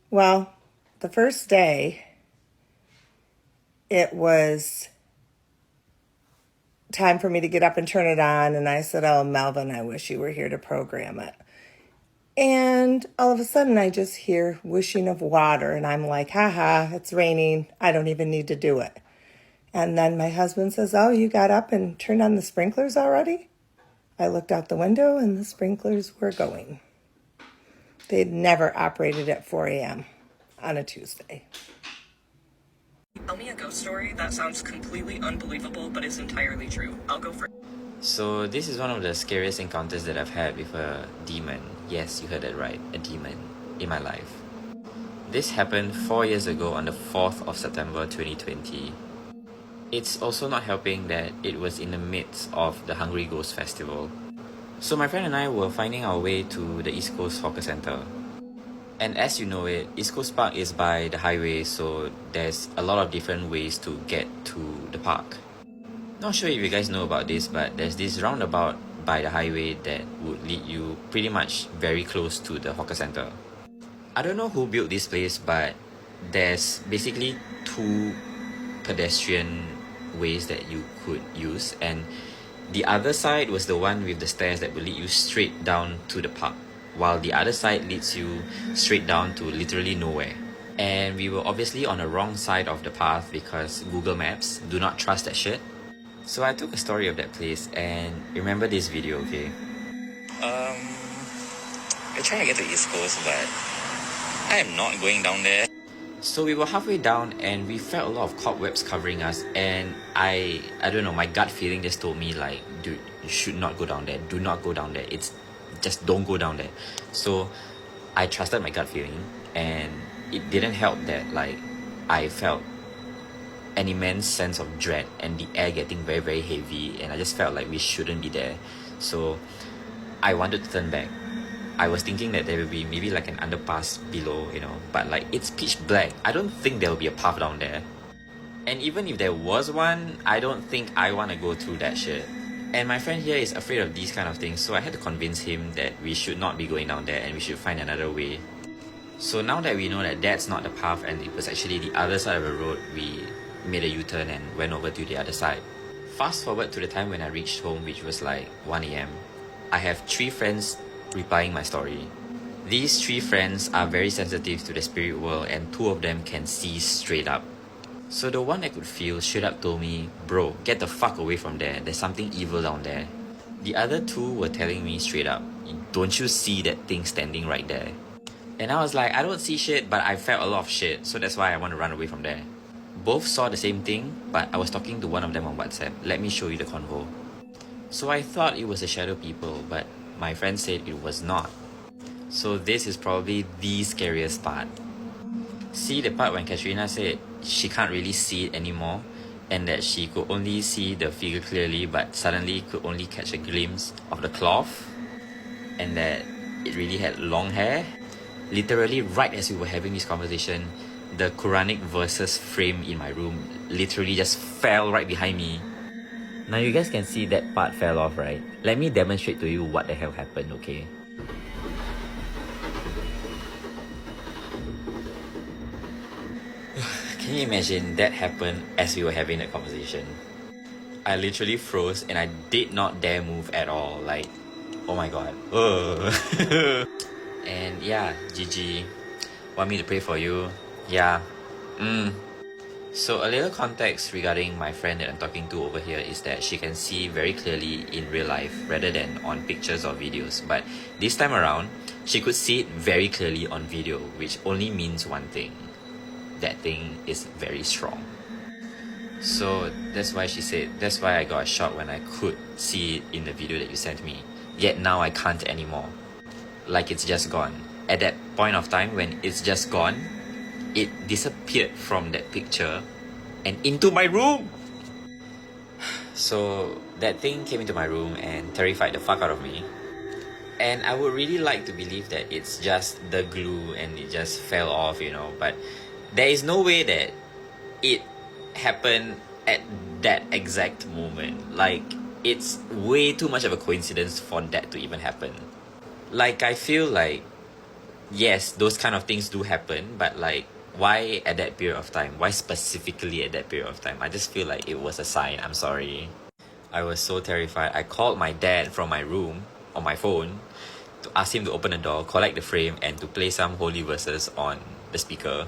S5: Well, the first day, it was time for me to get up and turn it on. And I said, oh, Melvin, I wish you were here to program it. And all of a sudden I just hear whooshing of water. And I'm like, haha, it's raining. I don't even need to do it. And then my husband says, oh, you got up and turned on the sprinklers already? I looked out the window and the sprinklers were going. They'd never operated at 4 a.m. on a Tuesday.
S1: Tell me a ghost story that sounds completely unbelievable but is entirely true. I'll go first.
S6: So this is one of the scariest encounters that I've had with a demon. Yes, you heard that right, a demon in my life. This happened 4 years ago on the 4th of September 2020. It's also not helping that it was in the midst of the Hungry Ghost Festival. So my friend and I were finding our way to the East Coast Hawker Centre. And as you know it, East Coast Park is by the highway, so there's a lot of different ways to get to the park. Not sure if you guys know about this, but there's this roundabout by the highway that would lead you pretty much very close to the hawker centre. I don't know who built this place, but there's basically 2 pedestrian ways that you could use, and the other side was the one with the stairs that will lead you straight down to the park, while the other side leads you straight down to literally nowhere. And we were obviously on the wrong side of the path because Google Maps do not trust that shit. So I took a story of that place and remember this video, okay? We're trying to get to East Coast, but I am not going down there. So we were halfway down and we felt a lot of cobwebs covering us, and I don't know, my gut feeling just told me like, dude, you should not go down there. Do not go down there. It's just don't go down there. So I trusted my gut feeling, and it didn't help that like I felt an immense sense of dread and the air getting very, very heavy, and I just felt like we shouldn't be there. So I wanted to turn back. I was thinking that there will be maybe like an underpass below, you know, but like it's pitch black. I don't think there will be a path down there. And even if there was one, I don't think I want to go through that shit. And my friend here is afraid of these kind of things, so I had to convince him that we should not be going down there and we should find another way. So now that we know that that's not the path and it was actually the other side of the road, we made a U-turn and went over to the other side. Fast forward to the time when I reached home, which was like 1 a.m. I have 3 friends replying my story. These 3 friends are very sensitive to the spirit world, and 2 of them can see straight up. So the one I could feel straight up told me, bro, get the fuck away from there. There's something evil down there. The other 2 were telling me straight up, don't you see that thing standing right there? And I was like, I don't see shit, but I felt a lot of shit, so that's why I want to run away from there. Both saw the same thing, but I was talking to one of them on WhatsApp. Let me show you the convo. So I thought it was the shadow people, but my friend said it was not. So this is probably the scariest part. See the part when Katrina said she can't really see it anymore, and that she could only see the figure clearly but suddenly could only catch a glimpse of the cloth, and that it really had long hair? Literally right as we were having this conversation, the Quranic verses frame in my room literally just fell right behind me. Now you guys can see that part fell off, right? Let me demonstrate to you what the hell happened, okay? Can you imagine that happened as we were having that conversation? I literally froze and I did not dare move at all. Like, oh my god. And yeah, GG. Want me to pray for you? Yeah. So a little context regarding my friend that I'm talking to over here is that she can see very clearly in real life rather than on pictures or videos. But this time around, she could see it very clearly on video, which only means one thing. That thing is very strong. So that's why she said, that's why I got a shock when I could see it in the video that you sent me. Yet now I can't anymore. Like it's just gone. At that point of time when it's just gone, it disappeared from that picture and into my room. So that thing came into my room and terrified the fuck out of me. And I would really like to believe that it's just the glue and it just fell off, you know, but there is no way that it happened at that exact moment. Like, it's way too much of a coincidence for that to even happen. Like, I feel like, yes, those kind of things do happen, but like, why at that period of time? Why specifically at that period of time? I just feel like it was a sign. I'm sorry. I was so terrified. I called my dad from my room on my phone to ask him to open the door, collect the frame, and to play some holy verses on the speaker.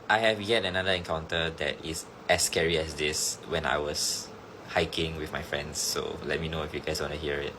S6: I have yet another encounter that is as scary as this when I was hiking with my friends, so let me know if you guys want to hear it.